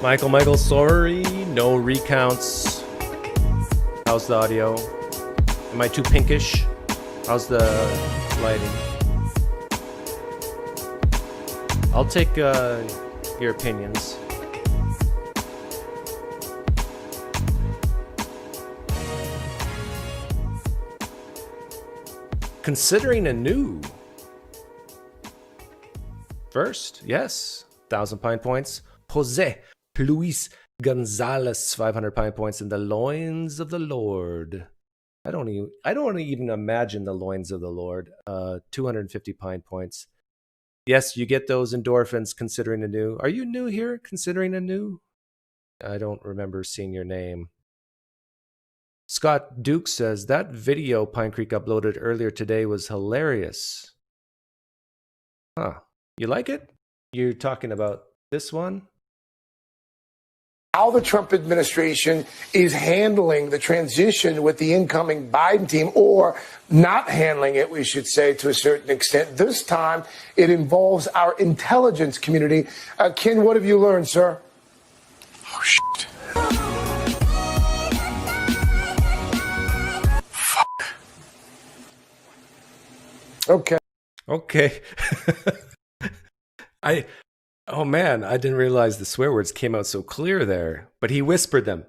Michael, sorry, no recounts. How's the audio? Am I too pinkish? How's the lighting? I'll take your opinions. Considering anew. First, yes, 1,000 pine points. Jose Luis Gonzalez, 500 pine points in the loins of the Lord. I don't even imagine the loins of the Lord. 250 pine points. Yes, you get those endorphins considering anew. Are you new here, considering anew? I don't remember seeing your name. Scott Duke says, that video Pinecreek uploaded earlier today was hilarious. Huh. You like it? You're talking about this one? How the Trump administration is handling the transition with the incoming Biden team, or not handling it, we should say, to a certain extent. This time, it involves our intelligence community. Ken, what have you learned, sir? Oh, shit. Fuck. Okay. Oh man, I didn't realize the swear words came out so clear there. But he whispered them.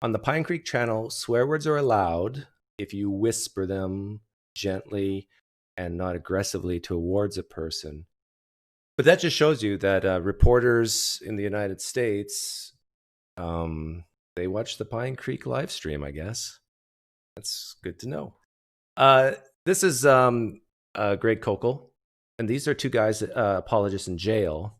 On the Pinecreek channel, swear words are allowed if you whisper them gently and not aggressively towards a person. But that just shows you that reporters in the United States, they watch the Pinecreek live stream, I guess. That's good to know. This is Greg Koukl, and these are two guys, apologists in jail.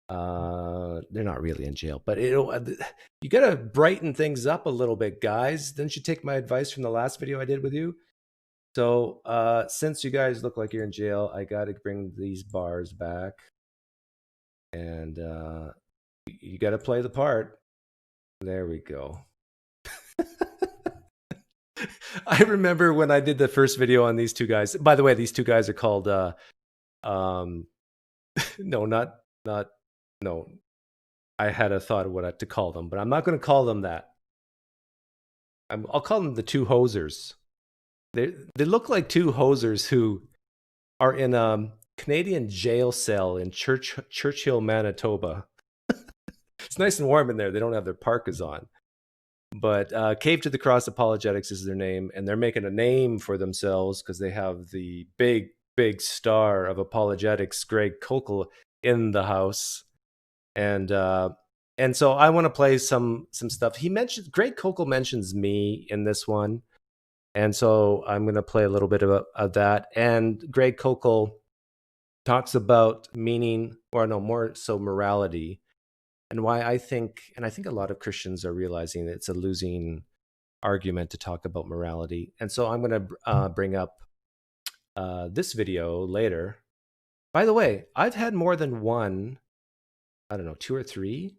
They're not really in jail, but you gotta brighten things up a little bit, guys. Didn't you take my advice from the last video I did with you? So since you guys look like you're in jail, I gotta bring these bars back, and you gotta play the part. There we go. I remember when I did the first video on these two guys. By the way, these two guys are called no, I had a thought of what to call them, but I'm not going to call them that. I'll call them the two hosers. They look like two hosers who are in a Canadian jail cell in Churchill, Manitoba. It's nice and warm in there. They don't have their parkas on. But Cave to the Cross Apologetics is their name, and they're making a name for themselves because they have the big star of apologetics, Greg Koukl, in the house. And so I want to play some stuff. Greg Koukl mentions me in this one, and so I'm going to play a little bit of that. And Greg Koukl talks about meaning, or no, more so morality, and why I think a lot of Christians are realizing it's a losing argument to talk about morality. And so I'm going to bring up this video later. By the way, I've had more than one, I don't know, 2 or 3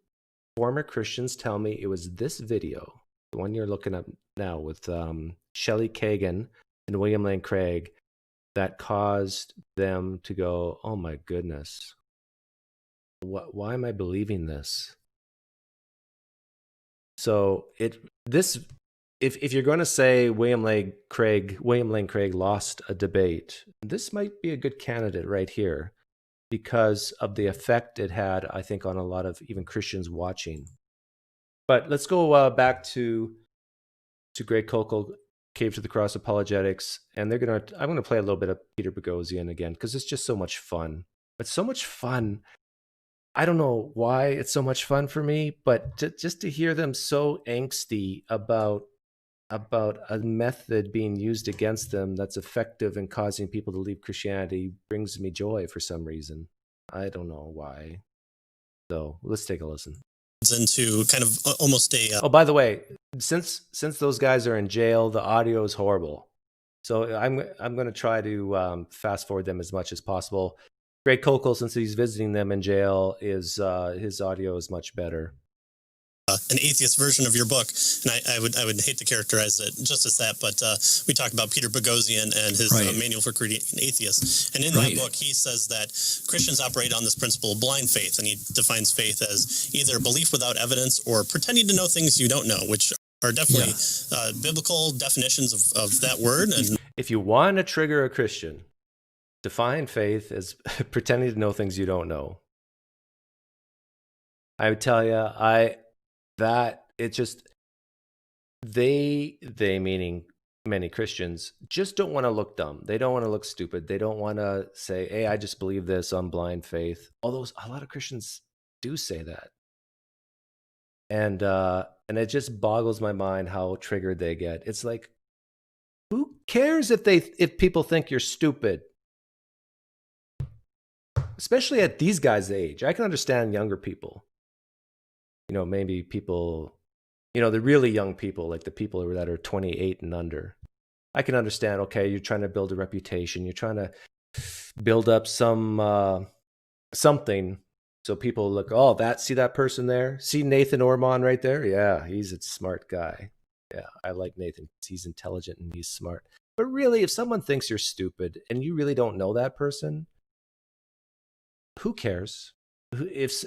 former Christians tell me it was this video, the one you're looking at now with Shelly Kagan and William Lane Craig, that caused them to go, oh my goodness, why am I believing this? So if you're going to say William Lane Craig lost a debate, this might be a good candidate right here, because of the effect it had, I think, on a lot of even Christians watching. But let's go back to Greg Koukl, Cave to the Cross Apologetics, and I'm going to play a little bit of Peter Boghossian again, because it's just so much fun. It's so much fun. I don't know why it's so much fun for me, but just to hear them so angsty about a method being used against them that's effective in causing people to leave Christianity brings me joy for some reason. I don't know why. So let's take a listen. Into kind of almost a... Oh, by the way, since those guys are in jail, the audio is horrible. So I'm going to try to fast forward them as much as possible. Greg Koukl, since he's visiting them in jail, his audio is much better. an atheist version of your book, and I would hate to characterize it just as that, but we talk about Peter Boghossian and his Manual for Creating Atheists, and in that book he says that Christians operate on this principle of blind faith, and he defines faith as either belief without evidence or pretending to know things you don't know, which are definitely biblical definitions of that word. And if you want to trigger a Christian, define faith as pretending to know things you don't know. I would tell you, they meaning many Christians, just don't want to look dumb. They don't want to look stupid. They don't want to say, hey, I just believe this on blind faith. Although a lot of Christians do say that. And it just boggles my mind how triggered they get. It's like, who cares if people think you're stupid? Especially at these guys' age. I can understand younger people. Maybe people, the really young people, like the people that are 28 and under. I can understand, okay, you're trying to build a reputation. You're trying to build up some something so people look, see that person there? See Nathan Ormond right there? Yeah, he's a smart guy. Yeah, I like Nathan. He's intelligent and he's smart. But really, if someone thinks you're stupid and you really don't know that person, who cares? If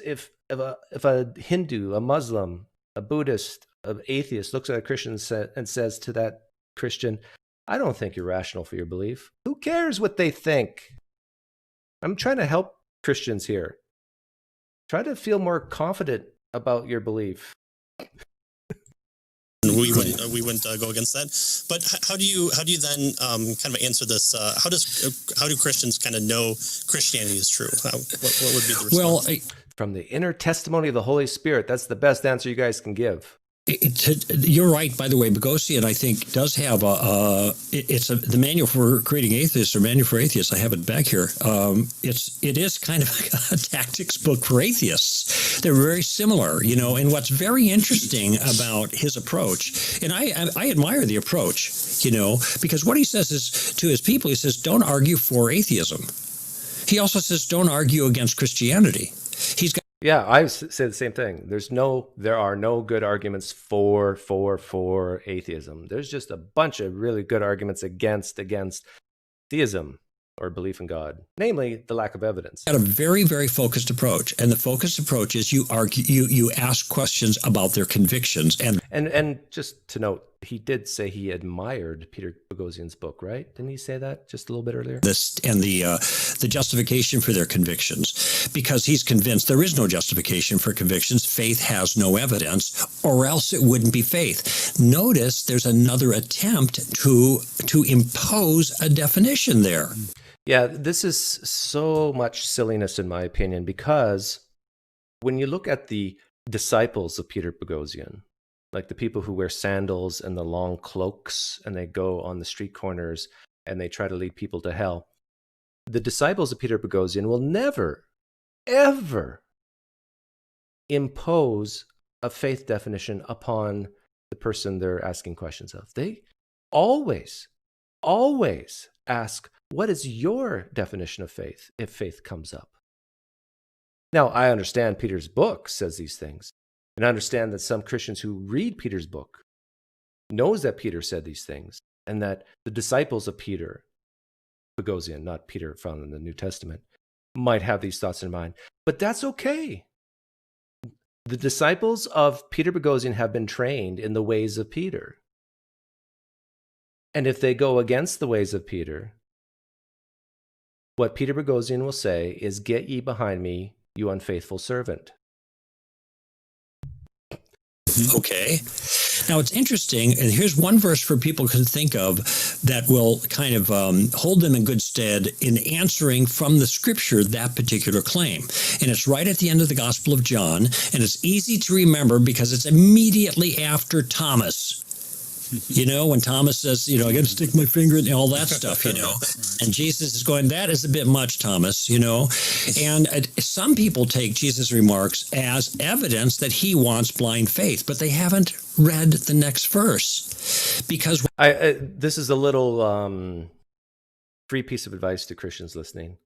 a Hindu, a Muslim, a Buddhist, an atheist looks at a Christian and says to that Christian, I don't think you're rational for your belief. Who cares what they think? I'm trying to help Christians here. Try to feel more confident about your belief. We wouldn't go against that. But how do you then kind of answer this? How do Christians kind of know Christianity is true? What would be the response? Well, from the inner testimony of the Holy Spirit, that's the best answer you guys can give. You're right, by the way. Boghossian, I think, does have the Manual for Creating Atheists, or Manual for Atheists. I have it back here. It is kind of a tactics book for atheists. They're very similar, and what's very interesting about his approach, and I admire the approach, because what he says is to his people, he says, don't argue for atheism. He also says, don't argue against Christianity. Yeah, I say the same thing. There are no good arguments for atheism. There's just a bunch of really good arguments against theism or belief in God, namely the lack of evidence. Got a very, very focused approach, and the focused approach is you ask questions about their convictions, and just to note, he did say he admired Peter Boghossian's book, right? Didn't he say that just a little bit earlier? The justification for their convictions, because he's convinced there is no justification for convictions. Faith has no evidence, or else it wouldn't be faith. Notice there's another attempt to impose a definition there. Yeah, this is so much silliness in my opinion, because when you look at the disciples of Peter Boghossian, like the people who wear sandals and the long cloaks and they go on the street corners and they try to lead people to hell, the disciples of Peter Boghossian will never, ever impose a faith definition upon the person they're asking questions of. They always ask, what is your definition of faith if faith comes up? Now, I understand Peter's book says these things, and I understand that some Christians who read Peter's book knows that Peter said these things, and that the disciples of Peter, Boghossian, not Peter found in the New Testament, might have these thoughts in mind. But that's okay. The disciples of Peter Boghossian have been trained in the ways of Peter. And if they go against the ways of Peter, what Peter Boghossian will say is, "Get ye behind me, you unfaithful servant." Okay. Now, it's interesting, and here's one verse for people to think of that will kind of hold them in good stead in answering from the Scripture that particular claim. And it's right at the end of the Gospel of John, and it's easy to remember because it's immediately after Thomas. When Thomas says, I got to stick my finger in all that stuff, And Jesus is going, that is a bit much, Thomas, And some people take Jesus' remarks as evidence that he wants blind faith, but they haven't read the next verse. Because this is a little free piece of advice to Christians listening.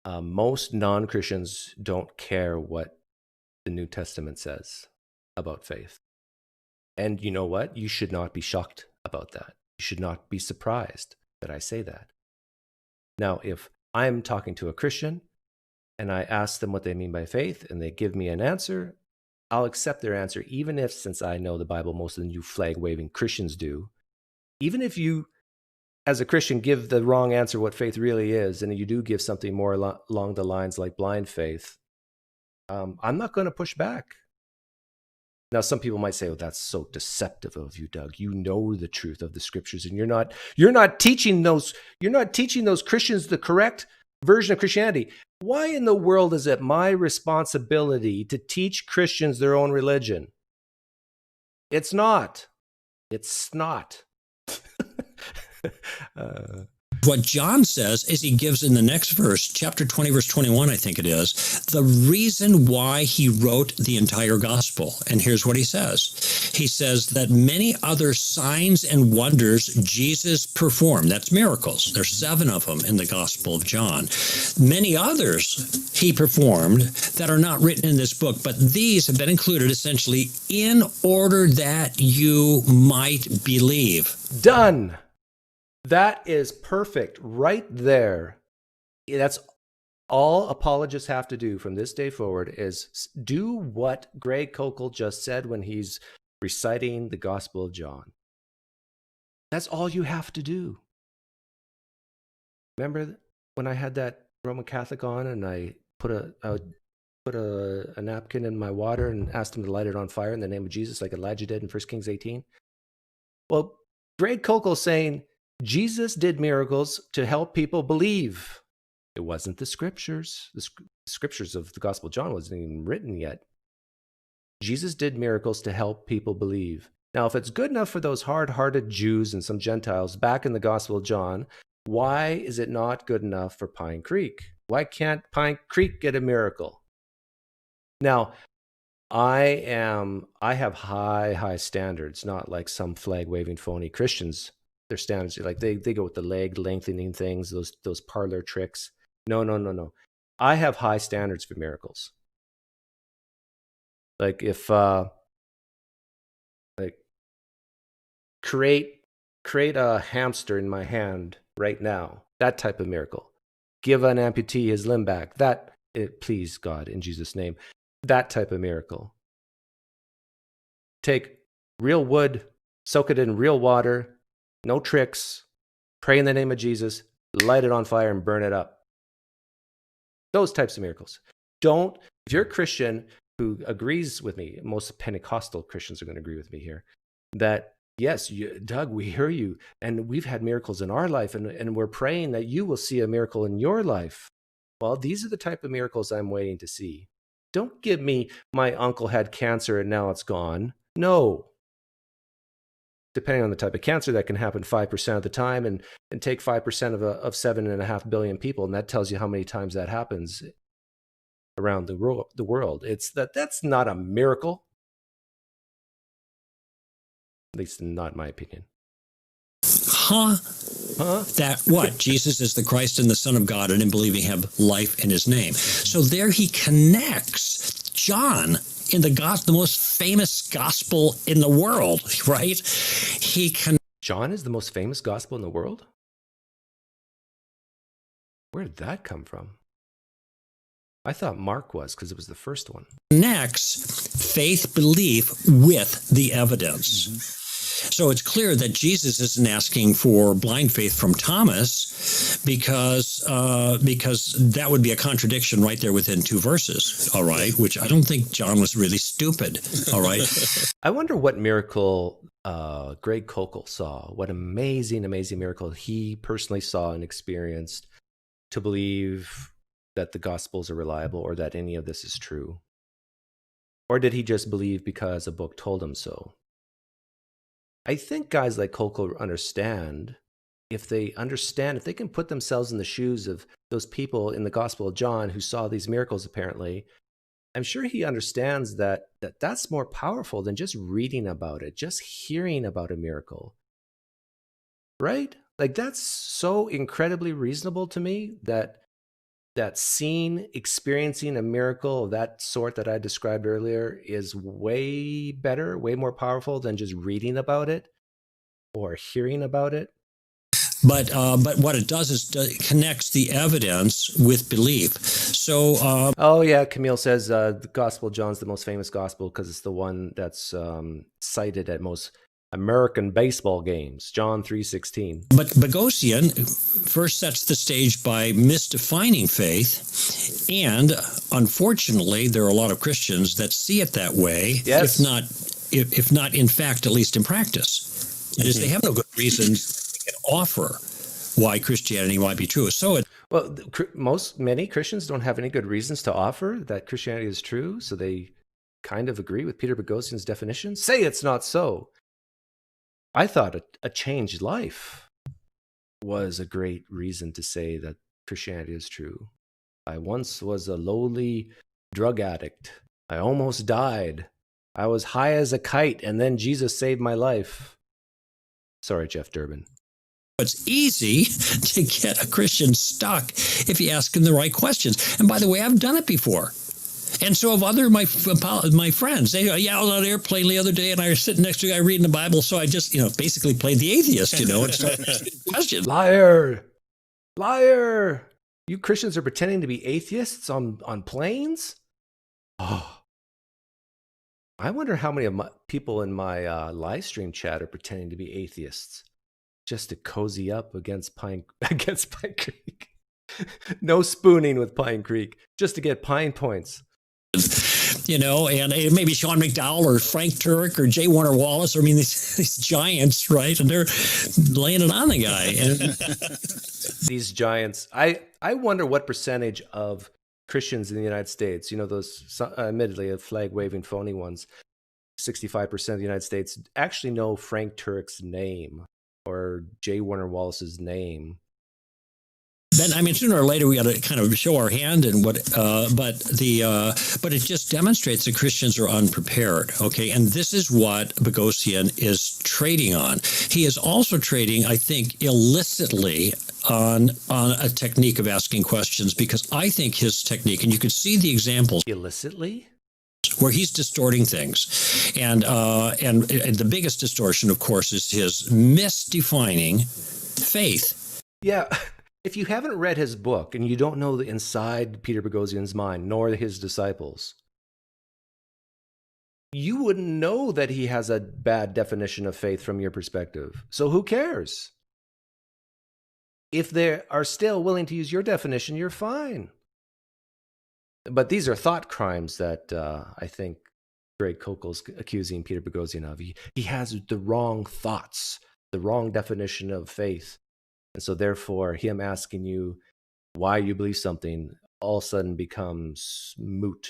Most non-Christians don't care what the New Testament says. about faith. And you know what? You should not be shocked about that. You should not be surprised that I say that. Now, if I'm talking to a Christian and I ask them what they mean by faith and they give me an answer, I'll accept their answer, even if, since I know the Bible, most of you flag-waving Christians do, even if you, as a Christian, give the wrong answer what faith really is, and you do give something more along the lines like blind faith, I'm not going to push back. Now, some people might say, "Oh, that's so deceptive of you, Doug. You know the truth of the scriptures, and you're not teaching those Christians the correct version of Christianity." Why in the world is it my responsibility to teach Christians their own religion? It's not. It's not. What John says is he gives in the next verse, chapter 20, verse 21, I think it is, the reason why he wrote the entire gospel. And here's what he says. He says that many other signs and wonders Jesus performed. That's miracles. There's 7 of them in the Gospel of John. Many others he performed that are not written in this book, but these have been included essentially in order that you might believe. Done. That is perfect right there. That's all apologists have to do from this day forward is do what Greg Koukl just said when he's reciting the Gospel of John. That's all you have to do. Remember when I had that Roman Catholic on and I put a napkin in my water and asked him to light it on fire in the name of Jesus like Elijah did in 1 Kings 18? Well, Greg Koukl saying Jesus did miracles to help people believe. It wasn't the scriptures. The scriptures of the Gospel of John wasn't even written yet. Jesus did miracles to help people believe. Now, if it's good enough for those hard-hearted Jews and some Gentiles back in the Gospel of John, why is it not good enough for Pinecreek? Why can't Pinecreek get a miracle? Now, I have high standards, not like some flag-waving phony Christians. Their standards are like they go with the leg lengthening things, those parlor tricks. No. I have high standards for miracles. Like if create a hamster in my hand right now, that type of miracle. Give an amputee his limb back. Please God in Jesus' name, that type of miracle. Take real wood, soak it in real water. No tricks. Pray in the name of Jesus. Light it on fire and burn it up. Those types of miracles. If you're a Christian who agrees with me, most Pentecostal Christians are going to agree with me here, that yes, Doug, we hear you, and we've had miracles in our life, and we're praying that you will see a miracle in your life. Well, these are the type of miracles I'm waiting to see. Don't give me my uncle had cancer and now it's gone. No. Depending on the type of cancer, that can happen 5% of the time and take 5% of 7.5 billion people. And that tells you how many times that happens around the world. That's not a miracle. At least not in my opinion. Huh? That what? Jesus is the Christ and the Son of God, and in believing have life in his name. So there he connects John in the most famous gospel in the world, right? John is the most famous gospel in the world? Where did that come from? I thought Mark was, because it was the first one. Connects faith, belief with the evidence. Mm-hmm. So it's clear that Jesus isn't asking for blind faith from Thomas because that would be a contradiction right there within 2 verses, all right, which I don't think John was really stupid, all right? I wonder what miracle Greg Koukl saw, what amazing miracle he personally saw and experienced to believe that the Gospels are reliable or that any of this is true. Or did he just believe because a book told him so? I think guys like Koukl understand, if they can put themselves in the shoes of those people in the Gospel of John who saw these miracles apparently, I'm sure he understands that that's more powerful than just reading about it, just hearing about a miracle. Right? Like that's so incredibly reasonable to me that experiencing a miracle of that sort that I described earlier is way better, way more powerful than just reading about it or hearing about it. But what it does is connects the evidence with belief. So, oh yeah, Camille says the Gospel of John's the most famous gospel because it's the one that's cited at most American baseball games. John 3:16. But Boghossian first sets the stage by misdefining faith, and unfortunately, there are a lot of Christians that see it that way. Yes. If not in fact, at least in practice. That is, they have no good reasons they can offer why Christianity might be true. So many Christians don't have any good reasons to offer that Christianity is true, so they kind of agree with Peter Boghossian's definition. Say it's not so. I thought a changed life was a great reason to say that Christianity is true. I once was a lowly drug addict. I almost died. I was high as a kite, and then Jesus saved my life. Sorry, Jeff Durbin. It's easy to get a Christian stuck if you ask him the right questions. And by the way, I've done it before. And so have other my friends. They I was on an airplane the other day, and I was sitting next to a guy reading the Bible, so I just basically played the atheist, and started asking questions. Liar. You Christians are pretending to be atheists on planes? Oh. I wonder how many of my people in my live stream chat are pretending to be atheists just to cozy up against Pinecreek. No spooning with Pinecreek, just to get pine points. And maybe Sean McDowell or Frank Turek or J. Warner Wallace. I mean, these giants, right? And they're laying it on the guy. And these giants. I wonder what percentage of Christians in the United States, those admittedly flag-waving phony ones, 65% of the United States actually know Frank Turek's name or J. Warner Wallace's name. Then, sooner or later we got to kind of show our hand, and but it just demonstrates that Christians are unprepared. Okay, and this is what Boghossian is trading on. He is also trading, I think, illicitly on a technique of asking questions, because I think his technique, and you can see the examples illicitly, where he's distorting things, and the biggest distortion, of course, is his misdefining faith. Yeah. If you haven't read his book and you don't know the inside Peter Boghossian's mind, nor his disciples, you wouldn't know that he has a bad definition of faith from your perspective. So who cares? If they are still willing to use your definition, you're fine. But these are thought crimes that I think Greg Koukl's accusing Peter Boghossian of. He has the wrong thoughts, the wrong definition of faith. And so therefore, him asking you why you believe something all of a sudden becomes moot.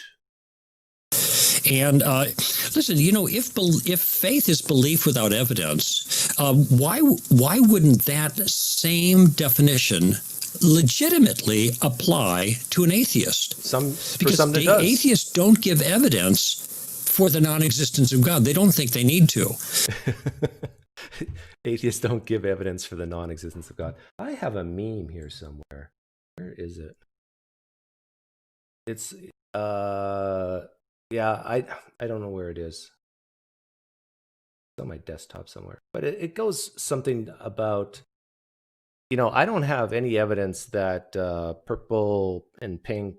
And listen, if faith is belief without evidence, why wouldn't that same definition legitimately apply to an atheist? For some it does. Atheists don't give evidence for the non-existence of God. They don't think they need to. Atheists don't give evidence for the non-existence of God. I have a meme here somewhere. Where is it? It's I don't know where it is. It's on my desktop somewhere. But it goes something about, I don't have any evidence that purple and pink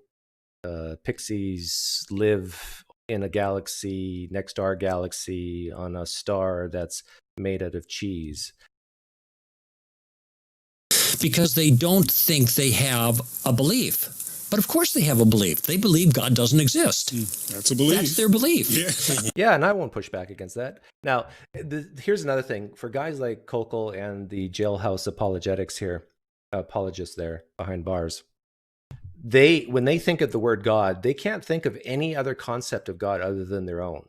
pixies live in a galaxy next to our galaxy on a star that's made out of cheese. Because they don't think they have a belief. But of course they have a belief. They believe God doesn't exist. That's a belief. That's their belief. Yeah, and I won't push back against that. Now, here's another thing. For guys like Koukl and the jailhouse apologists there behind bars, when they think of the word God, they can't think of any other concept of God other than their own.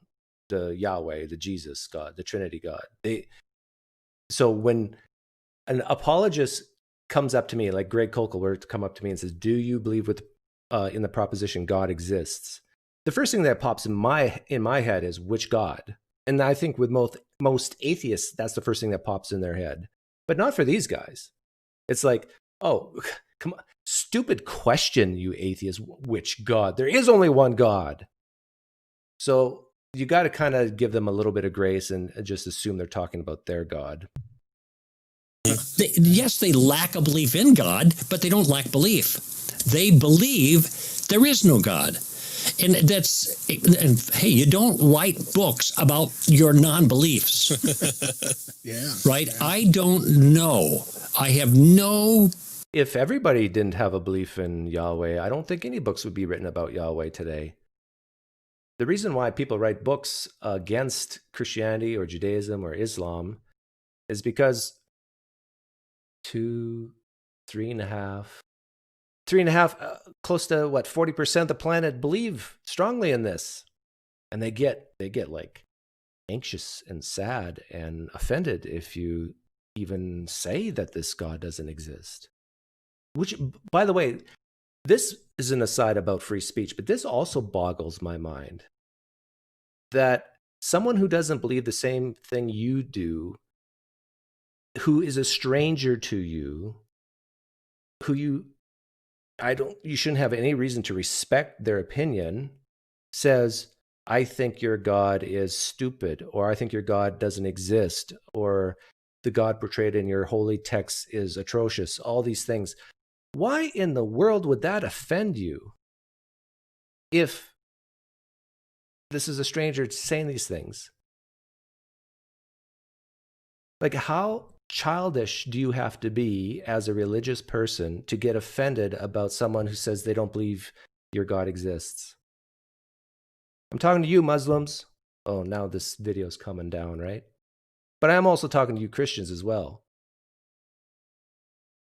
The Yahweh, the Jesus God, the Trinity God. So when an apologist comes up to me, like Greg Koukl were to come up to me and says, "Do you believe in the proposition God exists?" The first thing that pops in my head is, which God? And I think with most atheists, that's the first thing that pops in their head. But not for these guys. It's like, Oh, come on. Stupid question, you atheist. Which God? There is only one God. So you got to kind of give them a little bit of grace and just assume they're talking about their God. Yes, they lack a belief in God, but they don't lack belief. They believe there is no God. And hey, you don't write books about your non-beliefs. Right? Yeah. I don't know. I have no... If everybody didn't have a belief in Yahweh, I don't think any books would be written about Yahweh today. The reason why people write books against Christianity or Judaism or Islam is because 3.5, close to 40% of the planet believe strongly in this, and they get like anxious and sad and offended if you even say that this God doesn't exist. Which, by the way, this is an aside about free speech, but this also boggles my mind that someone who doesn't believe the same thing you do, who is a stranger to you, who you shouldn't have any reason to respect their opinion, says, I think your God is stupid, or I think your God doesn't exist, or the God portrayed in your holy text is atrocious, all these things. Why in the world would that offend you if this is a stranger saying these things? Like, how childish do you have to be as a religious person to get offended about someone who says they don't believe your God exists? I'm talking to you, Muslims. Oh, now this video's coming down, right? But I'm also talking to you Christians as well.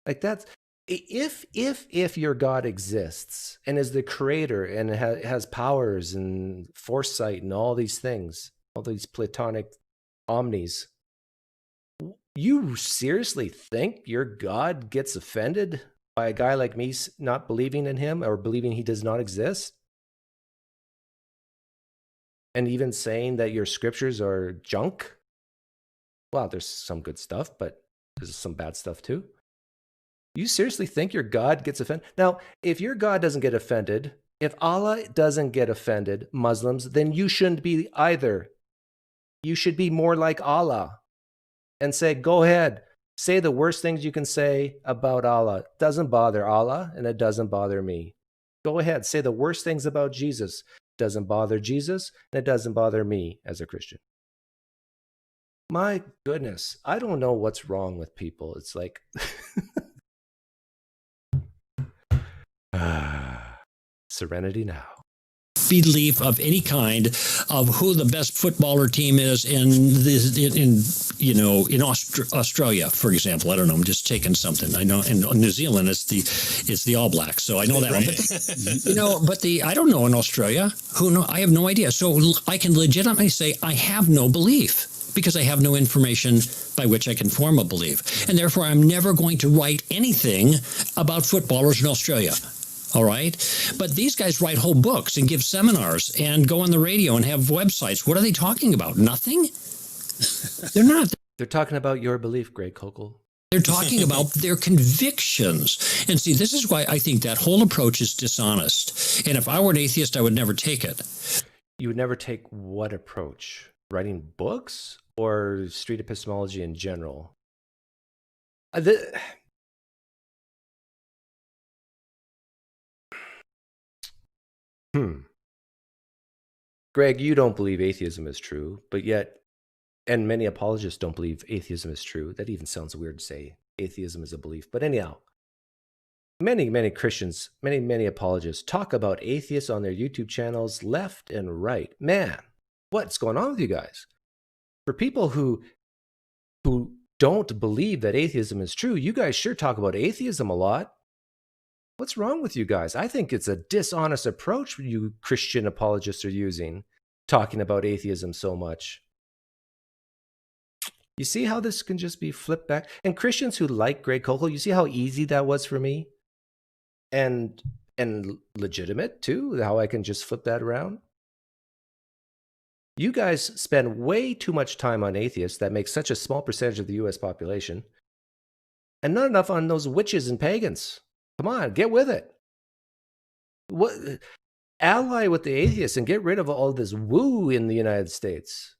Like, that's... If your God exists and is the creator and has powers and foresight and all these things, all these Platonic omnis, you seriously think your God gets offended by a guy like me not believing in him or believing he does not exist? And even saying that your scriptures are junk? Well, there's some good stuff, but there's some bad stuff too. You seriously think your God gets offended? Now, if your God doesn't get offended, if Allah doesn't get offended, Muslims, then you shouldn't be either. You should be more like Allah and say, go ahead, say the worst things you can say about Allah. It doesn't bother Allah and it doesn't bother me. Go ahead, say the worst things about Jesus. It doesn't bother Jesus and it doesn't bother me as a Christian. My goodness, I don't know what's wrong with people. It's like... Serenity now. Belief of any kind of who the best footballer team is in Australia, for example. I don't know. I'm just taking something. I know in New Zealand it's the All Blacks, so I know that one. But I don't know in Australia. Who know? I have no idea. So I can legitimately say I have no belief, because I have no information by which I can form a belief. And therefore, I'm never going to write anything about footballers in Australia. All right? But these guys write whole books and give seminars and go on the radio and have websites. What are they talking about? Nothing? They're not. They're talking about your belief, Greg Koukl. They're talking about their convictions. And see, this is why I think that whole approach is dishonest. And if I were an atheist, I would never take it. You would never take what approach? Writing books or street epistemology in general? Greg, you don't believe atheism is true, but yet, and many apologists don't believe atheism is true. That even sounds weird to say atheism is a belief. But anyhow, many Christians, many apologists talk about atheists on their YouTube channels left and right. Man, what's going on with you guys? For people who don't believe that atheism is true, you guys sure talk about atheism a lot. What's wrong with you guys? I think it's a dishonest approach you Christian apologists are using, talking about atheism so much. You see how this can just be flipped back? And Christians who like Greg Koukl, you see how easy that was for me? And legitimate too, how I can just flip that around? You guys spend way too much time on atheists that make such a small percentage of the US population. and not enough on those witches and pagans. Come on, get with it. What? Ally with the atheists and get rid of all this woo in the United States.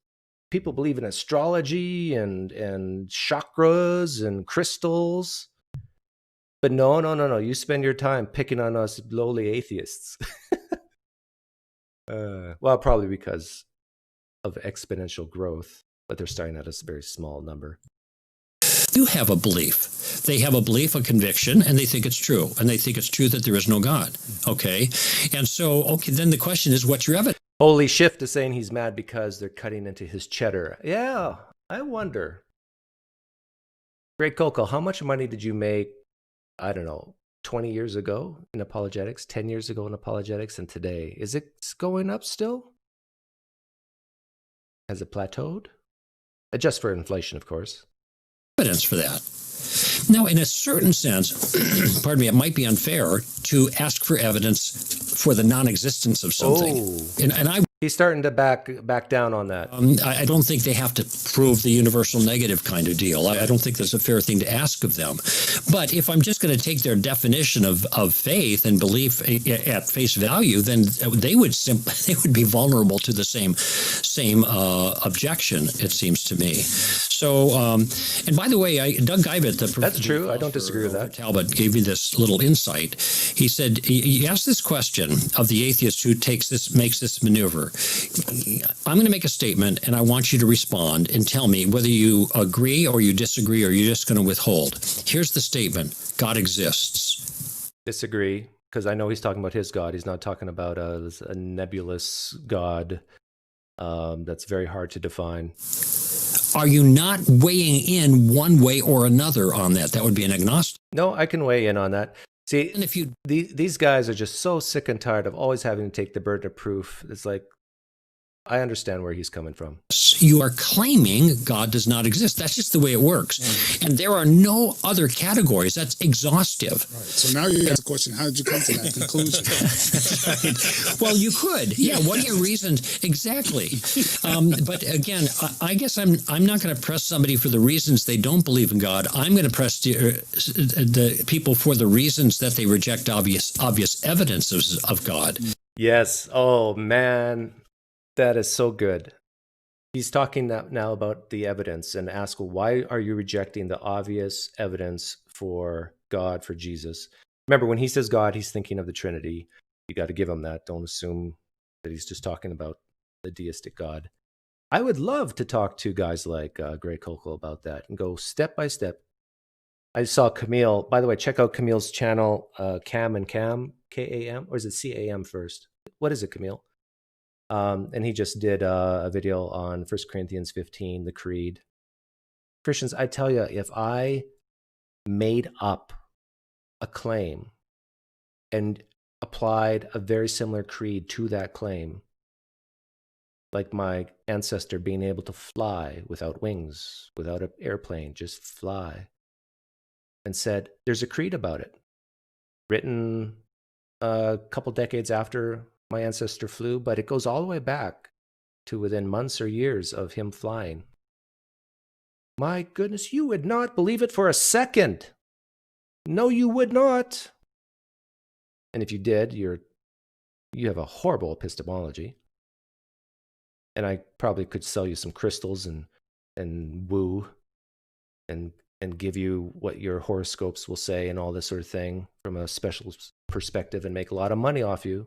People believe in astrology and chakras and crystals. But no. You spend your time picking on us lowly atheists. Well, probably because of exponential growth, but they're starting at a very small number. Do have a belief. They have a belief, a conviction, and they think it's true. And they think it's true that there is no God. Okay? And so, then the question is, what's your evidence? Holy Shift is saying he's mad because they're cutting into his cheddar. Yeah, I wonder. Greg Koukl, how much money did you make, I don't know, 20 years ago in apologetics, 10 years ago in apologetics, and today? Is it going up still? Has it plateaued? Adjust for inflation, of course. Evidence for that. Now, in a certain sense, pardon me, it might be unfair to ask for evidence for the non-existence of something. And he's starting to back down on that. I don't think they have to prove the universal negative kind of deal. I don't think that's a fair thing to ask of them. But if I'm just going to take their definition of faith and belief at face value, then they would be vulnerable to the same objection, it seems to me. So, and by the way, Doug Geibert, that's true. I don't disagree with that. Talbot gave me this little insight. He said, he asked this question of the atheist who makes this maneuver. I'm going to make a statement, and I want you to respond and tell me whether you agree or you disagree or you're just going to withhold. Here's the statement. God exists. Disagree, because I know he's talking about his God. He's not talking about a nebulous God that's very hard to define. Are you not weighing in one way or another on that? That would be an agnostic. No, I can weigh in on that. See, and if these guys are just so sick and tired of always having to take the burden of proof. It's like, I understand where he's coming from. You are claiming God does not exist. That's just the way it works. Right. And there are no other categories. That's exhaustive. Right. So now you ask the question, how did you come to that conclusion? Well, you could. Yeah, what are your reasons? Exactly. But again, I guess I'm not going to press somebody for the reasons they don't believe in God. I'm going to press the people for the reasons that they reject obvious evidence of God. Yes. Oh, man. That is so good. He's talking now about the evidence and ask, well, why are you rejecting the obvious evidence for God, for Jesus? Remember, when he says God, he's thinking of the Trinity. You got to give him that. Don't assume that he's just talking about the deistic God. I would love to talk to guys like Greg Koukl about that and go step by step. I saw Camille. By the way, check out Camille's channel, Cam and Cam, K-A-M, or is it C-A-M first? What is it, Camille? And he just did a video on 1 Corinthians 15, the Creed. Christians, I tell you, if I made up a claim and applied a very similar creed to that claim, like my ancestor being able to fly without wings, without an airplane, just fly, and said, there's a creed about it, written a couple decades after my ancestor flew, but it goes all the way back to within months or years of him flying. My goodness, you would not believe it for a second. No, you would not. And if you did, you have a horrible epistemology. And I probably could sell you some crystals and woo and give you what your horoscopes will say and all this sort of thing from a special perspective and make a lot of money off you.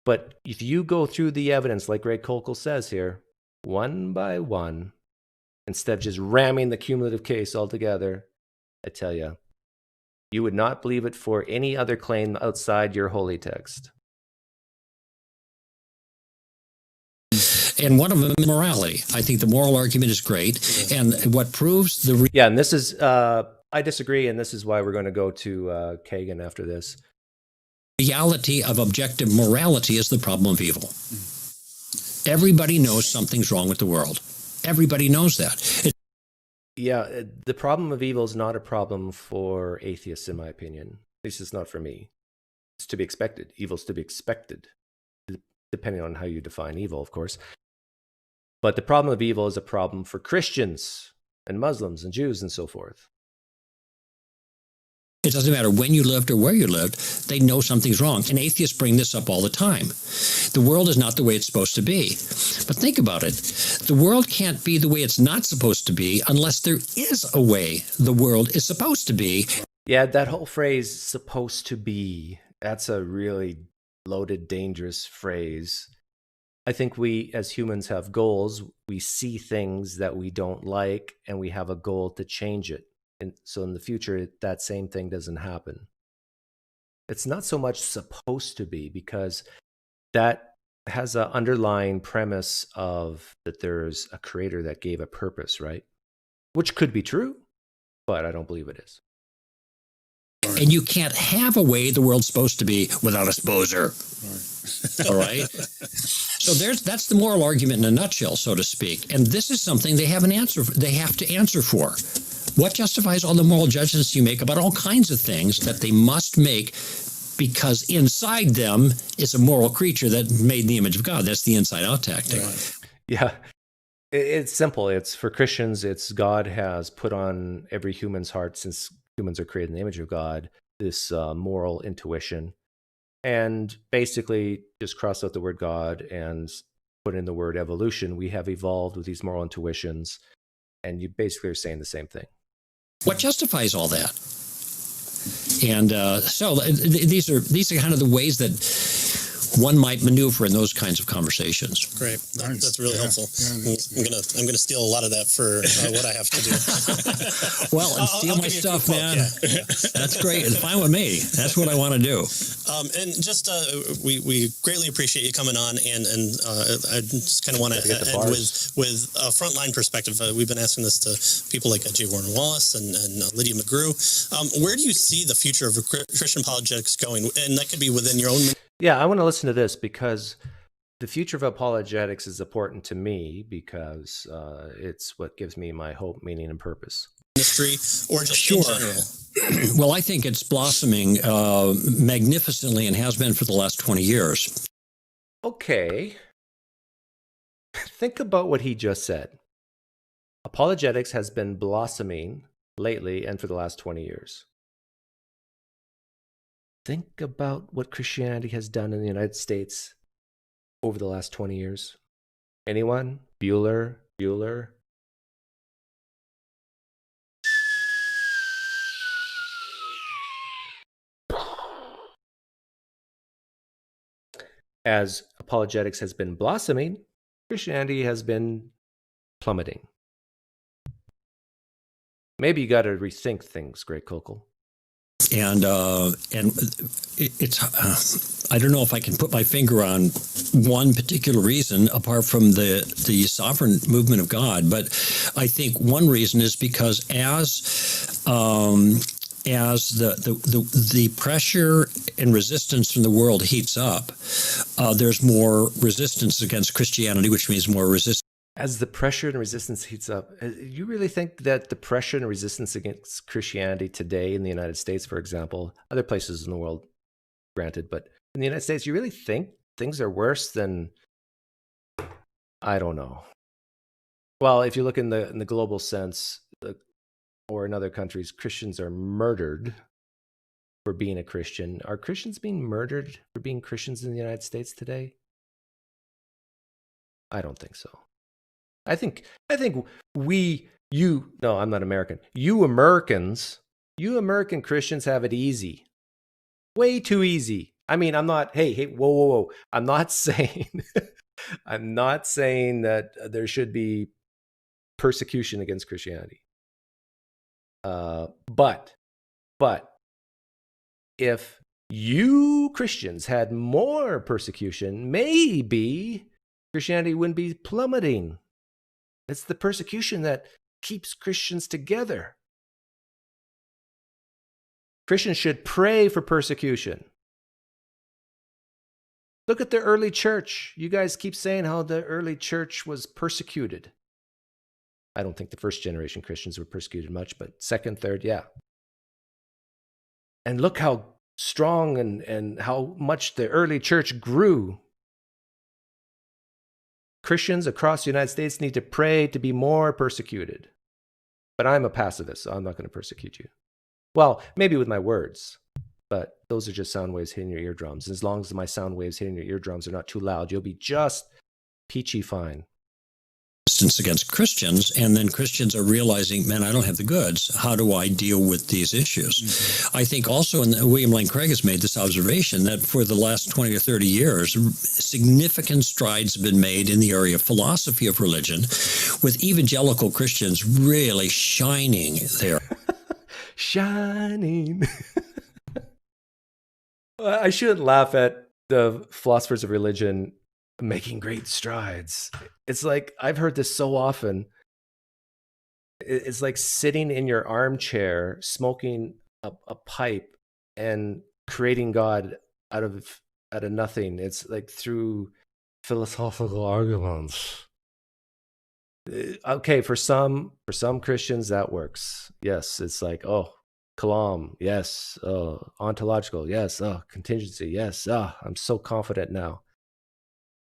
But if you go through the evidence, like Greg Koukl says here, one by one, instead of just ramming the cumulative case altogether, I tell you, you would not believe it for any other claim outside your holy text. And one of them is morality. I think the moral argument is great. And what proves the... Yeah, and this is, I disagree, and this is why we're going to go to Kagan after this. Reality of objective morality is the problem of evil. Everybody knows something's wrong with the world. Everybody knows that. Yeah, the problem of evil is not a problem for atheists, in my opinion. At least it's not for me. It's to be expected. Evil's to be expected, depending on how you define evil, of course. But the problem of evil is a problem for Christians. and Muslims and Jews and so forth. It doesn't matter when you lived or where you lived, they know something's wrong. And atheists bring this up all the time. The world is not the way it's supposed to be. But think about it. The world can't be the way it's not supposed to be unless there is a way the world is supposed to be. Yeah, that whole phrase, supposed to be, that's a really loaded, dangerous phrase. I think we as humans have goals. We see things that we don't like, and we have a goal to change it. And so in the future, that same thing doesn't happen. It's not so much supposed to be, because that has an underlying premise of that there's a creator that gave a purpose, right? Which could be true, but I don't believe it is. And you can't have a way the world's supposed to be without a sposer. All right? So that's the moral argument in a nutshell, so to speak. And this is something they have to answer for. What justifies all the moral judgments you make about all kinds of things that they must make, because inside them is a moral creature that made in the image of God? That's the inside-out tactic. Right. Yeah. It's simple. It's for Christians, it's God has put on every human's heart, since humans are created in the image of God, this moral intuition. And basically just cross out the word God and put in the word evolution. We have evolved with these moral intuitions, and you basically are saying the same thing. What justifies all that? And so these are kind of the ways that one might maneuver in those kinds of conversations. Great, Nice. that's really helpful. Yeah, I'm gonna steal a lot of that for what I have to do. Well, and steal my stuff, man. Yeah. That's great. It's fine with me. That's what I want to do. And just we greatly appreciate you coming on, and I just kind of want to end with a frontline perspective. We've been asking this to people like J. Warner Wallace and Lydia McGrew. Where do you see the future of Christian apologetics going? And that could be within your own. Yeah, I want to listen to this, because the future of apologetics is important to me, because it's what gives me my hope, meaning, and purpose. Ministry, or just Sure. in general? Well, I think it's blossoming magnificently and has been for the last 20 years. Okay. Think about what he just said. Apologetics has been blossoming lately and for the last 20 years. Think about what Christianity has done in the United States over the last 20 years. Anyone? Bueller? As apologetics has been blossoming, Christianity has been plummeting. Maybe you got to rethink things, Greg Koukl. And it's I don't know if I can put my finger on one particular reason apart from the sovereign movement of God, but I think one reason is because as the pressure and resistance from the world heats up, there's more resistance against Christianity, which means more resistance. As the pressure and resistance heats up, you really think that the pressure and resistance against Christianity today in the United States, for example, other places in the world, granted, but in the United States, you really think things are worse than, I don't know. Well, if you look in the global sense, or in other countries, Christians are murdered for being a Christian. Are Christians being murdered for being Christians in the United States today? I don't think so. I think no, I'm not American. You American Christians have it easy. Way too easy. I mean, I'm not, hey, whoa. I'm not saying that there should be persecution against Christianity. But if you Christians had more persecution, maybe Christianity wouldn't be plummeting. It's the persecution that keeps Christians together. Christians should pray for persecution. Look at the early church. You guys keep saying how the early church was persecuted. I don't think the first generation Christians were persecuted much, but second, third, yeah. And look how strong and how much the early church grew. Christians across the United States need to pray to be more persecuted. But I'm a pacifist, so I'm not going to persecute you. Well, maybe with my words, but those are just sound waves hitting your eardrums. As long as my sound waves hitting your eardrums are not too loud, you'll be just peachy fine. Against Christians, and then Christians are realizing, man, I don't have the goods. How do I deal with these issues? Mm-hmm. I think also, and William Lane Craig has made this observation, that for the last 20 or 30 years, significant strides have been made in the area of philosophy of religion, with evangelical Christians really shining there. Shining. I shouldn't laugh at the philosophers of religion making great strides. It's like, I've heard this so often. It's like sitting in your armchair, smoking a pipe and creating God out of nothing. It's like through philosophical arguments. Okay, for some Christians that works. Yes, it's like, oh, kalam, yes, ontological, yes, contingency, yes, I'm so confident now.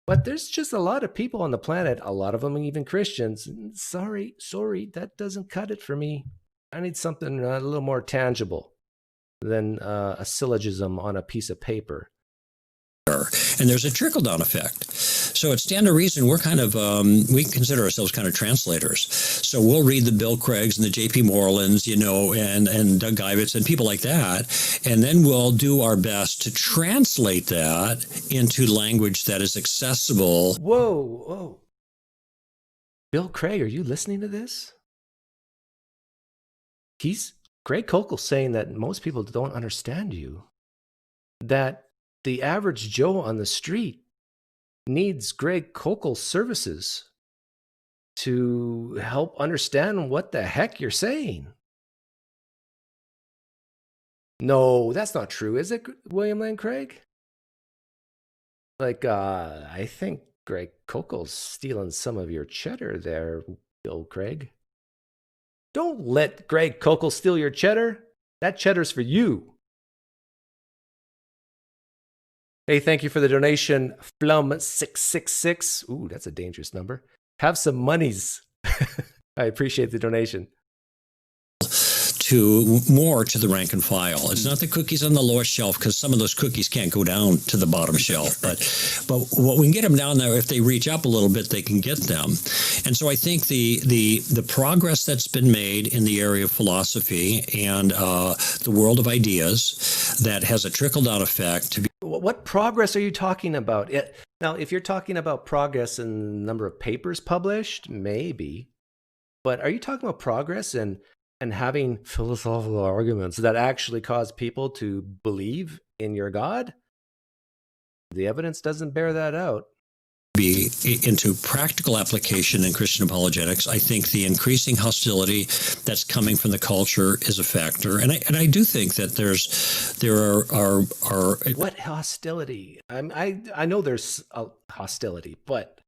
But there's just a lot of people on the planet, a lot of them even Christians. Sorry, that doesn't cut it for me. I need something a little more tangible than a syllogism on a piece of paper. And there's a trickle-down effect. So at Stand to Reason, we're kind of, we consider ourselves kind of translators. So we'll read the Bill Craigs and the J.P. Morelands, and Doug Geivitz and people like that, and then we'll do our best to translate that into language that is accessible. Whoa. Bill Craig, are you listening to this? Greg Koukl saying that most people don't understand you. That the average Joe on the street needs Greg Koukl's services to help understand what the heck you're saying. No, that's not true, is it, William Lane Craig? Like, I think Greg Koukl's stealing some of your cheddar there, Bill Craig. Don't let Greg Koukl steal your cheddar. That cheddar's for you. Hey, thank you for the donation, Flum666. Ooh, that's a dangerous number. Have some monies. I appreciate the donation. More to the rank and file. It's not the cookies on the lowest shelf, because some of those cookies can't go down to the bottom shelf. But what we can get them down there, if they reach up a little bit, they can get them. And so I think the progress that's been made in the area of philosophy and the world of ideas that has a trickle-down effect. What progress are you talking about? Now, if you're talking about progress in the number of papers published, maybe. But are you talking about progress and having philosophical arguments that actually cause people to believe in your God? The evidence doesn't bear that out. Be into practical application in Christian apologetics. I think the increasing hostility that's coming from the culture is a factor, and I do think that there are what hostility? I know there's a hostility, but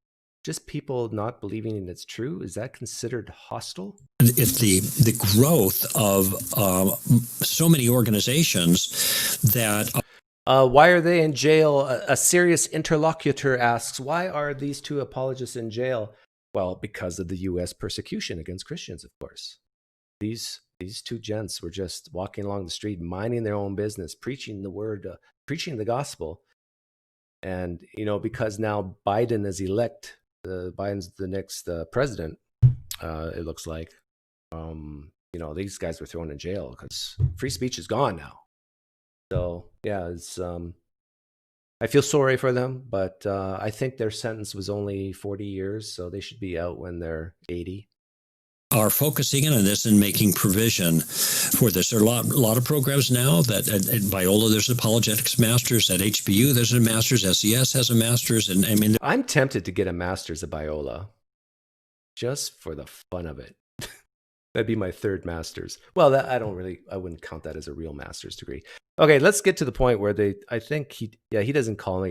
just people not believing it's true, is that considered hostile? If the growth of so many organizations that. Why are they in jail? A serious interlocutor asks, why are these two apologists in jail? Well, because of the U.S. persecution against Christians, of course. These two gents were just walking along the street, minding their own business, preaching the word, preaching the gospel. And, because now Biden is elect, Biden's the next president, it looks like. These guys were thrown in jail because free speech is gone now. So yeah, it's I feel sorry for them, but I think their sentence was only 40 years, so they should be out when they're 80. Are focusing in on this and making provision for this. There are a lot of programs now that at Biola there's an apologetics master's, at HBU there's a master's, SES has a master's, and I mean I'm tempted to get a master's at Biola just for the fun of it. That'd be my third master's. Well, I wouldn't count that as a real master's degree. Okay, let's get to the point where I think he doesn't call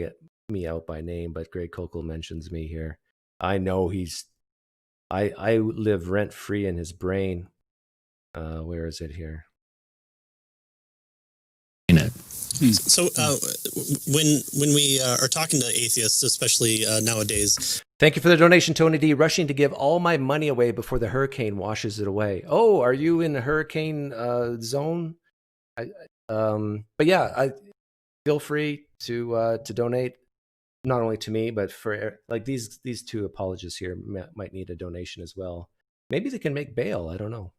me out by name, but Greg Koukl mentions me here. I know I live rent-free in his brain. Where is it here? So when we are talking to atheists, especially nowadays. Thank you for the donation, Tony D. Rushing to give all my money away before the hurricane washes it away. Oh, are you in the hurricane zone? But yeah, I feel free to donate, not only to me, but for like these two apologists here might need a donation as well. Maybe they can make bail. I don't know.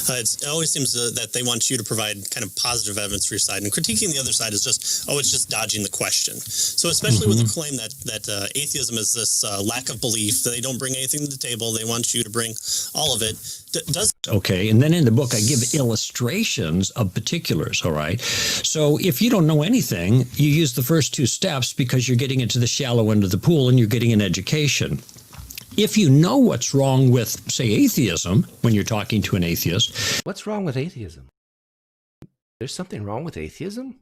It always seems that they want you to provide kind of positive evidence for your side, and critiquing the other side is just, it's just dodging the question. So especially with the claim that atheism is this lack of belief, that they don't bring anything to the table, they want you to bring all of it. Okay, and then in the book I give illustrations of particulars, all right? So if you don't know anything, you use the first two steps because you're getting into the shallow end of the pool and you're getting an education. If you know what's wrong with, say, atheism, when you're talking to an atheist. What's wrong with atheism? There's something wrong with atheism?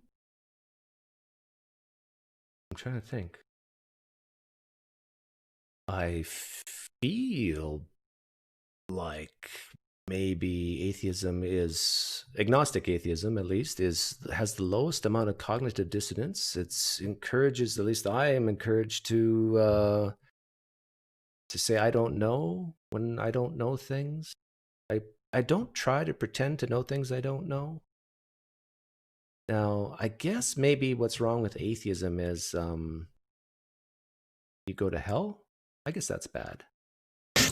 I'm trying to think. I feel like maybe atheism is, agnostic atheism at least, has the lowest amount of cognitive dissonance. It encourages, at least I am encouraged to say I don't know when I don't know things. I don't try to pretend to know things I don't know. Now, I guess maybe what's wrong with atheism is you go to hell? I guess that's bad.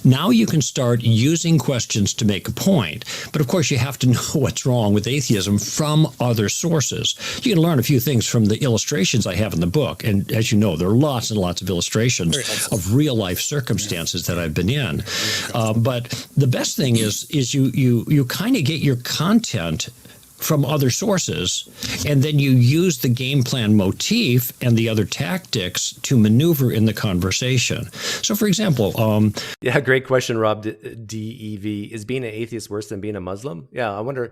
Now you can start using questions to make a point. But of course, you have to know what's wrong with atheism from other sources. You can learn a few things from the illustrations I have in the book. And as you know, there are lots and lots of illustrations of real life circumstances that I've been in. But the best thing is you kind of get your content from other sources, and then you use the game plan motif and the other tactics to maneuver in the conversation. So, for example, yeah, great question, Rob DEV. Is being an atheist worse than being a Muslim? Yeah, I wonder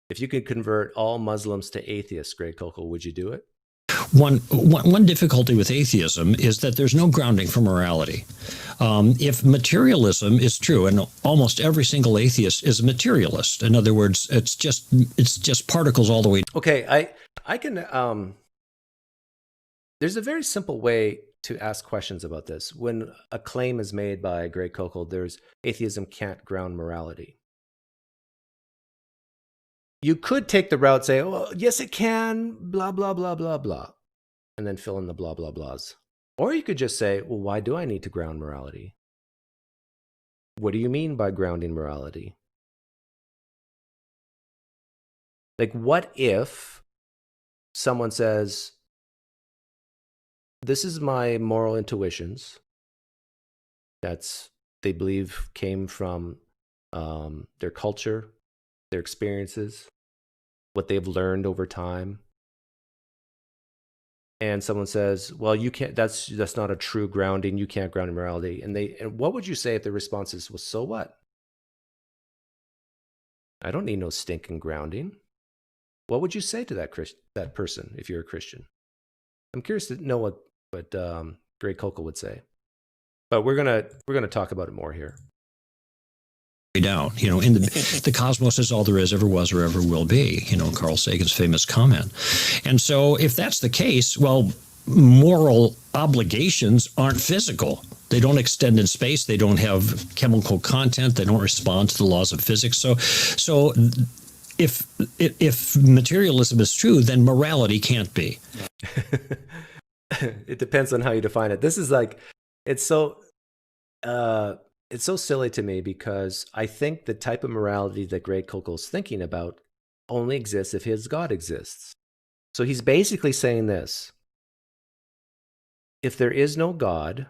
if you could convert all Muslims to atheists, Greg Koukl, would you do it? One difficulty with atheism is that there's no grounding for morality. If materialism is true, and almost every single atheist is a materialist. In other words, it's just particles all the way. Okay, I can. There's a very simple way to ask questions about this. When a claim is made by Greg Koukl, there's atheism can't ground morality. You could take the route, say, oh, yes, it can, blah, blah, blah, blah, blah, and then fill in the blah, blah, blahs. Or you could just say, well, why do I need to ground morality? What do you mean by grounding morality? Like, what if someone says, this is my moral intuitions that's they believe came from their culture, their experiences, what they've learned over time. And someone says, well, you can't, that's not a true grounding. You can't ground in morality. And what would you say if the response is, well, so what? I don't need no stinking grounding. What would you say to that person if you're a Christian? I'm curious to know what Greg Koukl would say. But we're gonna talk about it more here. Down, in the cosmos is all there is, ever was, or ever will be, Carl Sagan's famous comment. And so if that's the case, well, moral obligations aren't physical. They don't extend in space. They don't have chemical content. They don't respond to the laws of physics. So if materialism is true, then morality can't be. It depends on how you define it. This is like, it's so silly to me because I think the type of morality that Greg Koukl is thinking about only exists if his God exists. So he's basically saying this: if there is no God,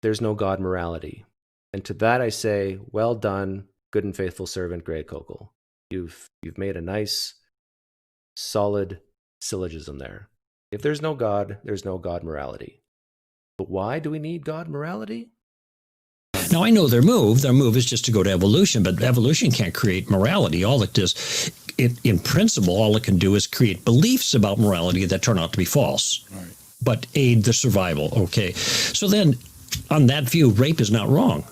there's no God morality. And to that I say, well done, good and faithful servant, Greg Koukl. You've made a nice, solid syllogism there. If there's no God, there's no God morality. But why do we need God morality? Now, I know their move is just to go to evolution, but evolution can't create morality. All it does, in principle, all it can do is create beliefs about morality that turn out to be false, right, but aid the survival. Okay. So then, on that view, rape is not wrong,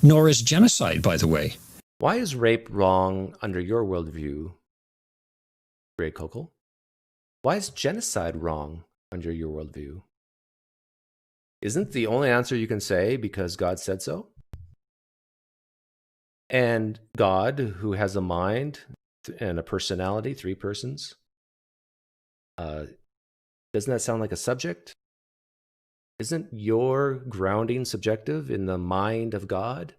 nor is genocide, by the way. Why is rape wrong under your worldview, Greg Koukl? Why is genocide wrong under your worldview? Isn't the only answer you can say because God said so? And God, who has a mind and a personality, 3 persons, doesn't that sound like a subject? Isn't your grounding subjective in the mind of God?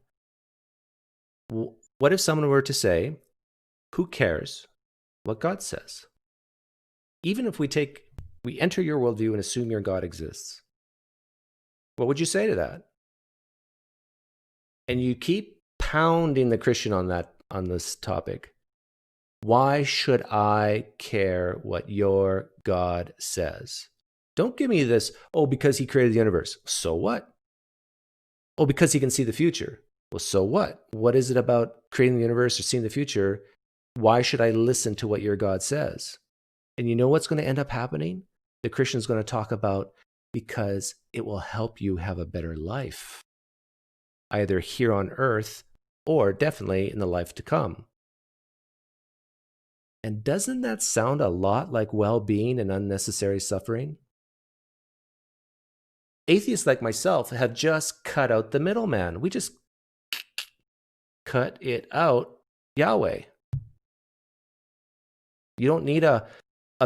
What if someone were to say, who cares what God says? Even if we enter your worldview and assume your God exists, what would you say to that? And you keep pounding the Christian on this topic. Why should I care what your God says? Don't give me this, oh, because he created the universe. So what? Oh, because he can see the future. Well, so what? What is it about creating the universe or seeing the future? Why should I listen to what your God says? And you know what's going to end up happening? The Christian's going to talk about because it will help you have a better life, either here on earth or definitely in the life to come. And doesn't that sound a lot like well-being and unnecessary suffering? Atheists like myself have just cut out the middleman. We just cut it out, Yahweh. You don't need a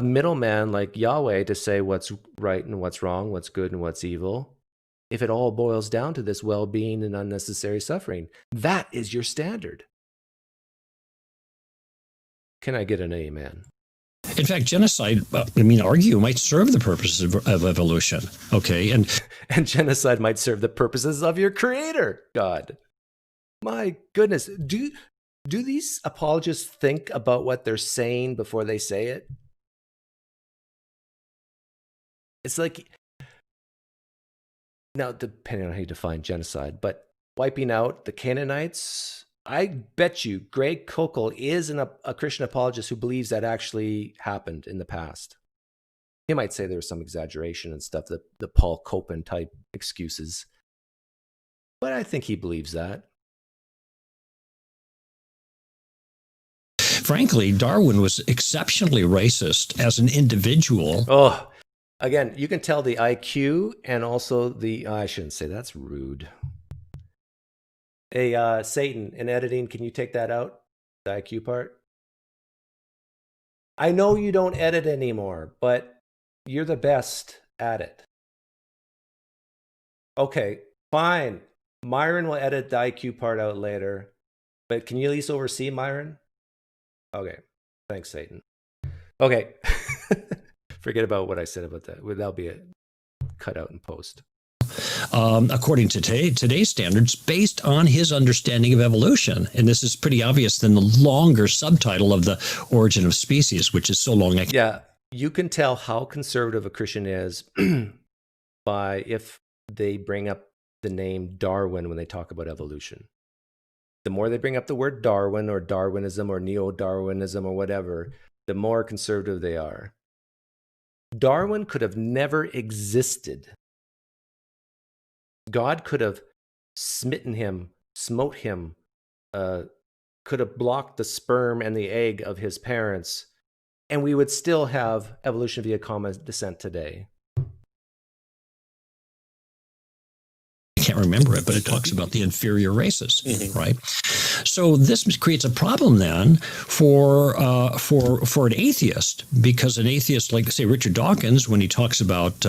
middleman like Yahweh to say what's right and what's wrong, what's good and what's evil. If it all boils down to this well-being and unnecessary suffering, that is your standard. Can I get an amen? In fact, genocide, argue, might serve the purposes of evolution. Okay. And genocide might serve the purposes of your creator, God. My goodness. Do these apologists think about what they're saying before they say it? It's like, now, depending on how you define genocide, but wiping out the Canaanites, I bet you Greg Koukl is a Christian apologist who believes that actually happened in the past. He might say there was some exaggeration and stuff, the Paul Copan type excuses. But I think he believes that. Frankly, Darwin was exceptionally racist as an individual. Oh, again, you can tell the IQ and also I shouldn't say that's rude. Hey, Satan, in editing, can you take that out? The IQ part? I know you don't edit anymore, but you're the best at it. Okay, fine. Myron will edit the IQ part out later, but can you at least oversee Myron? Okay, thanks, Satan. Okay, forget about what I said about that. That'll be a cut out in post. According to today's standards, based on his understanding of evolution. And this is pretty obvious than the longer subtitle of The Origin of Species, which is so long. Yeah, you can tell how conservative a Christian is by if they bring up the name Darwin when they talk about evolution. The more they bring up the word Darwin or Darwinism or neo-Darwinism or whatever, the more conservative they are. Darwin could have never existed. God could have smitten him, smote him, could have blocked the sperm and the egg of his parents, and we would still have evolution via common descent today. I can't remember it, but it talks about the inferior races, right? So this creates a problem then for an atheist, because an atheist like, say, Richard Dawkins, when he talks about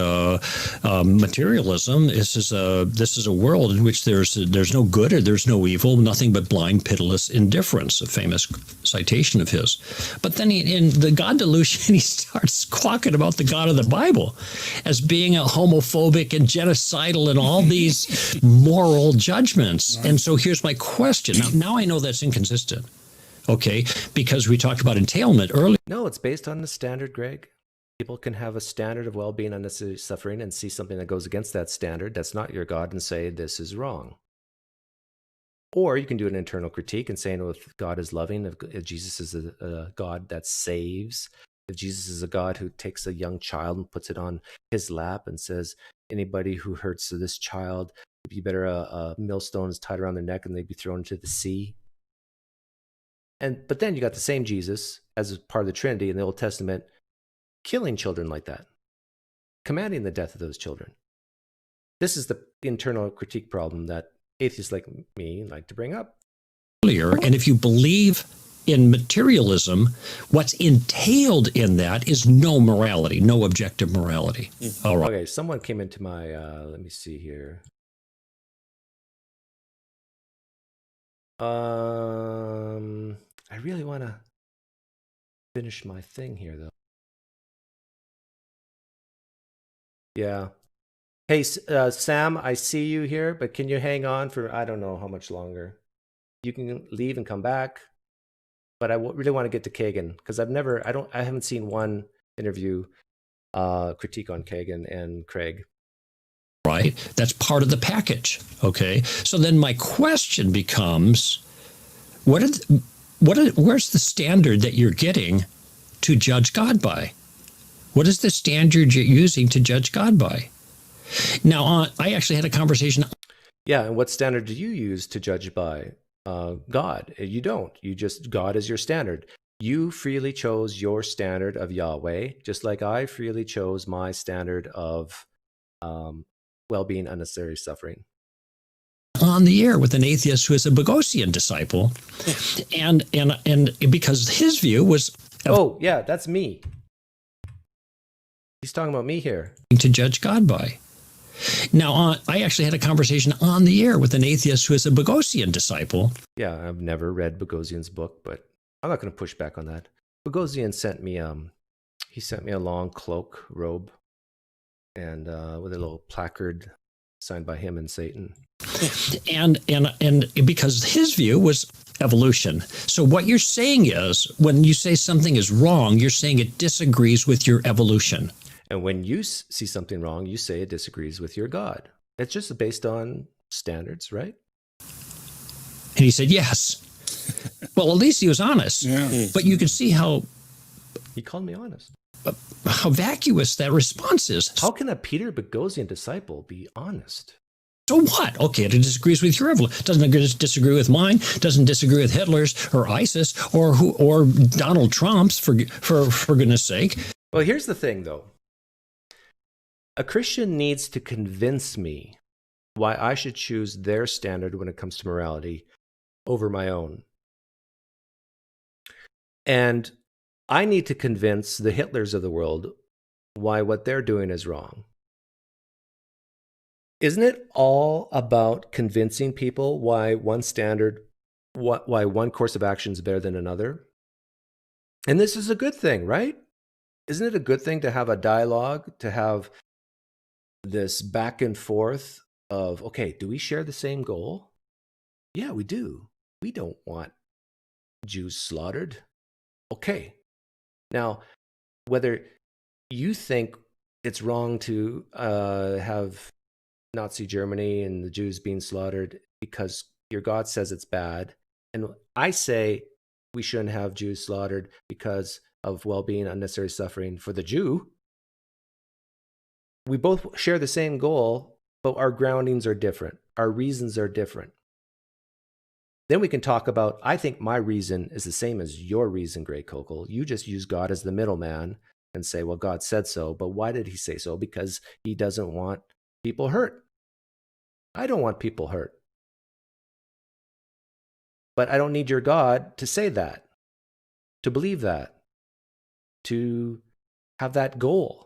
materialism, this is a world in which there's no good or there's no evil, nothing but blind, pitiless indifference, a famous citation of his. But then in the God delusion, he starts squawking about the God of the Bible as being a homophobic and genocidal and all these moral judgments. And so here's my question. Now I know that's inconsistent, okay, because we talked about entailment earlier. No, it's based on the standard, Greg. People can have a standard of well-being, unnecessary suffering, and see something that goes against that standard that's not your God and say this is wrong. Or you can do an internal critique and saying, well, if God is loving, if Jesus is a God that saves, if Jesus is a God who takes a young child and puts it on his lap and says, anybody who hurts this child, it'd be better a millstone is tied around their neck and they'd be thrown into the sea. But then you got the same Jesus as part of the Trinity in the Old Testament killing children like that, commanding the death of those children. This is the internal critique problem that atheists like me like to bring up. And if you believe in materialism, what's entailed in that is no morality, no objective morality. All right. Okay, someone came into my, let me see here. I really want to finish my thing here, though. Yeah. Hey, Sam, I see you here, but can you hang on for, I don't know how much longer. You can leave and come back, but I really want to get to Kagan because I haven't seen one interview critique on Kagan and Craig. Right? That's part of the package. Okay. So then my question becomes, where's the standard that you're getting to judge God by? What is the standard you're using to judge God by? Now, I actually had a conversation. Yeah, and what standard do you use to judge by? God. You don't. God is your standard. You freely chose your standard of Yahweh, just like I freely chose my standard of well-being, unnecessary suffering. On the air with an atheist who is a Bogosian disciple, and because his view was, oh yeah, that's me. He's talking about me here. To judge God by. Now, I actually had a conversation on the air with an atheist who is a Bogosian disciple. Yeah, I've never read Bogosian's book, but I'm not going to push back on that. Bogosian sent me a long cloak robe, and with a little placard signed by him and Satan. And because his view was evolution. So what you're saying is, when you say something is wrong, you're saying it disagrees with your evolution. And when you see something wrong, you say it disagrees with your God. It's just based on standards, right? And he said, yes. Well, at least he was honest. Yeah. But you can see how... He called me honest. How vacuous that response is. How can a Peter Bogosian disciple be honest? So what? Okay, it disagrees with your evolution. Doesn't disagree with mine. Doesn't disagree with Hitler's or ISIS or Donald Trump's, for goodness sake. Well, here's the thing, though. A Christian needs to convince me why I should choose their standard when it comes to morality over my own. And I need to convince the Hitlers of the world why what they're doing is wrong. Isn't it all about convincing people why one standard, why one course of action is better than another? And this is a good thing, right? Isn't it a good thing to have a dialogue, to have this back and forth of, okay, do we share the same goal? Yeah, we do. We don't want Jews slaughtered. Okay. Now, whether you think it's wrong to have Nazi Germany and the Jews being slaughtered because your God says it's bad, and I say we shouldn't have Jews slaughtered because of well-being, unnecessary suffering for the Jew, we both share the same goal, but our groundings are different. Our reasons are different. Then we can talk about, I think my reason is the same as your reason, Greg Koukl. You just use God as the middleman and say, well, God said so, but why did he say so? Because he doesn't want people hurt. I don't want people hurt. But I don't need your God to say that, to believe that, to have that goal.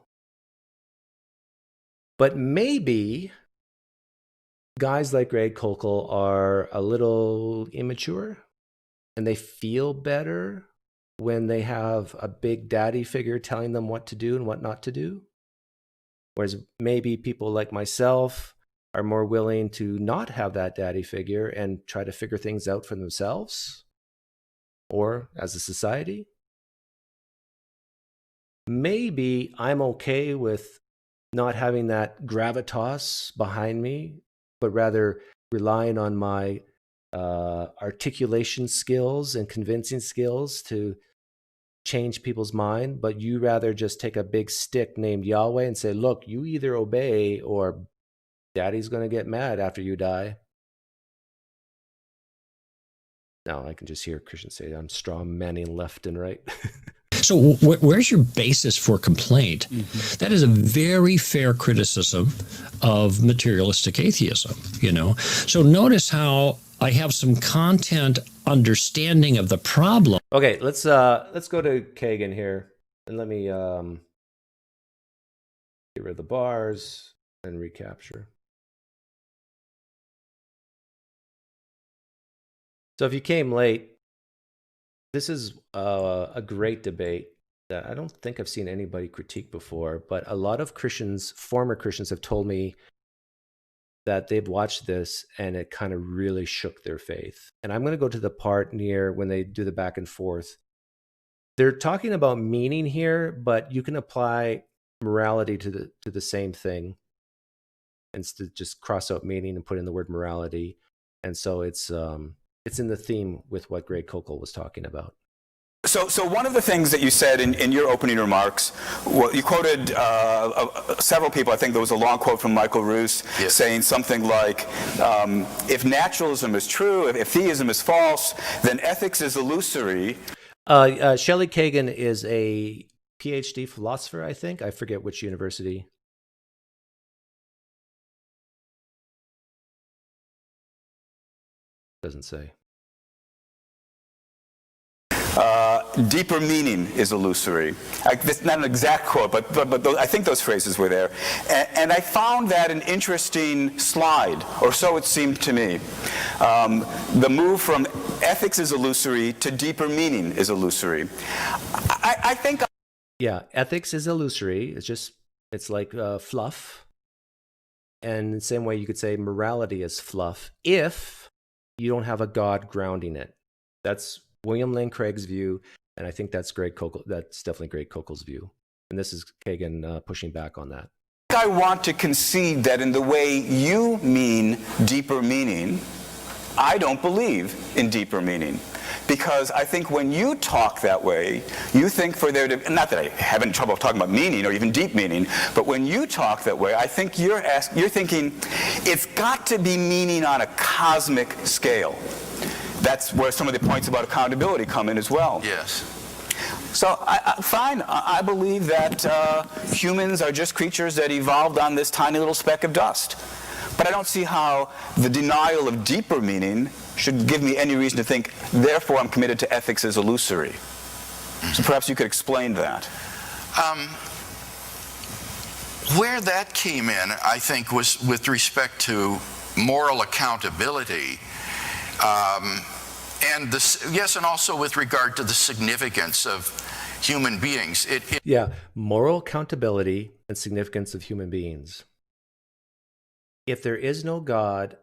But maybe guys like Greg Koukl are a little immature and they feel better when they have a big daddy figure telling them what to do and what not to do. Whereas maybe people like myself are more willing to not have that daddy figure and try to figure things out for themselves or as a society. Maybe I'm okay with not having that gravitas behind me, but rather relying on my articulation skills and convincing skills to change people's mind. But you rather just take a big stick named Yahweh and say, look, you either obey or daddy's going to get mad after you die. Now I can just hear Christians say, I'm straw manning left and right. So where's your basis for complaint? Mm-hmm. That is a very fair criticism of materialistic atheism, you know. So notice how I have some content understanding of the problem. Okay, let's go to Kagan here, and let me get rid of the bars and recapture. So if you came late, this is a great debate that I don't think I've seen anybody critique before, but a lot of Christians, former Christians, have told me that they've watched this and it kind of really shook their faith. And I'm going to go to the part near when they do the back and forth. They're talking about meaning here, but you can apply morality to the same thing and just cross out meaning and put in the word morality. And so it's in the theme with what Greg Koukl was talking about. So one of the things that you said in your opening remarks, well, you quoted several people. I think there was a long quote from Michael Roos saying something like, if naturalism is true, if theism is false, then ethics is illusory. Shelly Kagan is a PhD philosopher, I think. I forget which university. Doesn't say. Deeper meaning is illusory. That's not an exact quote, but I think those phrases were there. And I found that an interesting slide, or so it seemed to me. The move from ethics is illusory to deeper meaning is illusory. I think... Yeah, ethics is illusory. It's like fluff. And the same way you could say morality is fluff if you don't have a God grounding it. That's William Lane Craig's view, and I think that's Greg Koukl. That's definitely Greg Koukl's view, and this is Kagan pushing back on that. I want to concede that in the way you mean deeper meaning, I don't believe in deeper meaning, because I think when you talk that way, you think for there to, not that I have any trouble talking about meaning or even deep meaning, but when you talk that way, I think you're thinking it's got to be meaning on a cosmic scale. That's where some of the points about accountability come in as well. Yes. So, fine, I believe that humans are just creatures that evolved on this tiny little speck of dust. But I don't see how the denial of deeper meaning should give me any reason to think, therefore I'm committed to ethics as illusory. So perhaps you could explain that. Where that came in, I think, was with respect to moral accountability. And also with regard to the significance of human beings. Yeah, moral accountability and significance of human beings. If there is no God,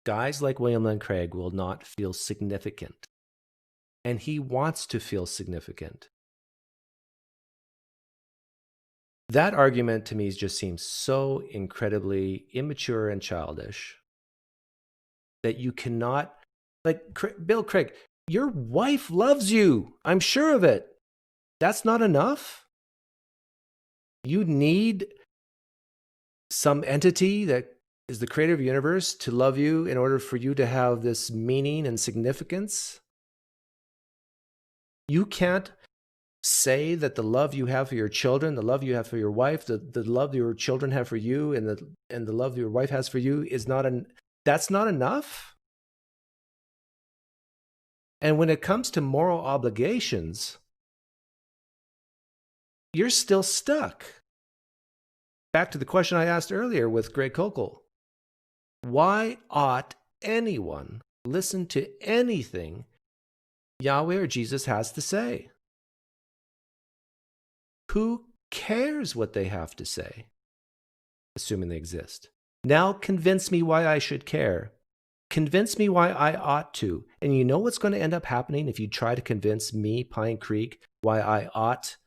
guys like William Lane Craig will not feel significant. And he wants to feel significant. That argument to me just seems so incredibly immature and childish that you cannot, like, Bill Craig, your wife loves you. I'm sure of it. That's not enough. You need some entity that is the creator of the universe to love you in order for you to have this meaning and significance. You can't say that the love you have for your children, the love you have for your wife, the love your children have for you, and the love your wife has for you is that's not enough. And when it comes to moral obligations, you're still stuck. Back to the question I asked earlier with Greg Koukl. Why ought anyone listen to anything Yahweh or Jesus has to say? Who cares what they have to say? Assuming they exist. Now convince me why I should care. Convince me why I ought to. And you know what's going to end up happening if you try to convince me, Pinecreek, why I ought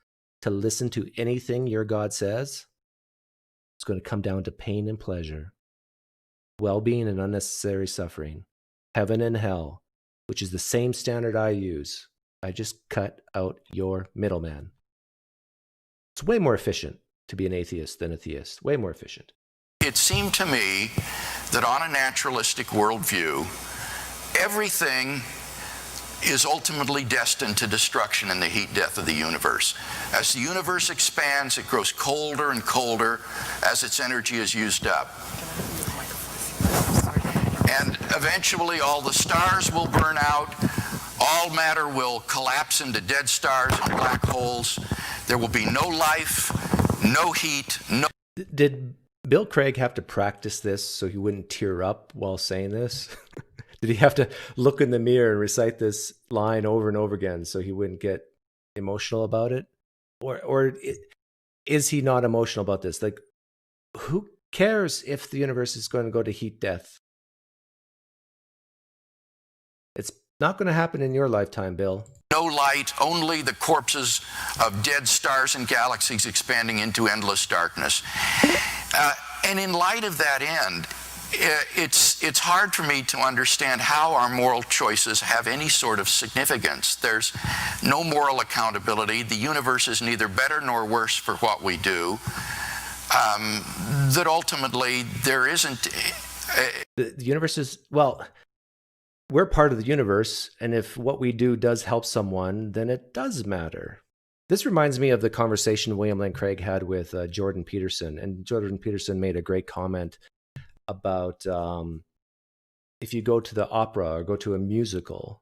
to listen to anything your God says? It's going to come down to pain and pleasure, well-being and unnecessary suffering, heaven and hell, which is the same standard I use. I just cut out your middleman. It's way more efficient to be an atheist than a theist. Way more efficient. It seemed to me that on a naturalistic worldview, everything is ultimately destined to destruction in the heat death of the universe. As the universe expands, it grows colder and colder as its energy is used up. And eventually all the stars will burn out, all matter will collapse into dead stars and black holes. There will be no life, no heat, no... Did Bill Craig have to practice this so he wouldn't tear up while saying this? Did he have to look in the mirror and recite this line over and over again so he wouldn't get emotional about it? Or is he not emotional about this? Like, who cares if the universe is going to go to heat death? It's not going to happen in your lifetime, Bill. No light, only the corpses of dead stars and galaxies expanding into endless darkness. And in light of that end, it's hard for me to understand how our moral choices have any sort of significance. There's no moral accountability. The universe is neither better nor worse for what we do. That ultimately there isn't... The universe is, well, we're part of the universe, and if what we do does help someone, then it does matter. This reminds me of the conversation William Lane Craig had with Jordan Peterson, and Jordan Peterson made a great comment about if you go to the opera or go to a musical,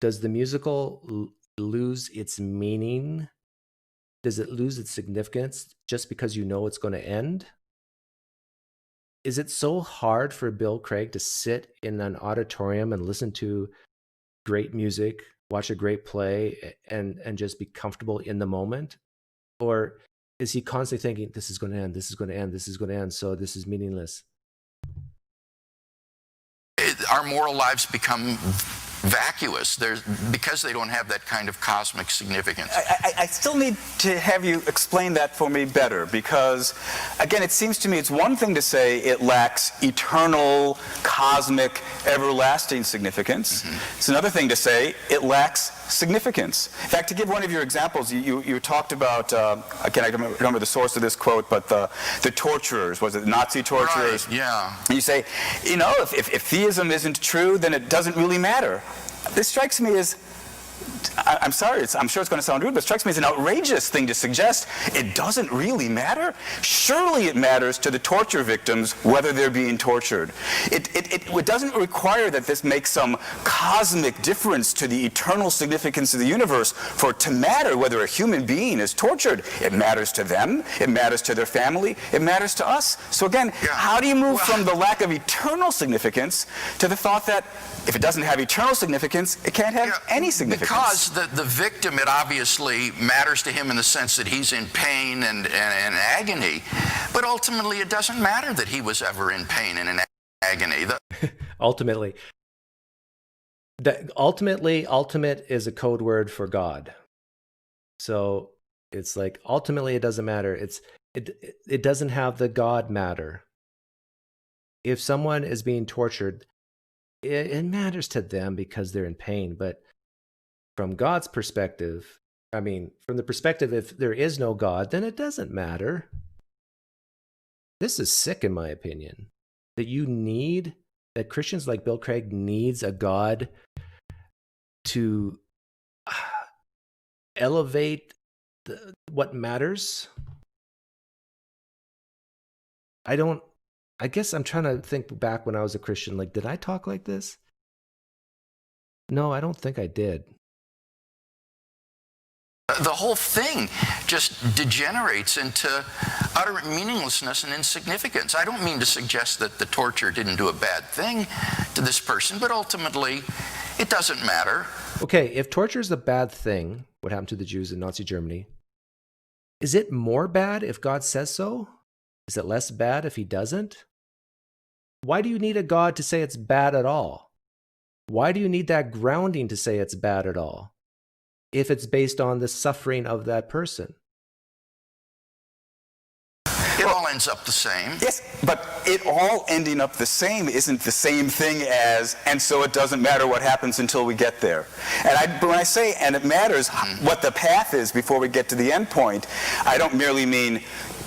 does the musical lose its meaning? Does it lose its significance just because you know it's going to end? Is it so hard for Bill Craig to sit in an auditorium and listen to great music, watch a great play, and just be comfortable in the moment? Or is he constantly thinking, this is going to end, this is going to end, this is going to end, so this is meaningless? Our moral lives become vacuous because they don't have that kind of cosmic significance. I still need to have you explain that for me better, because again, it seems to me it's one thing to say it lacks eternal, cosmic, everlasting significance. It's another thing to say it lacks significance. In fact, to give one of your examples, you talked about, again, I don't remember the source of this quote, but the torturers, was it Nazi torturers? Right, yeah. And you say, you know, if theism isn't true, then it doesn't really matter. This strikes me as, I'm sorry, I'm sure it's going to sound rude, but it strikes me as an outrageous thing to suggest. It doesn't really matter? Surely it matters to the torture victims whether they're being tortured. It doesn't require that this makes some cosmic difference to the eternal significance of the universe for it to matter whether a human being is tortured. It matters to them, it matters to their family, it matters to us. So again, how do you move from the lack of eternal significance to the thought that if it doesn't have eternal significance, it can't have any significance? Because the victim, it obviously matters to him in the sense that he's in pain and agony, but ultimately it doesn't matter that he was ever in pain and in agony. Ultimate is a code word for God. So it's like, ultimately it doesn't matter. It doesn't have the God matter. If someone is being tortured, it matters to them because they're in pain, but from God's perspective, I mean, from the perspective, if there is no God, then it doesn't matter. This is sick, in my opinion, that Christians like Bill Craig needs a God to elevate what matters. I guess I'm trying to think back when I was a Christian, like, did I talk like this? No, I don't think I did. The whole thing just degenerates into utter meaninglessness and insignificance. I don't mean to suggest that the torture didn't do a bad thing to this person, but ultimately, it doesn't matter. Okay, if torture is a bad thing, what happened to the Jews in Nazi Germany, is it more bad if God says so? Is it less bad if he doesn't? Why do you need a God to say it's bad at all? Why do you need that grounding to say it's bad at all, if it's based on the suffering of that person? It all ends up the same. Yes, but it all ending up the same isn't the same thing as, and so it doesn't matter what happens until we get there. And when I say, and it matters what the path is before we get to the end point, I don't merely mean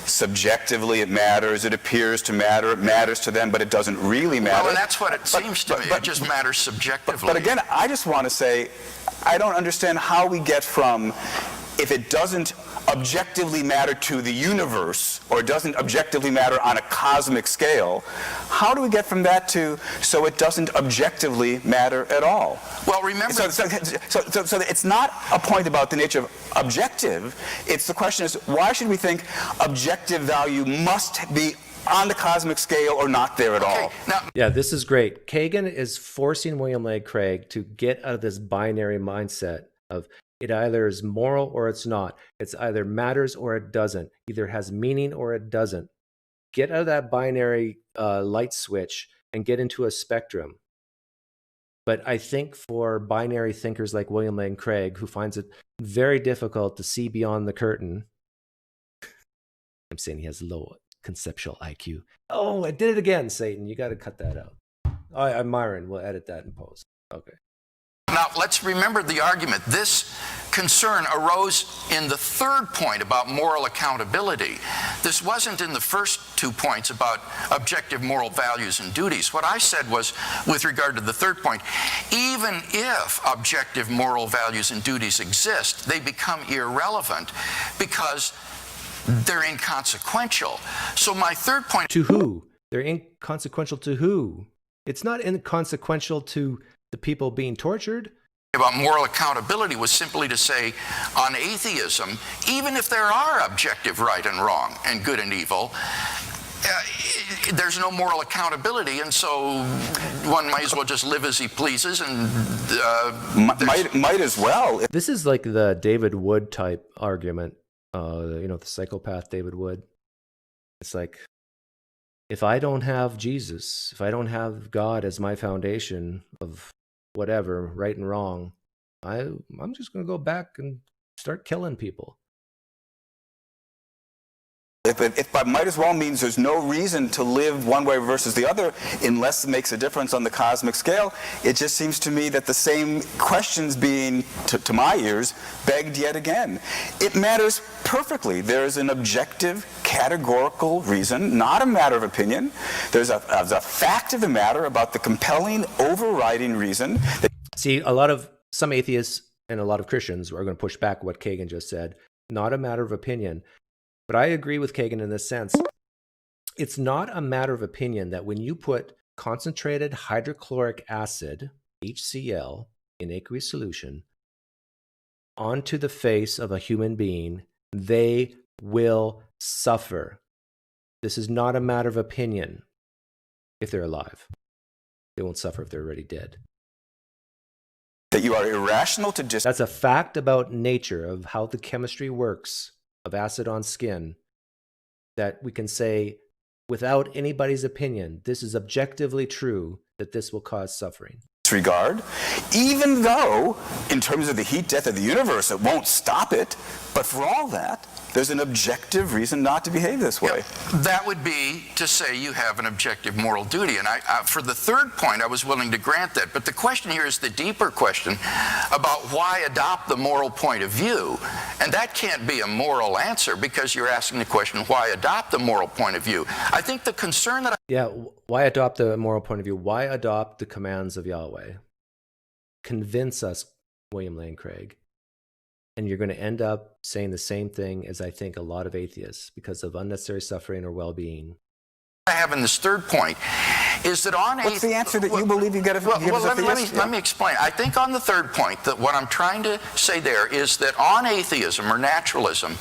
subjectively it matters, it appears to matter, it matters to them, but it doesn't really matter. Well, and that's what it seems to me. It just matters subjectively. But again, I just want to say, I don't understand how we get from, if it doesn't objectively matter to the universe, or doesn't objectively matter on a cosmic scale, how do we get from that to, so it doesn't objectively matter at all? Well, remember... So it's not a point about the nature of objective. It's the question is, why should we think objective value must be on the cosmic scale or not there at all? Now, yeah, this is great. Kagan is forcing William Lane Craig to get out of this binary mindset of it either is moral or it's not. It's either matters or it doesn't. Either has meaning or it doesn't. Get out of that binary light switch and get into a spectrum. But I think for binary thinkers like William Lane Craig, who finds it very difficult to see beyond the curtain, I'm saying he has low conceptual IQ. Oh, I did it again, Satan. You got to cut that out. Oh, Myron, we'll edit that in post. Okay. Now, let's remember the argument. This concern arose in the third point about moral accountability. This wasn't in the first 2 points about objective moral values and duties. What I said was, with regard to the third point, even if objective moral values and duties exist, they become irrelevant because they're inconsequential. So my third point... To who? They're inconsequential to who? It's not inconsequential to the people being tortured. About moral accountability was simply to say, on atheism, even if there are objective right and wrong and good and evil, there's no moral accountability, and so one might as well just live as he pleases. And might as well. This is like the David Wood type argument. The psychopath David Wood. It's like, if I don't have Jesus, if I don't have God as my foundation of whatever, right and wrong, I'm just going to go back and start killing people. If by might as well means there's no reason to live one way versus the other unless it makes a difference on the cosmic scale, it just seems to me that the same questions being, to my ears, begged yet again. It matters perfectly. There is an objective, categorical reason, not a matter of opinion. There's a fact of the matter about the compelling, overriding reason. See, some atheists and a lot of Christians are going to push back what Kagan just said. Not a matter of opinion. But I agree with Kagan in this sense. It's not a matter of opinion that when you put concentrated hydrochloric acid, HCl, in aqueous solution, onto the face of a human being, they will suffer. This is not a matter of opinion if they're alive. They won't suffer if they're already dead. That you are irrational to just... That's a fact about nature, of how the chemistry works, of acid on skin, that we can say without anybody's opinion, this is objectively true, that this will cause suffering. Regard, even though in terms of the heat death of the universe it won't stop it, but for all that there's an objective reason not to behave this way. Yeah, that would be to say you have an objective moral duty, and for the third point I was willing to grant that, but the question here is the deeper question about why adopt the moral point of view, and that can't be a moral answer because you're asking the question why adopt the moral point of view. I think the concern that why adopt the moral point of view? Why adopt the commands of Yahweh? Convince us, William Lane Craig. And you're going to end up saying the same thing as I think a lot of atheists, because of unnecessary suffering or well-being. I have in this third point is that on What's the answer that you believe you get a let me explain. I think on the third point that what I'm trying to say there is that on atheism or naturalism,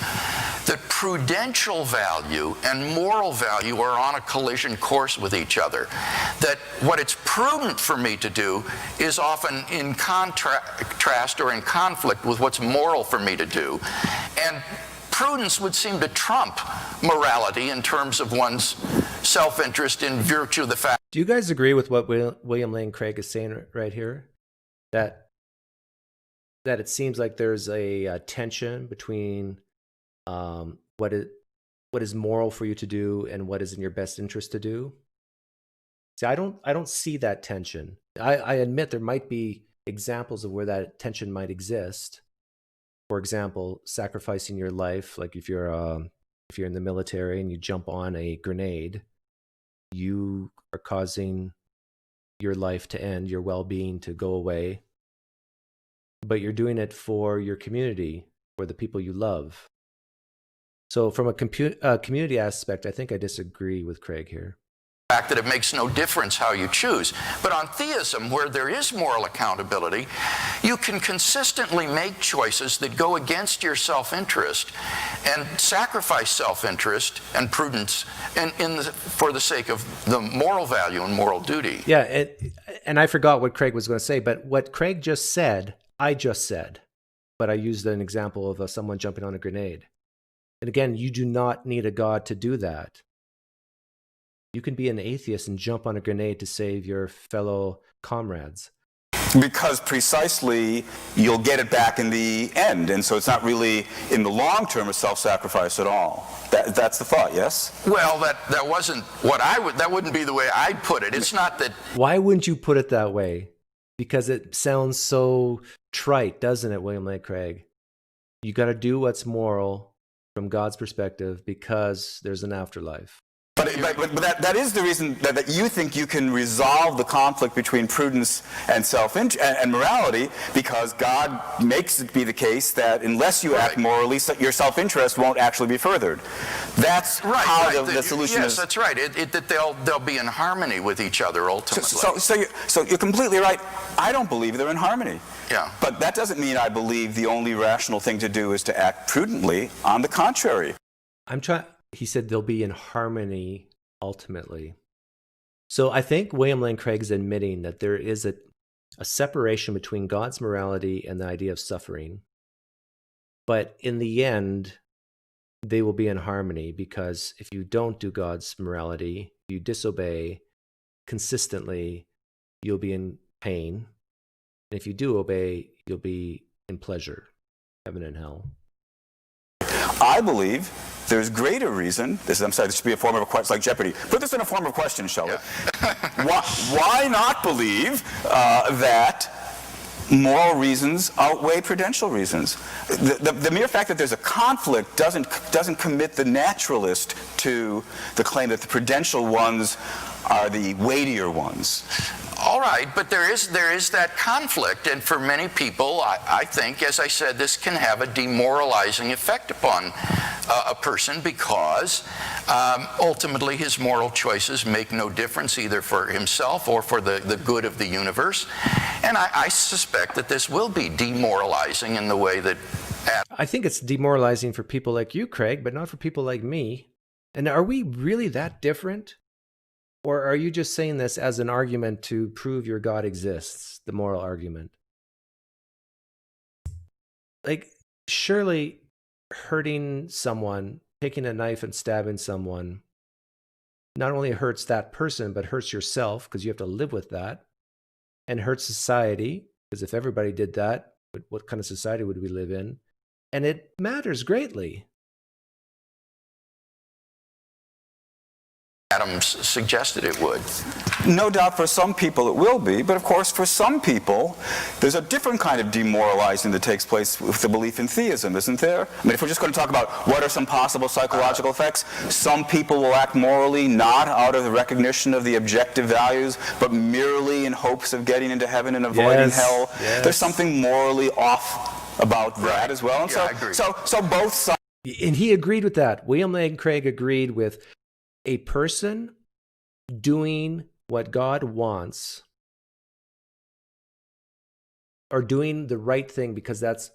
that prudential value and moral value are on a collision course with each other. That what it's prudent for me to do is often in contrast or in conflict with what's moral for me to do. And prudence would seem to trump morality in terms of one's self-interest in virtue of the fact. Do you guys agree with what William Lane Craig is saying right here? That it seems like there's a tension between what is moral for you to do and what is in your best interest to do? See, I don't see that tension. I admit there might be examples of where that tension might exist. For example, sacrificing your life, like if you're if you're in the military and you jump on a grenade, you are causing your life to end, your well-being to go away. But you're doing it for your community, for the people you love. So from a community aspect, I think I disagree with Craig here. Fact that it makes no difference how you choose. But on theism, where there is moral accountability, you can consistently make choices that go against your self-interest and sacrifice self-interest and prudence for the sake of the moral value and moral duty. Yeah, and I forgot what Craig was going to say, but what Craig just said, I just said. But I used an example of someone jumping on a grenade. And again, you do not need a God to do that. You can be an atheist and jump on a grenade to save your fellow comrades. Because precisely you'll get it back in the end, and so it's not really in the long term a self-sacrifice at all. That's the thought, yes? Well, that wasn't what that wouldn't be the way I'd put it. It's not that. Why wouldn't you put it that way? Because it sounds so trite, doesn't it, William Lane Craig? You got to do what's moral from God's perspective because there's an afterlife. But that is the reason that you think you can resolve the conflict between prudence and and morality, because God makes it be the case that unless you act morally, so your self-interest won't actually be furthered. That's how the solution is. Yes, that's right. That they'll be in harmony with each other ultimately. So you're completely right. I don't believe they're in harmony. Yeah. But that doesn't mean I believe the only rational thing to do is to act prudently. On the contrary. He said they'll be in harmony ultimately. So I think William Lane Craig is admitting that there is a separation between God's morality and the idea of suffering. But in the end, they will be in harmony, because if you don't do God's morality, you disobey consistently, you'll be in pain. And if you do obey, you'll be in pleasure, heaven and hell. I believe there's greater reason. This should be a form of a question, like Jeopardy. Put this in a form of question, Shelly. Yeah. why not believe that moral reasons outweigh prudential reasons? The mere fact that there's a conflict doesn't commit the naturalist to the claim that the prudential ones are the weightier ones. All right, but there is that conflict, and for many people, I think, as I said, this can have a demoralizing effect upon a person, because ultimately his moral choices make no difference either for himself or for the good of the universe. And I suspect that this will be demoralizing in the way that... I think it's demoralizing for people like you, Craig, but not for people like me. And are we really that different? Or are you just saying this as an argument to prove your God exists, the moral argument? Like, surely hurting someone, taking a knife and stabbing someone, not only hurts that person, but hurts yourself, because you have to live with that, and hurts society, because if everybody did that, what kind of society would we live in? And it matters greatly. Adams suggested it would. No doubt for some people it will be, but of course for some people there's a different kind of demoralizing that takes place with the belief in theism, isn't there? I mean, if we're just going to talk about what are some possible psychological effects, some people will act morally not out of the recognition of the objective values, but merely in hopes of getting into heaven and avoiding hell. Yes. There's something morally off about that as well. And I agree. So both sides. And he agreed with that. William Lane Craig agreed with a person doing what God wants, or doing the right thing because that's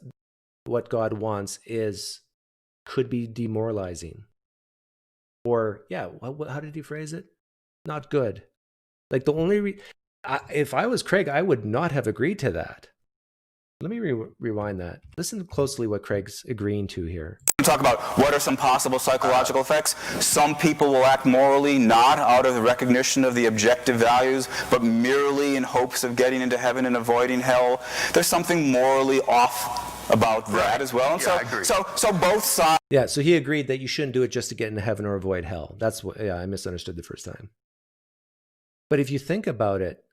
what God wants, could be demoralizing. Or, how did he phrase it? Not good. Like the only, if I was Craig, I would not have agreed to that. Let me rewind that. Listen closely what Craig's agreeing to here. Talk about what are some possible psychological effects. Some people will act morally not out of the recognition of the objective values, but merely in hopes of getting into heaven and avoiding hell. There's something morally off about that as well. And I agree. So both sides. Yeah, so he agreed that you shouldn't do it just to get into heaven or avoid hell. That's what, I misunderstood the first time. But if you think about it,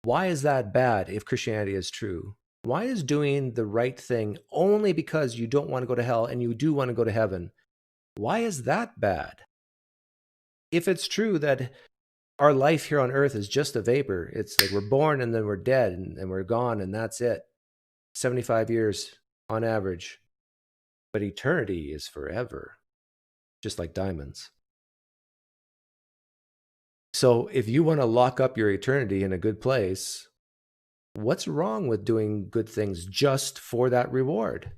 why is that bad if Christianity is true? Why is doing the right thing only because you don't want to go to hell and you do want to go to heaven? Why is that bad? If it's true that our life here on earth is just a vapor, it's like we're born and then we're dead and we're gone and that's it. 75 years on average. But eternity is forever, just like diamonds. So if you want to lock up your eternity in a good place, what's wrong with doing good things just for that reward?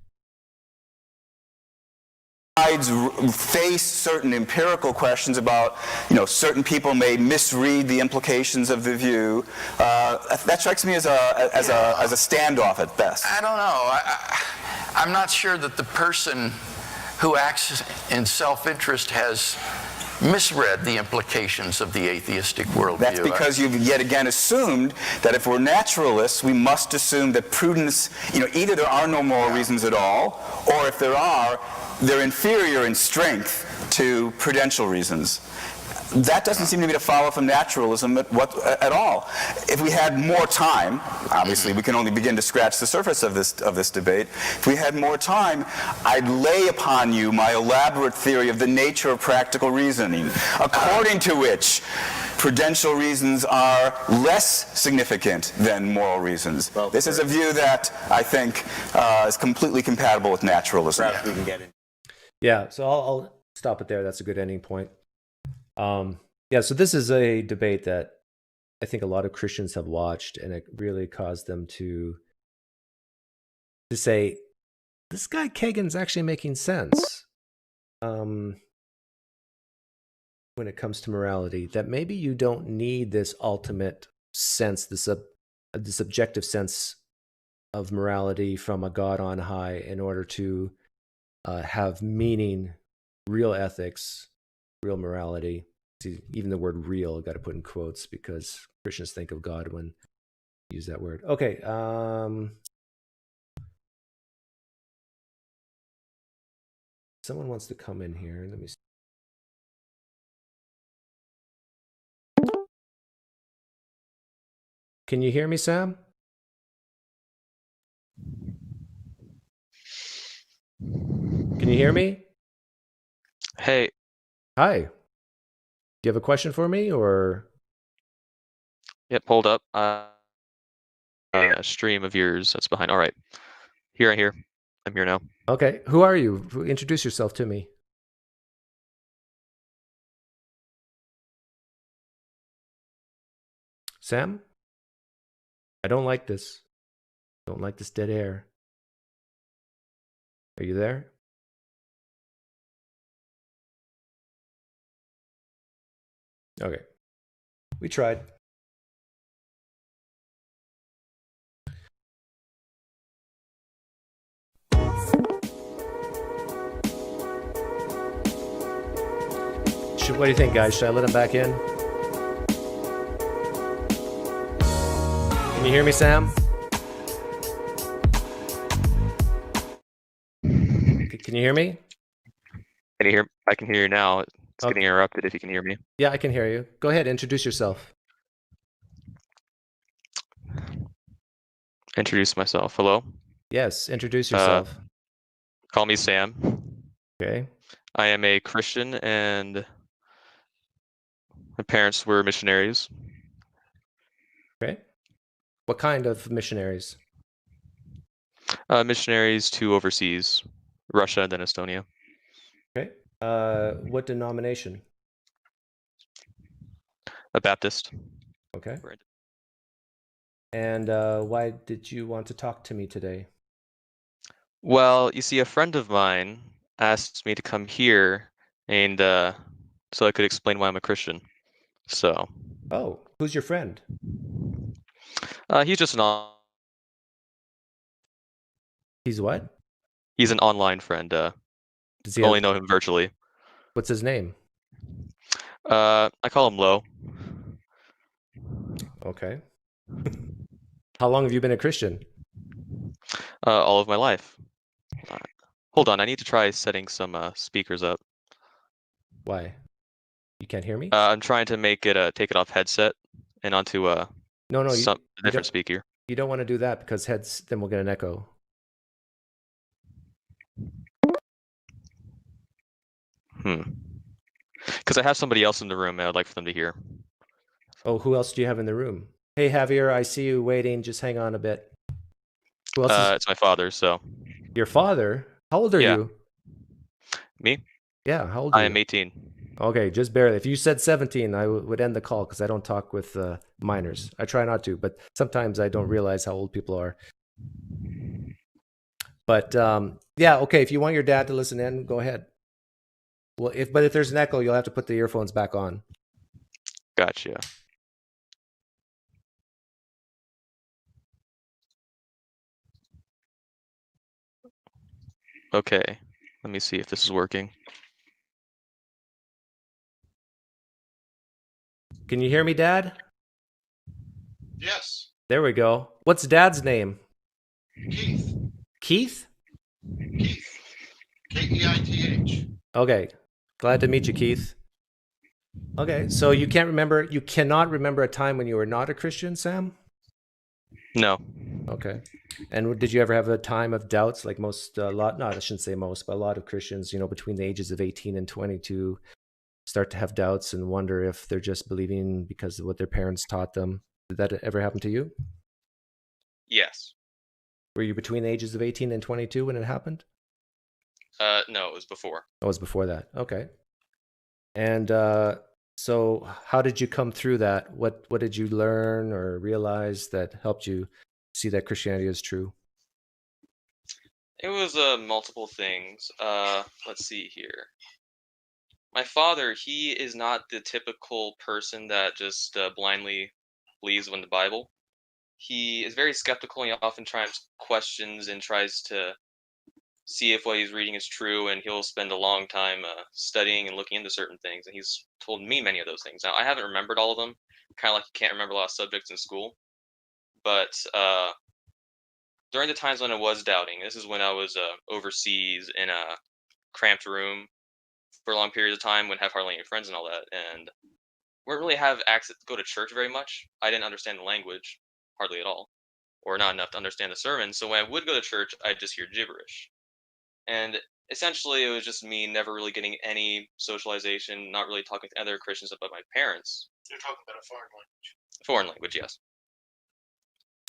Face certain empirical questions about, certain people may misread the implications of the view. That strikes me as a standoff at best. I don't know. I'm not sure that the person who acts in self-interest has misread the implications of the atheistic worldview. That's because you've yet again assumed that if we're naturalists, we must assume that prudence, either there are no moral reasons at all, or if there are, they're inferior in strength to prudential reasons. That doesn't seem to be to follow from naturalism at all. If we had more time, obviously we can only begin to scratch the surface of this debate. If we had more time, I'd lay upon you my elaborate theory of the nature of practical reasoning, according to which prudential reasons are less significant than moral reasons. Well, this is a view that I think is completely compatible with naturalism. We can get in. Yeah, so I'll stop it there. That's a good ending point. Yeah, so this is a debate that I think a lot of Christians have watched, and it really caused them to say, this guy Kagan's actually making sense when it comes to morality, that maybe you don't need this ultimate sense, this objective sense of morality from a God on high in order to have meaning, real ethics, real morality. See, even the word real, I got to put in quotes because Christians think of God when you use that word. Okay. Someone wants to come in here. Let me see. Can you hear me, Sam? Can you hear me? Hey. Hi. Do you have a question for me, or? Yep, hold up. A stream of yours that's behind. All right. I'm here now. Okay. Who are you? Introduce yourself to me. Sam? I don't like this. Don't like this dead air. Are you there? Okay. We tried. What do you think, guys? Should I let him back in? Can you hear me, Sam? Can you hear me? Can you hear? I can hear you now. It's getting interrupted if you can hear me. Yeah, I can hear you. Go ahead, introduce yourself. Introduce myself. Hello? Yes, introduce yourself. Call me Sam. Okay. I am a Christian and my parents were missionaries. Okay. What kind of missionaries? Missionaries to overseas, Russia and then Estonia. Okay. What denomination? A Baptist. Okay. And why did you want to talk to me today? Well, you see, a friend of mine asked me to come here and so I could explain why I'm a Christian. So. Oh, who's your friend? He's just He's what? He's an online friend. Does he only know him virtually. What's his name? I call him Lo. Okay. How long have you been a Christian? All of my life. Hold on, I need to try setting some speakers up. Why? You can't hear me? I'm trying to make it take it off headset and onto a different speaker. You don't want to do that because then we'll get an echo. Because I have somebody else in the room and I'd like for them to hear. Oh, who else do you have in the room? Hey, Javier, I see you waiting. Just hang on a bit. Who else? It's my father, so. Your father? How old are you? Me? Yeah, how old are you? I am 18. Okay, just barely. If you said 17, I would end the call because I don't talk with minors. I try not to, but sometimes I don't realize how old people are. But yeah, okay, if you want your dad to listen in, go ahead. Well, if there's an echo, you'll have to put the earphones back on. Gotcha. Okay, let me see if this is working. Can you hear me, Dad? Yes. There we go. What's Dad's name? Keith. Keith? Keith. Keith. Okay. Glad to meet you, Keith. Okay, so you cannot remember a time when you were not a Christian, Sam? No. Okay. And did you ever have a time of doubts, like I shouldn't say most, but a lot of Christians, between the ages of 18 and 22 start to have doubts and wonder if they're just believing because of what their parents taught them. Did that ever happen to you? Yes. Were you between the ages of 18 and 22 when it happened? No, it was before. Oh, it was before that. Okay. And so how did you come through that? What did you learn or realize that helped you see that Christianity is true? It was multiple things. Let's see here. My father, he is not the typical person that just blindly believes in the Bible. He is very skeptical, and he often tries questions and tries to see if what he's reading is true, and he'll spend a long time studying and looking into certain things, and he's told me many of those things. Now, I haven't remembered all of them, kind of like you can't remember a lot of subjects in school, but during the times when I was doubting, this is when I was overseas in a cramped room for a long period of time, when I have hardly any friends and all that, and wouldn't really have access to go to church very much. I didn't understand the language hardly at all, or not enough to understand the sermon, so when I would go to church, I'd just hear gibberish. And essentially, it was just me never really getting any socialization, not really talking to other Christians about my parents. You're talking about a foreign language. Foreign language, yes.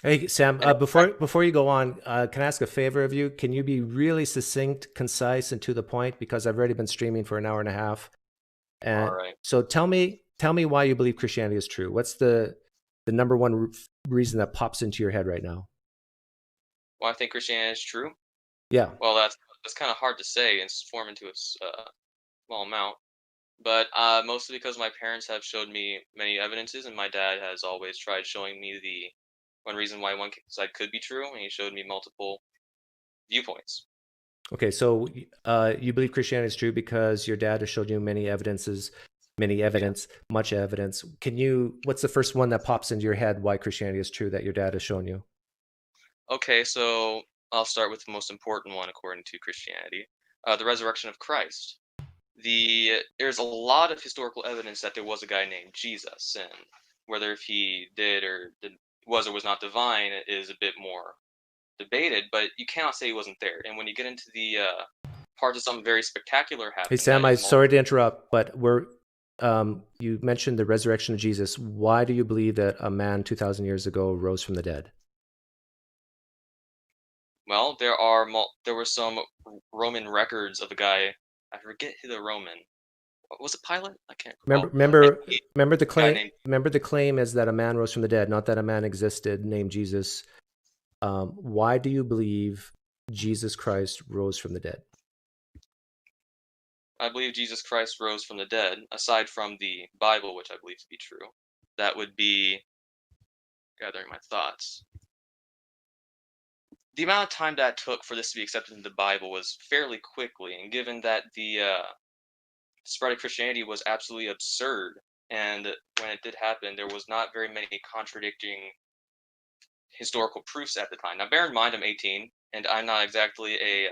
Hey, Sam, before you go on, can I ask a favor of you? Can you be really succinct, concise, and to the point? Because I've already been streaming for an hour and a half. And all right. So tell me why you believe Christianity is true. What's the number one reason that pops into your head right now? Why I think Christianity is true? Yeah. Well, that's kind of hard to say and form into a small amount. But mostly because my parents have showed me many evidences, and my dad has always tried showing me the one reason why one side could be true, and he showed me multiple viewpoints. Okay, so you believe Christianity is true because your dad has showed you much evidence. What's the first one that pops into your head why Christianity is true that your dad has shown you? Okay, so I'll start with the most important one according to Christianity, the resurrection of Christ. There's a lot of historical evidence that there was a guy named Jesus, and whether if he was or was not divine is a bit more debated, but you cannot say he wasn't there. And when you get into the parts of something very spectacular happening. Hey Sam, I'm sorry to interrupt, but you mentioned the resurrection of Jesus. Why do you believe that a man 2,000 years ago rose from the dead? Well, there were some Roman records of a guy. I forget who the Roman. Was it Pilate? I can't remember the claim. Remember the claim is that a man rose from the dead, not that a man existed named Jesus. Why do you believe Jesus Christ rose from the dead? I believe Jesus Christ rose from the dead, aside from the Bible, which I believe to be true. That would be gathering my thoughts. The amount of time that took for this to be accepted in the Bible was fairly quickly, and given that the spread of Christianity was absolutely absurd, and when it did happen, there was not very many contradicting historical proofs at the time. Now, bear in mind, I'm 18, and I'm not exactly a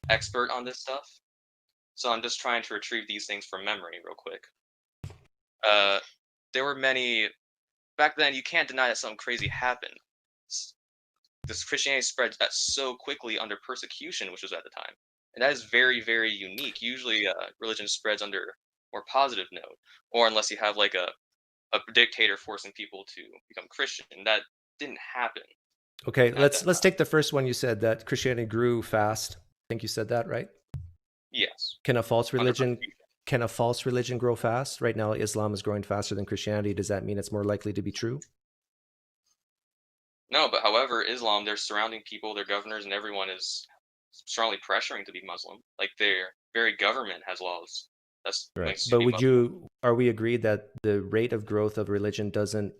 expert on this stuff, so I'm just trying to retrieve these things from memory real quick. There were many back then. You can't deny that something crazy happened. This Christianity spread so quickly under persecution, which was at the time. And that is very, very unique. Usually religion spreads under a more positive note, or unless you have like a dictator forcing people to become Christian. That didn't happen. Okay, let's take the first one you said, that Christianity grew fast. I think you said that, right? Yes. Can a false religion grow fast? Right now Islam is growing faster than Christianity. Does that mean it's more likely to be true? No, but however, Islam, their surrounding people, their governors, and everyone is strongly pressuring to be Muslim. Like their very government has laws. That's Right. makes But to be are we agreed that the rate of growth of religion doesn't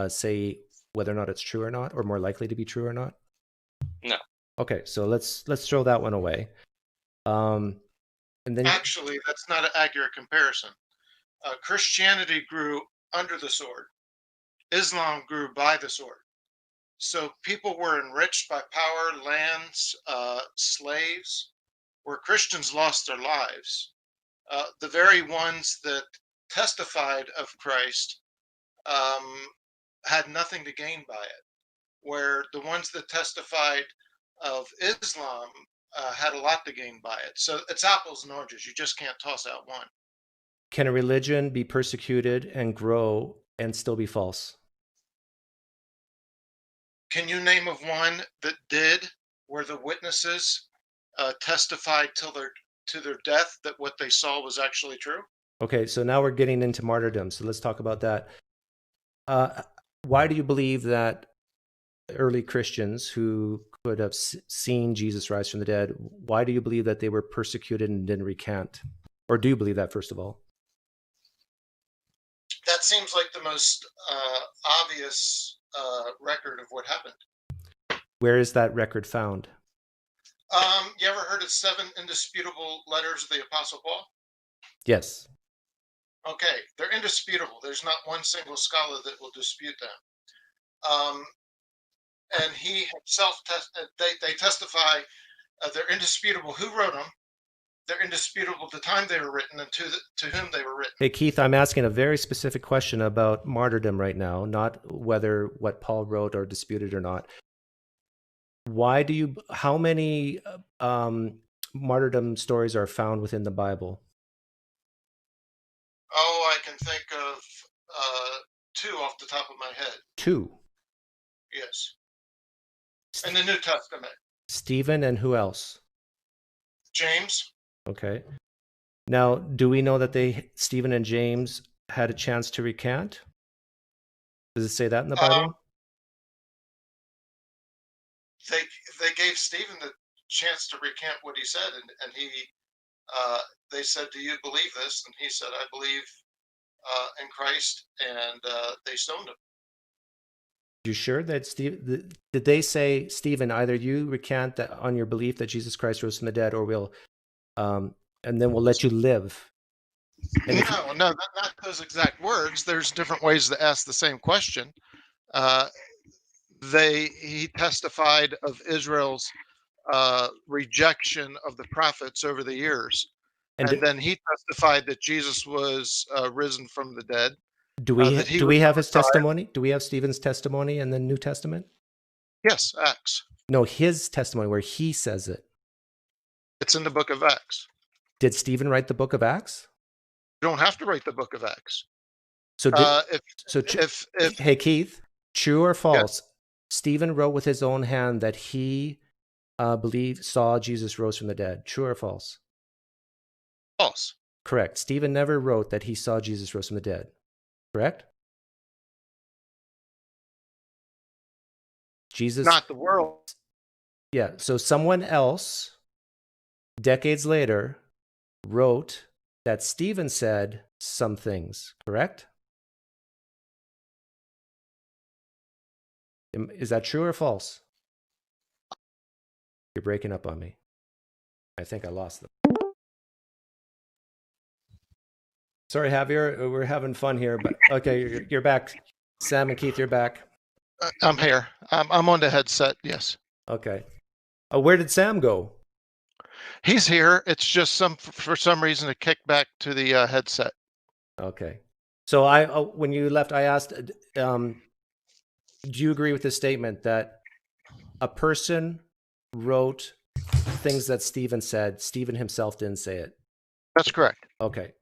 say whether or not it's true or not, or more likely to be true or not? No. Okay, so let's throw that one away. And then Actually, that's not an accurate comparison. Christianity grew under the sword. Islam grew by the sword. So people were enriched by power, lands, slaves, where Christians lost their lives. The very ones that testified of Christ had nothing to gain by it, where the ones that testified of Islam had a lot to gain by it. So it's apples and oranges. You just can't toss out one. can a religion be persecuted and grow and still be false? Can you name of one that did, where the witnesses testified to their death that what they saw was actually true? Okay, so now we're getting into martyrdom. So let's talk about that. Why do you believe that early Christians who could have seen Jesus rise from the dead, why do you believe that they were persecuted and didn't recant? Or do you believe that, first of all? That seems like the most obvious record of what happened. Where is that record found? You ever heard of 7 indisputable letters of the Apostle Paul? Yes. Okay, they're indisputable. There's not one single scholar that will dispute them. And he himself, they testify they're indisputable who wrote them. They're indisputable the time they were written and to whom they were written. Hey, Keith, I'm asking a very specific question about martyrdom right now, not whether what Paul wrote or disputed or not. How many martyrdom stories are found within the Bible? Oh, I can think of 2 off the top of my head. 2? Yes. In the New Testament. Stephen and who else? James. Okay. Now, do we know that Stephen and James had a chance to recant? Does it say that in the Bible? They gave Stephen the chance to recant what he said, and he they said, "Do you believe this?" And he said, "I believe in Christ," and they stoned him. You sure that did they say, Stephen, either you recant that on your belief that Jesus Christ rose from the dead, or we'll and then we'll let you live? And no, not those exact words. There's different ways to ask the same question. He testified of Israel's rejection of the prophets over the years, and then he testified that Jesus was risen from the dead. Do we have his testimony? Do we have Stephen's testimony in the New Testament? Yes, Acts. No, his testimony where he says it. It's in the book of Acts. Did Stephen write the book of Acts? You don't have to write the book of Acts. So, hey, Keith, true or false? Yes. Stephen wrote with his own hand that he saw Jesus rose from the dead. True or false? False. Correct. Stephen never wrote that he saw Jesus rose from the dead. Correct? Jesus. Not the world. Yeah. So someone else, decades later, wrote that Stephen said some things. Correct? Is that true or false? You're breaking up on me. I think I lost them. Sorry, Javier, we're having fun here, but okay, you're back. Sam and Keith, you're back. I'm here. I'm on the headset. Yes. Okay. Where did Sam go? He's here. It's just for some reason it kicked back to the headset. Okay. So when you left, I asked, do you agree with the statement that a person wrote things that Stephen said, Stephen himself didn't say it. That's correct. Okay.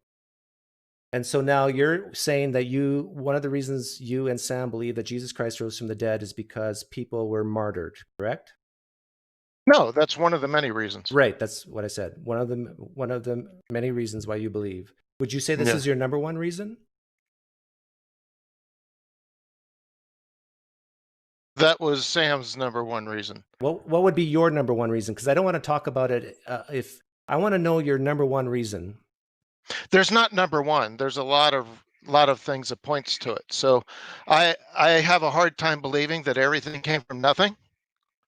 And so now you're saying that one of the reasons you and Sam believe that Jesus Christ rose from the dead is because people were martyred, correct? No, that's one of the many reasons. Right, that's what I said. One of the many reasons why you believe. Would you say this is your number one reason? That was Sam's number one reason. What would be your number one reason? Because I don't want to talk about it. If I want to know your number one reason. There's not number one. There's a lot of things that points to it. So I have a hard time believing that everything came from nothing.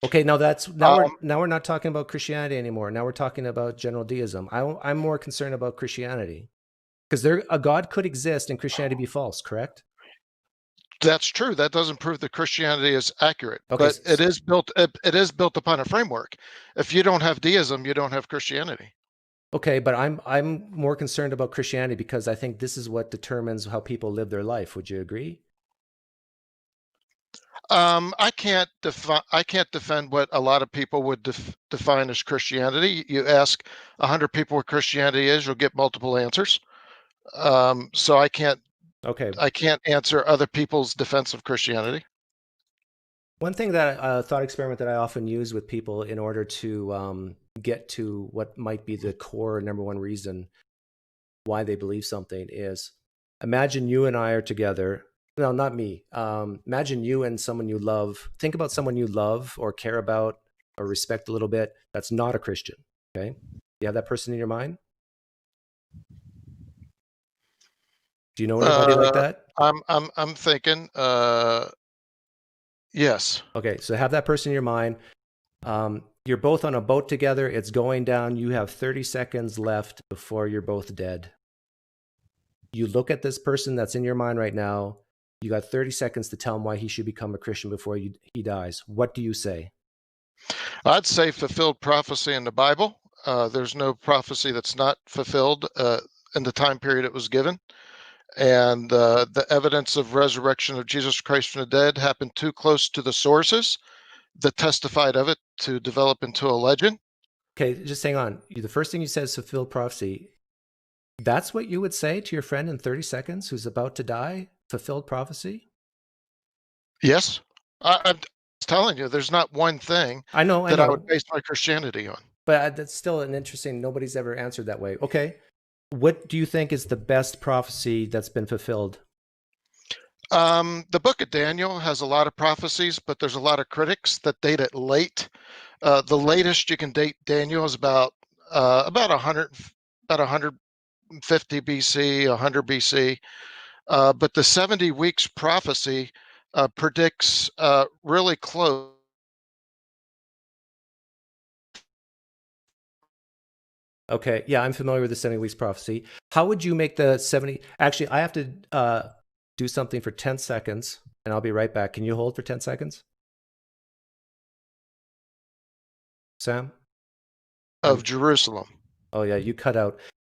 Okay, now we're not talking about Christianity anymore. Now we're talking about general deism. I'm more concerned about Christianity, because a God could exist and Christianity be false. Correct? That's true. That doesn't prove that Christianity is accurate, okay, but it is built upon a framework. If you don't have deism, you don't have Christianity. Okay, but I'm more concerned about Christianity because I think this is what determines how people live their life. Would you agree? I can't defend what a lot of people would define as Christianity. You ask 100 people what Christianity is, you'll get multiple answers. So I can't answer other people's defense of Christianity. One thing that thought experiment that I often use with people in order to get to what might be the core number one reason why they believe something is, imagine you and I are together. No, not me. Imagine you and someone you love. Think about someone you love or care about or respect a little bit. That's not a Christian. Okay, you have that person in your mind. Do you know anybody like that? I'm thinking. Yes. Okay, so have that person in your mind. You're both on a boat together. It's going down. You have 30 seconds left before you're both dead. You look at this person that's in your mind right now. You got 30 seconds to tell him why he should become a Christian before he dies. What do you say? I'd say fulfilled prophecy in the Bible. There's no prophecy that's not fulfilled in the time period it was given. And the evidence of resurrection of Jesus Christ from the dead happened too close to the sources that testified of it to develop into a legend. Okay, just hang on. The first thing you said is fulfilled prophecy. That's what you would say to your friend in 30 seconds who's about to die? Fulfilled prophecy? Yes. I'm telling you, there's not one thing I would base my Christianity on. But that's still an interesting, nobody's ever answered that way. Okay. What do you think is the best prophecy that's been fulfilled? The book of Daniel has a lot of prophecies, but there's a lot of critics that date it late. The latest you can date Daniel is about 150 BC, 100 BC. But the 70 weeks prophecy predicts really close. Okay, yeah, I'm familiar with the 70 weeks prophecy. How would you make the 70? Actually, I have to do something for 10 seconds, and I'll be right back. Can you hold for 10 seconds? Sam? Of Jerusalem. Oh, yeah, you cut out.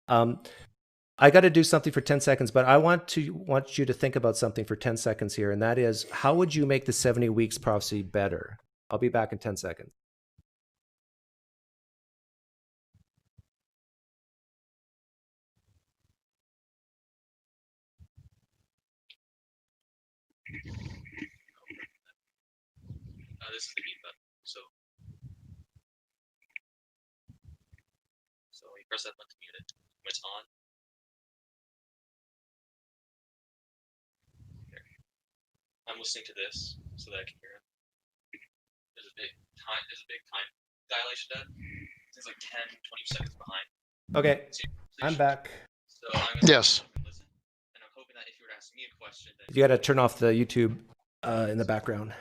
I got to do something for 10 seconds, but I want you to think about something for 10 seconds here, and that is, how would you make the 70 weeks prophecy better? I'll be back in 10 seconds. This is the mute button. So you press that button to mute it when it's on. There. I'm listening to this so that I can hear it. There's a big time dilation to that. It's like 10, 20 seconds behind. Okay, I'm back. So I'm gonna yes. Listen, and I'm hoping that if you were to ask me a question, you got to turn off the YouTube in the background.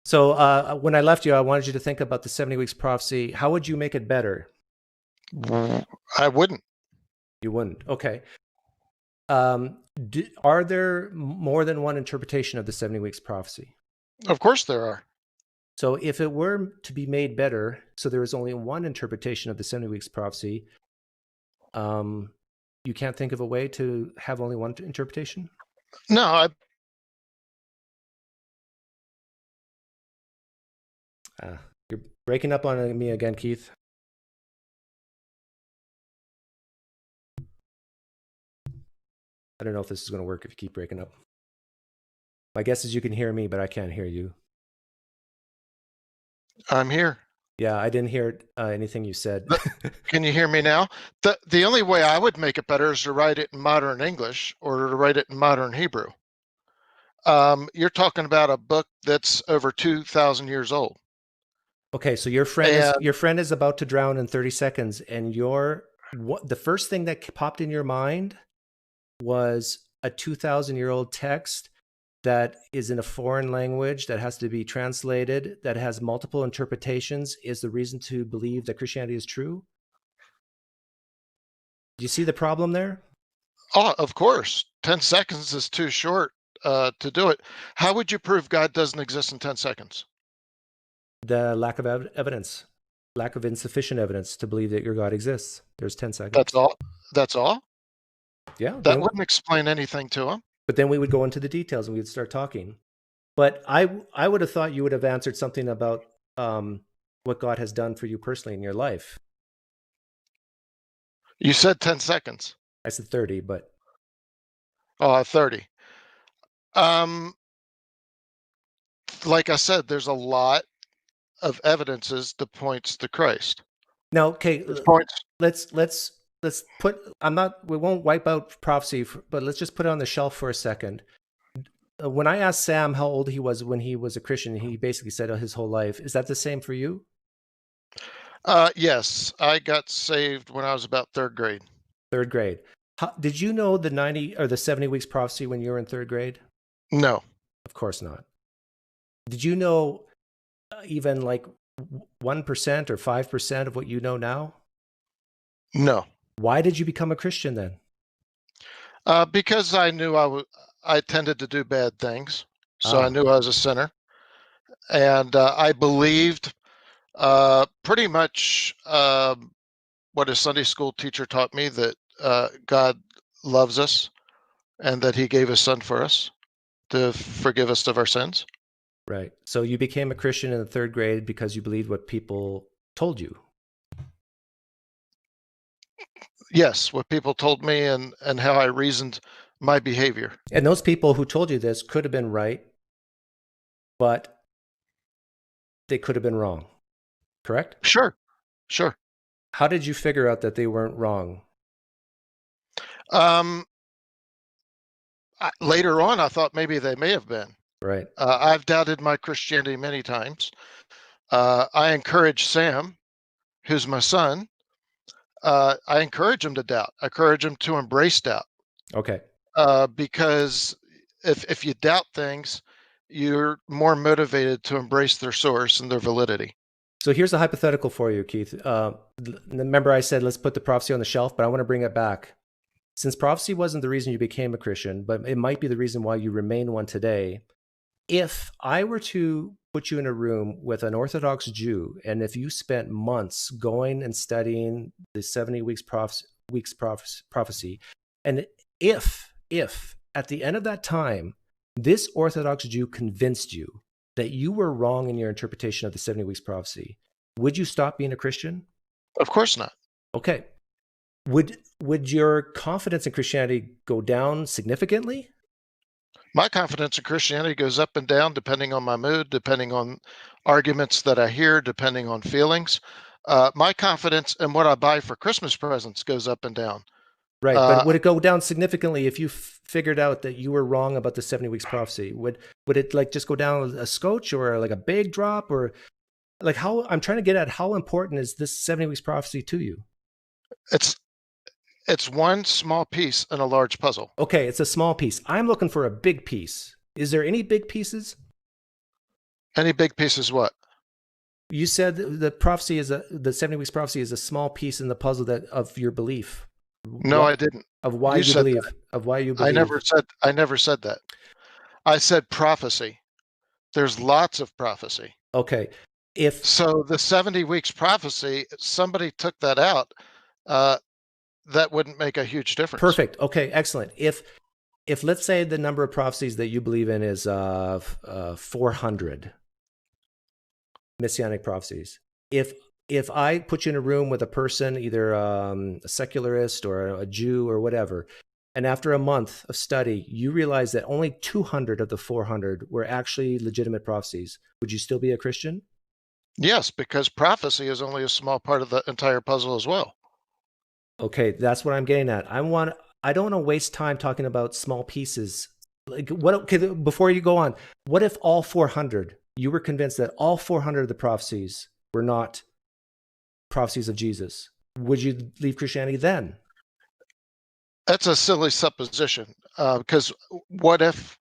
So when I left you, I wanted you to think about the 70 weeks prophecy. How would you make it better? I wouldn't. You wouldn't. Okay. Are there more than one interpretation of the 70 weeks prophecy? Of course there are. So if it were to be made better, so there is only one interpretation of the 70 weeks prophecy, you can't think of a way to have only one interpretation? No, You're breaking up on me again, Keith. I don't know if this is going to work if you keep breaking up. My guess is you can hear me, but I can't hear you. I'm here. Yeah, I didn't hear anything you said. Can you hear me now? The only way I would make it better is to write it in modern English or to write it in modern Hebrew. You're talking about a book that's over 2,000 years old. Okay, so your friend is about to drown in 30 seconds, and the first thing that popped in your mind was a 2,000-year-old text that is in a foreign language that has to be translated, that has multiple interpretations, is the reason to believe that Christianity is true? Do you see the problem there? Oh, of course. 10 seconds is too short to do it. How would you prove God doesn't exist in 10 seconds? The lack of evidence, lack of insufficient evidence to believe that your God exists. There's 10 seconds. That's all? That's all? Yeah. That wouldn't explain anything to him. But then we would go into the details and we would start talking. But I would have thought you would have answered something about what God has done for you personally in your life. You said 10 seconds. I said 30, but... Oh, 30. Like I said, there's a lot of evidences that points to Christ. Now, okay, let's put, we won't wipe out prophecy, but let's just put it on the shelf for a second. When I asked Sam how old he was when he was a Christian, he basically said his whole life. Is that the same for you? Yes, I got saved when I was about third grade. Third grade. Did you know the 90 or the 70 weeks prophecy when you were in third grade? No. Of course not. Did you know even like 1% or 5% of what you know now? No. Why did you become a Christian then? Because I knew I tended to do bad things. So I knew I was a sinner. And I believed pretty much what a Sunday school teacher taught me, that God loves us and that he gave his son for us to forgive us of our sins. Right. So you became a Christian in the third grade because you believed what people told you. Yes, what people told me and how I reasoned my behavior. And those people who told you this could have been right, but they could have been wrong. Correct? Sure. How did you figure out that they weren't wrong? Later on, I thought maybe they may have been. Right. I've doubted my Christianity many times. I encourage Sam, who's my son. I encourage him to doubt. I encourage him to embrace doubt. Okay. Because if you doubt things, you're more motivated to embrace their source and their validity. So here's a hypothetical for you, Keith. Remember I said, let's put the prophecy on the shelf, but I want to bring it back. Since prophecy wasn't the reason you became a Christian, but it might be the reason why you remain one today. If I were to put you in a room with an Orthodox Jew, and if you spent months going and studying the 70 weeks prophecy, and if at the end of that time, this Orthodox Jew convinced you that you were wrong in your interpretation of the 70 weeks prophecy, would you stop being a Christian? Of course not. Okay. Would your confidence in Christianity go down significantly? My confidence in Christianity goes up and down depending on my mood, depending on arguments that I hear, depending on feelings. My confidence in what I buy for Christmas presents goes up and down. Right, but would it go down significantly if you figured out that you were wrong about the 70 weeks prophecy? Would it like just go down a scotch or like a big drop, or like how I'm trying to get at how important is this 70 weeks prophecy to you? It's one small piece in a large puzzle. Okay, it's a small piece. I'm looking for a big piece. Is there any big pieces? Any big pieces what? You said the prophecy is the 70 weeks prophecy is a small piece in the puzzle of your belief. No, I didn't. Of why you believe. Of why you believe. I never said that. I said prophecy. There's lots of prophecy. Okay. So the 70 weeks prophecy, somebody took that out, that wouldn't make a huge difference. Perfect. Okay, excellent. If let's say the number of prophecies that you believe in is 400, messianic prophecies. If I put you in a room with a person, either a secularist or a Jew or whatever, and after a month of study, you realize that only 200 of the 400 were actually legitimate prophecies, would you still be a Christian? Yes, because prophecy is only a small part of the entire puzzle as well. Okay, that's what I'm getting at. I don't want to waste time talking about small pieces. Like what? Okay, before you go on, what if all 400? You were convinced that all 400 of the prophecies were not prophecies of Jesus. Would you leave Christianity then? That's a silly supposition, because what if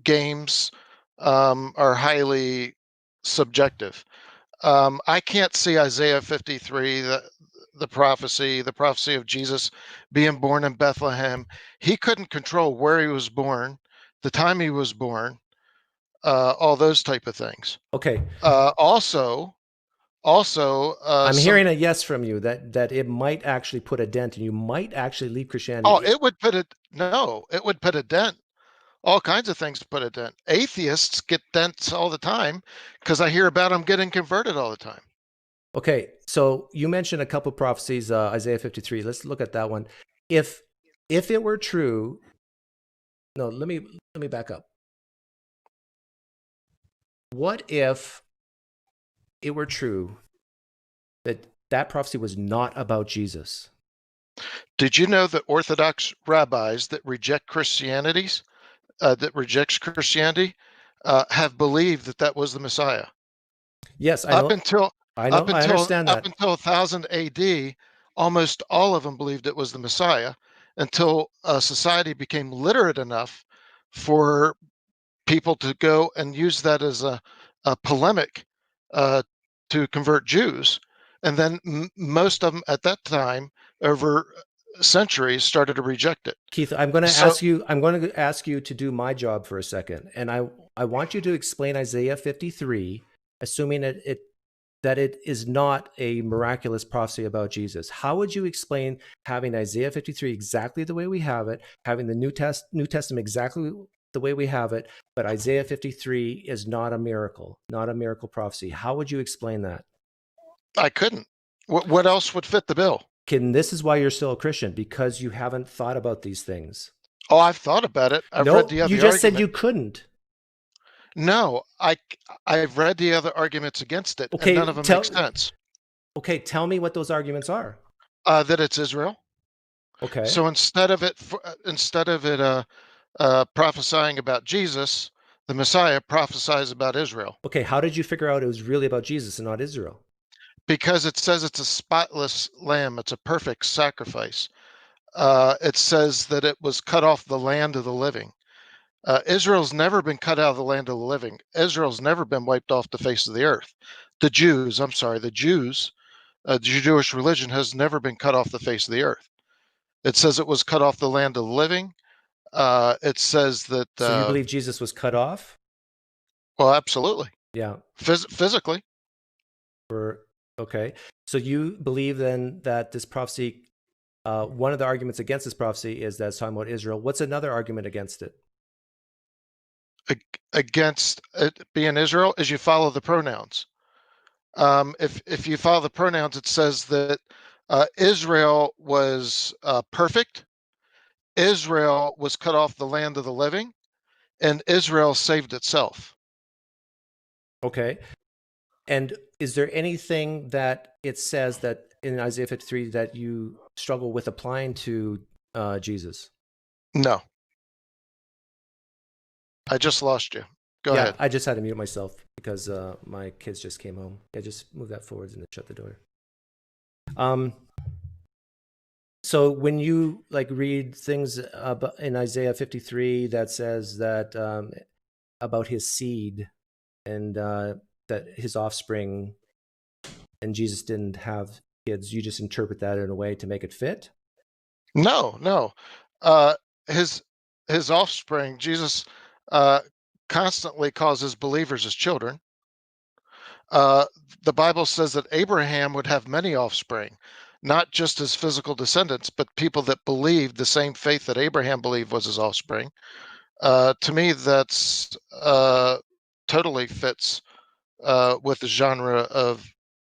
games are highly subjective? I can't see Isaiah 53, the prophecy of Jesus being born in Bethlehem. He couldn't control where he was born, the time he was born, all those type of things. Okay. Also, I'm hearing a yes from you that it might actually put a dent, and you might actually leave Christianity. Oh, it would put a dent. All kinds of things put a dent. Atheists get dents all the time because I hear about them getting converted all the time. Okay, so you mentioned a couple prophecies, Isaiah 53. Let's look at that one. If it were true, no, let me back up. What if it were true that prophecy was not about Jesus? Did you know that Orthodox rabbis that rejects Christianity, have believed that was the Messiah? Yes, I know. I understand that. Up until 1000 AD, almost all of them believed it was the Messiah until society became literate enough for people to go and use that as a polemic to convert Jews. And then most of them at that time, over centuries, started to reject it. Keith, I'm going to ask you to do my job for a second. And I want you to explain Isaiah 53, assuming that it is not a miraculous prophecy about Jesus. How would you explain having Isaiah 53 exactly the way we have it, having the New Testament exactly the way we have it, but Isaiah 53 is not a miracle prophecy? How would you explain that? I couldn't. What else would fit the bill? This is why you're still a Christian, because you haven't thought about these things. Oh, I've thought about it. I've read the other you just said you couldn't. No, I've read the other arguments against it, and none of them make sense. Okay, tell me what those arguments are. That it's Israel. Okay. So instead of it prophesying about Jesus, the Messiah prophesies about Israel. Okay, how did you figure out it was really about Jesus and not Israel? Because it says it's a spotless lamb. It's a perfect sacrifice. It says that it was cut off the land of the living. Israel's never been cut out of the land of the living. Israel's never been wiped off the face of the earth. The Jews, the Jewish religion has never been cut off the face of the earth. It says it was cut off the land of the living. It says that... So you believe Jesus was cut off? Well, absolutely. Yeah. Physically. Okay. So you believe then that this prophecy, one of the arguments against this prophecy is that it's talking about Israel. What's another argument against it? Against it being Israel is you follow the pronouns. If you follow the pronouns, it says that Israel was perfect, Israel was cut off the land of the living, and Israel saved itself. Okay. And is there anything that it says that in Isaiah 53 that you struggle with applying to Jesus? No. I just lost you. Go ahead. I just had to mute myself because my kids just came home. Yeah, just move that forwards and then shut the door. So when you read things in Isaiah 53 that says that about his seed and that his offspring, and Jesus didn't have kids, you just interpret that in a way to make it fit? No. His offspring, Jesus constantly calls his believers his children. The Bible says that Abraham would have many offspring, not just his physical descendants, but people that believed the same faith that Abraham believed was his offspring. To me, that's totally fits with the genre of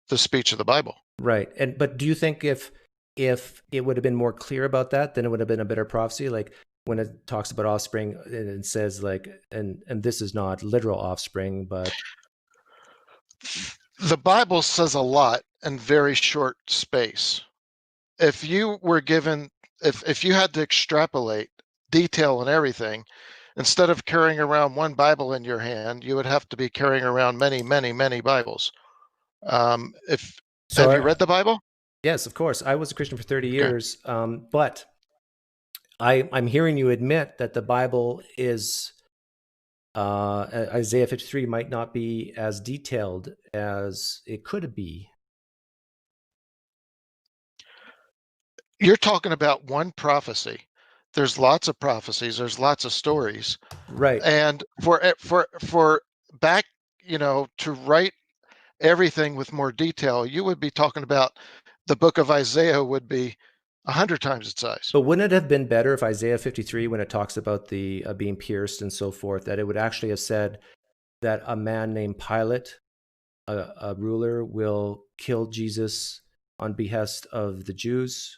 the speech of the Bible. Right. But do you think if it would have been more clear about that, then it would have been a better prophecy? Like when it talks about offspring and it says like, and this is not literal offspring, but the Bible says a lot in very short space. If you were given, if you had to extrapolate detail and everything, instead of carrying around one Bible in your hand, you would have to be carrying around many, many, many Bibles. Have you read the Bible? Yes, of course. I was a Christian for 30 years, but I'm hearing you admit that the Bible is Isaiah 53 might not be as detailed as it could be. You're talking about one prophecy. There's lots of prophecies. There's lots of stories. Right. And for back, to write everything with more detail, you would be talking about the book of Isaiah would be 100 times its size. But wouldn't it have been better if Isaiah 53, when it talks about the being pierced and so forth, that it would actually have said that a man named Pilate, a ruler, will kill Jesus on behest of the Jews,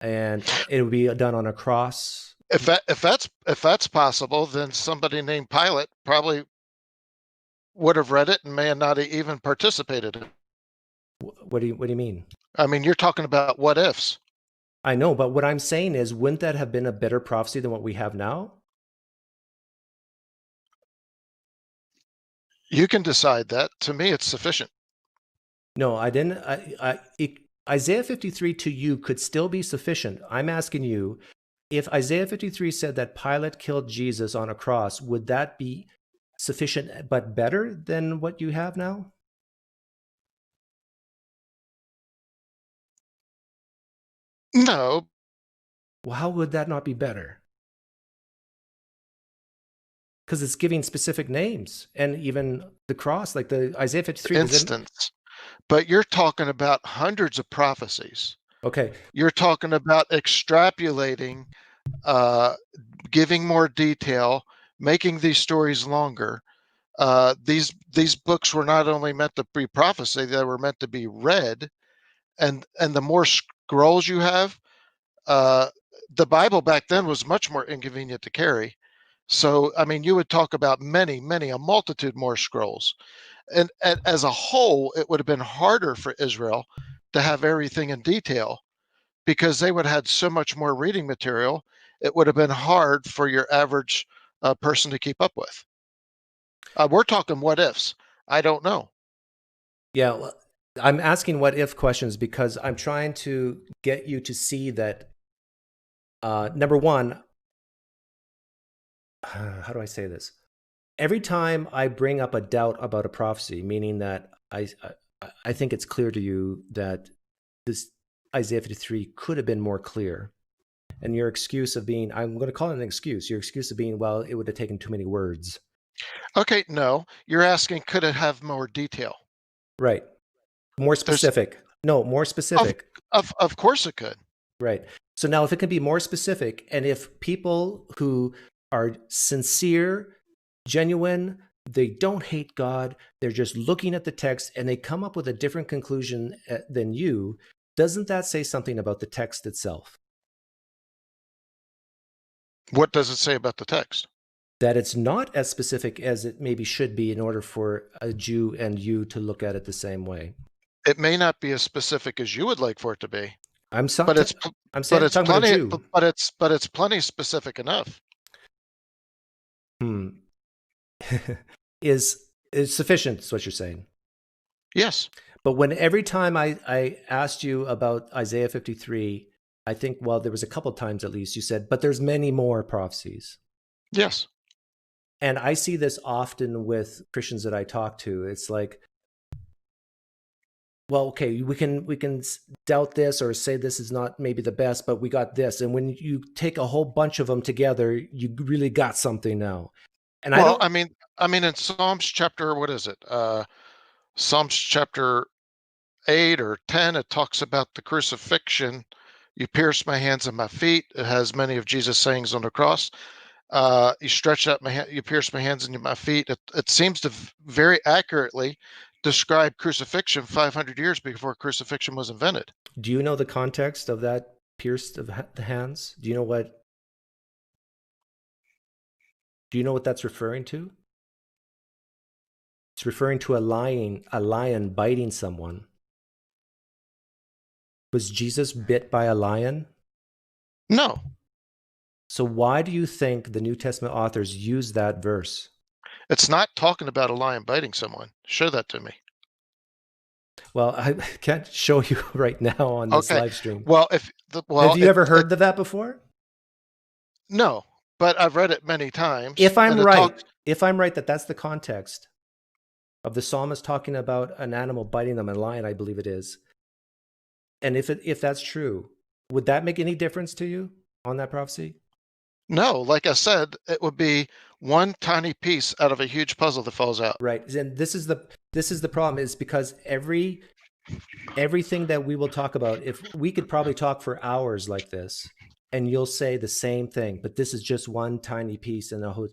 and it would be done on a cross? If that's possible, then somebody named Pilate probably would have read it and may not have even participated in it. What do you mean? I mean, you're talking about what ifs. I know, but what I'm saying is, wouldn't that have been a better prophecy than what we have now? You can decide that. To me, it's sufficient. No, I didn't. Isaiah 53 to you could still be sufficient. I'm asking you, if Isaiah 53 said that Pilate killed Jesus on a cross, would that be sufficient but better than what you have now? No. Well, how would that not be better? Because it's giving specific names, and even the cross, like the Isaiah 53 instance. But you're talking about hundreds of prophecies. Okay. You're talking about extrapolating, giving more detail, making these stories longer. These books were not only meant to be prophecy; they were meant to be read. And the more scrolls you have, the Bible back then was much more inconvenient to carry. So, I mean, you would talk about a multitude more scrolls. And as a whole, it would have been harder for Israel to have everything in detail because they would have had so much more reading material. It would have been hard for your average person to keep up with. We're talking what ifs. I don't know. Yeah, well, I'm asking what if questions because I'm trying to get you to see that, number one, how do I say this? Every time I bring up a doubt about a prophecy, meaning that I think it's clear to you that this Isaiah 53 could have been more clear, and your excuse of being, I'm going to call it an excuse, your excuse of being, well, it would have taken too many words. Okay, no, you're asking, could it have more detail? Right. More specific. More specific. Of course it could. Right. So now if it can be more specific, and if people who are sincere, genuine, they don't hate God, they're just looking at the text and they come up with a different conclusion than you, doesn't that say something about the text itself? What does it say about the text? That it's not as specific as it maybe should be in order for a Jew and you to look at it the same way. It may not be as specific as you would like for it to be. But it's plenty specific enough. is sufficient, is what you're saying. Yes. But every time I asked you about Isaiah 53, I think, well, there was a couple times at least you said, but there's many more prophecies. Yes. And I see this often with Christians that I talk to. It's like, well, okay, we can doubt this or say this is not maybe the best, but we got this. And when you take a whole bunch of them together, you really got something now. And I mean, in Psalms chapter, what is it? Psalms chapter 8 or 10, it talks about the crucifixion. You pierced my hands and my feet. It has many of Jesus' sayings on the cross. You stretched out my hand, you pierced my hands and my feet. It seems to very accurately describe crucifixion 500 years before crucifixion was invented. Do you know the context of that pierced of the hands? Do you know what that's referring to? It's referring to a lion biting someone. Was Jesus bit by a lion? No. So why do you think the New Testament authors use that verse? It's not talking about a lion biting someone. Show that to me. Well, I can't show you right now on this live stream. Well, have you ever heard of that before? No, but I've read it many times. If I'm right that that's the context of the psalmist talking about an animal biting them, a lion, I believe it is. And if that's true, would that make any difference to you on that prophecy? No, like I said, it would be one tiny piece out of a huge puzzle that falls out. Right. And this is the problem, is because everything that we will talk about, if we could probably talk for hours like this, and you'll say the same thing, but this is just one tiny piece in a whole.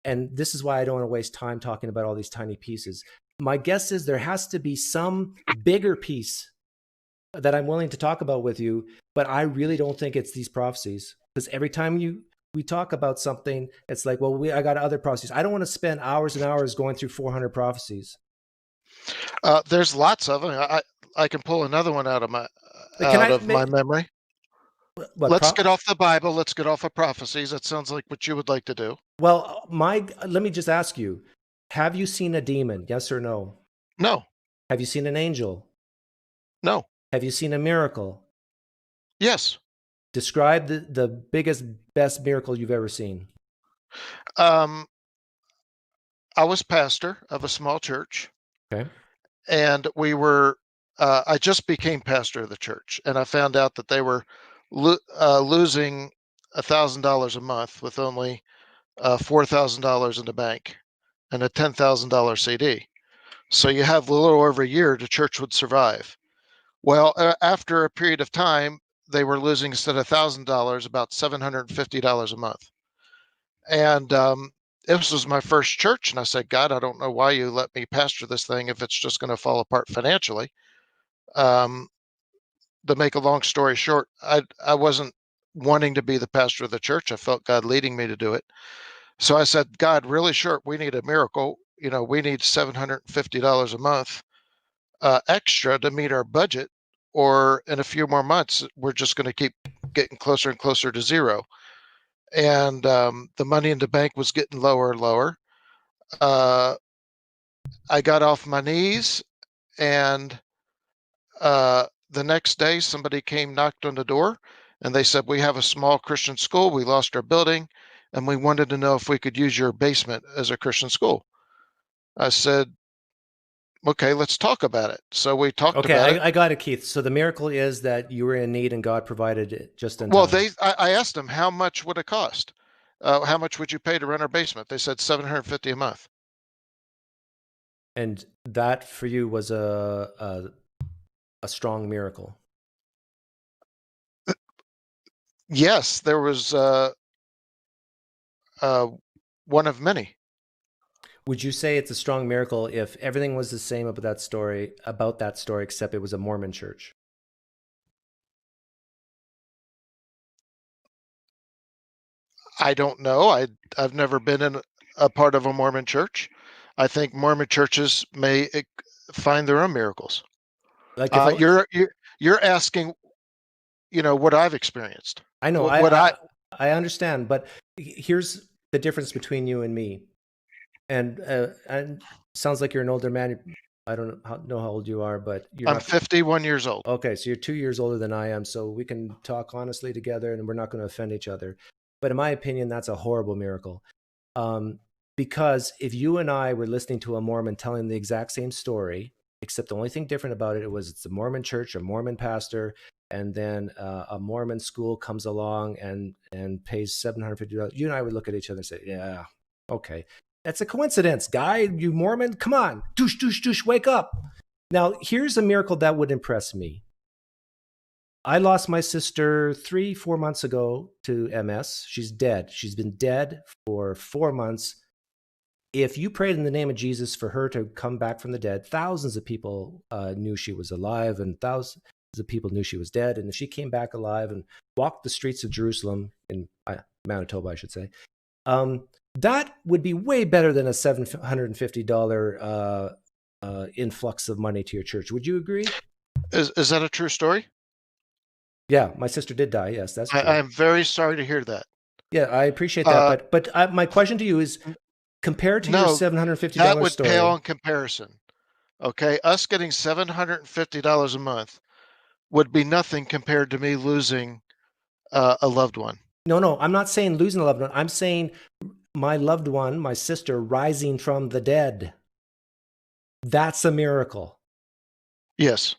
And this is why I don't want to waste time talking about all these tiny pieces. My guess is there has to be some bigger piece that I'm willing to talk about with you, but I really don't think it's these prophecies, because every time we talk about something, it's like, well, I got other prophecies. I don't want to spend hours and hours going through 400 prophecies. There's lots of them. I can pull another one out of my my memory. Let's get off the Bible. Let's get off of prophecies. That sounds like what you would like to do. Well, let me just ask you, have you seen a demon? Yes or no? No. Have you seen an angel? No. Have you seen a miracle? Yes. Describe the biggest, best miracle you've ever seen. I was pastor of a small church. Okay. And we were, I just became pastor of the church, and I found out that they were losing $1,000 a month with only $4,000 in the bank and a $10,000 CD. So you have a little over a year the church would survive. Well, after a period of time, they were losing, instead of $1,000, about $750 a month. And this was my first church, and I said, God, I don't know why you let me pastor this thing if it's just going to fall apart financially. To make a long story short, I wasn't wanting to be the pastor of the church. I felt God leading me to do it. So I said, God, really short, we need a miracle. We need $750 a month extra to meet our budget, or in a few more months, we're just going to keep getting closer and closer to zero. And the money in the bank was getting lower and lower. I got off my knees, and the next day somebody came, knocked on the door, and they said, we have a small Christian school. We lost our building, and we wanted to know if we could use your basement as a Christian school. I said, okay, let's talk about it. So we talked about it. I got it, Keith. So the miracle is that you were in need and God provided it just in time. Well, I asked them, how much would it cost? How much would you pay to rent our basement? They said $750 a month. And that for you was a strong miracle. Yes, there was one of many. Would you say it's a strong miracle if everything was the same about that story, except it was a Mormon church? I don't know. I've never been in a part of a Mormon church. I think Mormon churches may find their own miracles. Like you're asking, what I've experienced. I know. I understand, but here's the difference between you and me. And sounds like you're an older man. I don't know how old you are, but I'm 51 years old. Okay, so you're 2 years older than I am, so we can talk honestly together, and we're not going to offend each other. But in my opinion, that's a horrible miracle. Because if you and I were listening to a Mormon telling the exact same story, except the only thing different about it was it's a Mormon church, a Mormon pastor, and then a Mormon school comes along and pays $750, you and I would look at each other and say, yeah, okay. That's a coincidence, guy. You Mormon, come on. Douche, douche, douche, wake up. Now, here's a miracle that would impress me. I lost my sister 3-4 months ago to MS. She's dead. She's been dead for 4 months. If you prayed in the name of Jesus for her to come back from the dead, thousands of people knew she was alive, and thousands of people knew she was dead. And if she came back alive and walked the streets of Jerusalem, in Manitoba, I should say, that would be way better than a $750 influx of money to your church. Would you agree? Is that a true story? Yeah, my sister did die. Yes, that's true. I am very sorry to hear that. Yeah, I appreciate that. But my question to you is, compared to your $750 that would story, pale in comparison. Okay, us getting $750 a month would be nothing compared to me losing a loved one. No, I'm not saying losing a loved one. I'm saying my loved one, my sister, rising from the dead. That's a miracle. Yes.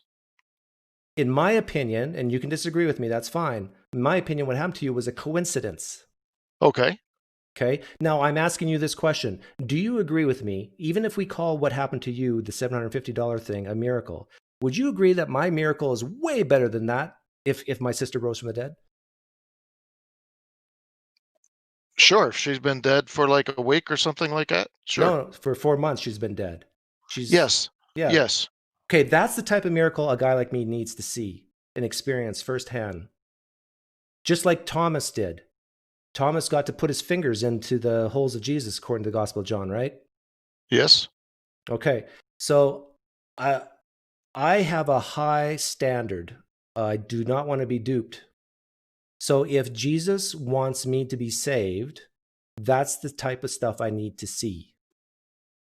In my opinion, and you can disagree with me, that's fine. In my opinion, what happened to you was a coincidence. Okay. Okay. Now I'm asking you this question. Do you agree with me, even if we call what happened to you, the $750 thing, a miracle, would you agree that my miracle is way better than that if my sister rose from the dead? Sure. She's been dead for like a week or something like that. Sure. No, for 4 months she's been dead. Yes. Yeah. Yes. Okay, that's the type of miracle a guy like me needs to see and experience firsthand. Just like Thomas did. Thomas got to put his fingers into the holes of Jesus, according to the Gospel of John, right? Yes. Okay, so I have a high standard. I do not want to be duped. So if Jesus wants me to be saved, that's the type of stuff I need to see.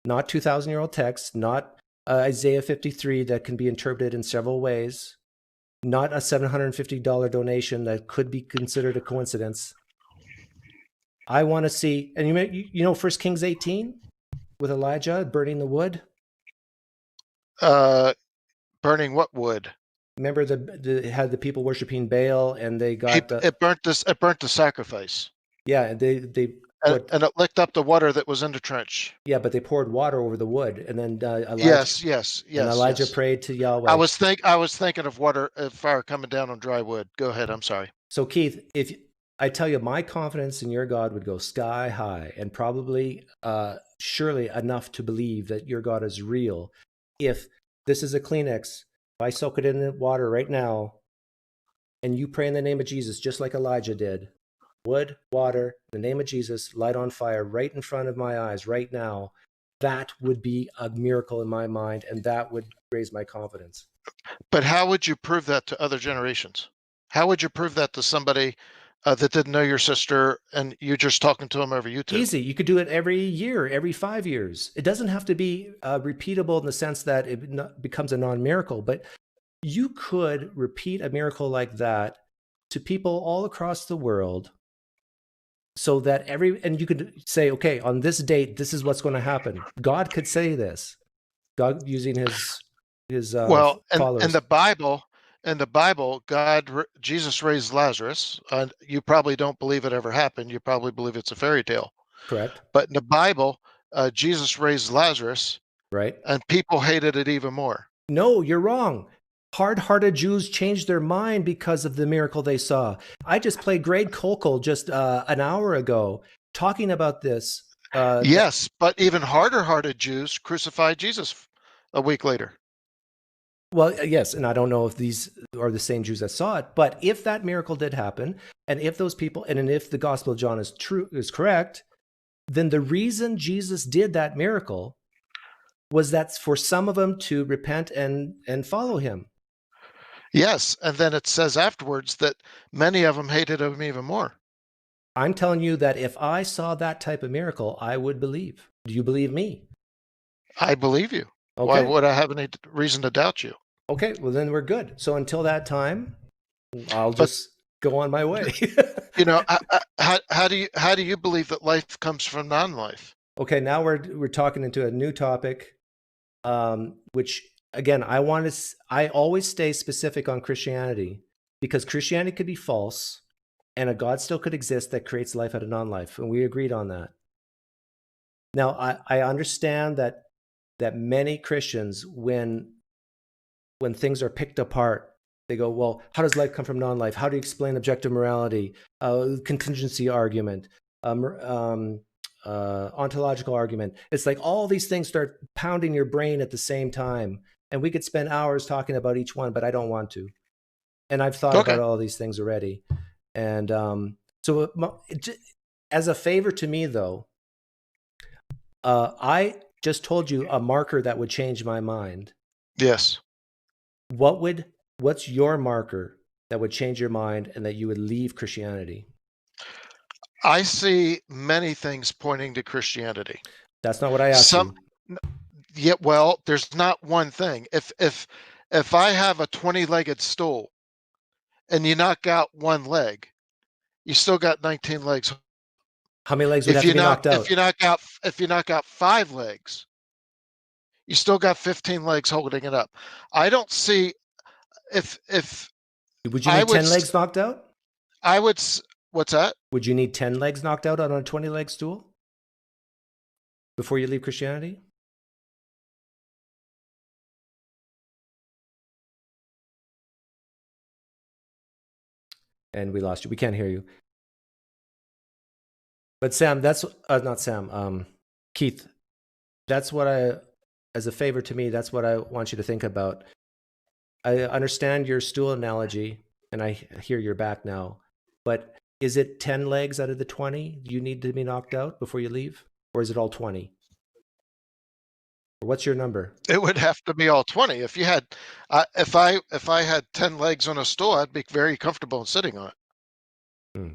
Not 2,000-year-old texts, not Isaiah 53 that can be interpreted in several ways, not a $750 donation that could be considered a coincidence. I want to see, and you know 1 Kings 18 with Elijah burning the wood? Burning what wood? Remember had the people worshiping Baal, and they got it burnt the sacrifice. Yeah, they and it licked up the water that was in the trench. Yeah, but they poured water over the wood, and then Elijah, yes. And Elijah prayed to Yahweh. I was thinking of water, fire coming down on dry wood. Go ahead. I'm sorry. So Keith, if I tell you, my confidence in your God would go sky high, and probably, surely enough to believe that your God is real. If this is a Kleenex, if I soak it in the water right now, and you pray in the name of Jesus, just like Elijah did, wood, water, the name of Jesus, light on fire right in front of my eyes right now, that would be a miracle in my mind, and that would raise my confidence. But how would you prove that to other generations? How would you prove that to somebody that didn't know your sister and you're just talking to them over YouTube? Easy. You could do it every year, every 5 years. It doesn't have to be repeatable in the sense that it becomes a non-miracle, but you could repeat a miracle like that to people all across the world, so that and you could say, okay, on this date, this is what's going to happen. God could say this. God using his well, followers. In the Bible, Jesus raised Lazarus. You probably don't believe it ever happened. You probably believe it's a fairy tale. Correct. But in the Bible, Jesus raised Lazarus. Right. And people hated it even more. No, you're wrong. Hard-hearted Jews changed their mind because of the miracle they saw. I just played Greg Koukl just an hour ago talking about this. Yes, but even harder-hearted Jews crucified Jesus a week later. Well, yes, and I don't know if these are the same Jews that saw it, but if that miracle did happen, and if those people, and if the Gospel of John is correct, then the reason Jesus did that miracle was that for some of them to repent and follow him. Yes, and then it says afterwards that many of them hated him even more. I'm telling you that if I saw that type of miracle, I would believe. Do you believe me? I believe you. Okay. Why would I have any reason to doubt you? Okay, well then we're good. So until that time, I'll just go on my way. You know, how do you believe that life comes from non-life? Okay, now we're talking into a new topic, which again, I always stay specific on Christianity, because Christianity could be false and a God still could exist that creates life out of non-life. And we agreed on that. Now, I understand that many Christians, when things are picked apart they go, well, how does life come from non-life? How do you explain objective morality? Contingency argument, ontological argument. It's like all these things start pounding your brain at the same time. And we could spend hours talking about each one, but I don't want to. And I've thought about all these things already. And so as a favor to me, though, I just told you a marker that would change my mind. Yes. What's your marker that would change your mind and that you would leave Christianity? I see many things pointing to Christianity. That's not what I asked you. Yeah, well, there's not one thing. If I have a 20-legged stool and you knock out one leg, you still got 19 legs. How many legs would have to be knocked out? If you knock out 5 legs, you still got 15 legs holding it up. I don't see would you need 10 legs knocked out? I would. What's that? Would you need 10 legs knocked out on a 20-leg stool before you leave Christianity? And we lost you. We can't hear you. But Sam, that's not Sam. Keith, that's what as a favor to me, that's what I want you to think about. I understand your stool analogy, and I hear you're back now. But is it 10 legs out of the 20 you need to be knocked out before you leave, or is it all 20? Or what's your number? It would have to be all 20. If you had, if I had 10 legs on a stool, I'd be very comfortable in sitting on it.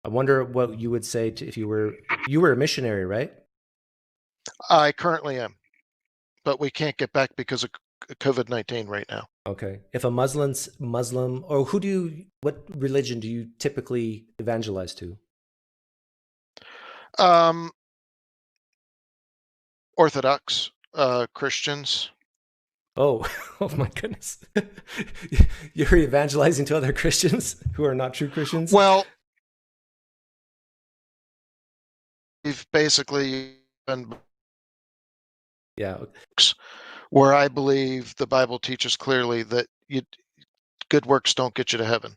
I wonder what you would say if you were a missionary, right? I currently am, but we can't get back because of COVID-19 right now. Okay. If a Muslim, or what religion do you typically evangelize to? Orthodox Christians. Oh my goodness. You're evangelizing to other Christians who are not true Christians? Well, we've basically been where I believe the Bible teaches clearly that good works don't get you to heaven.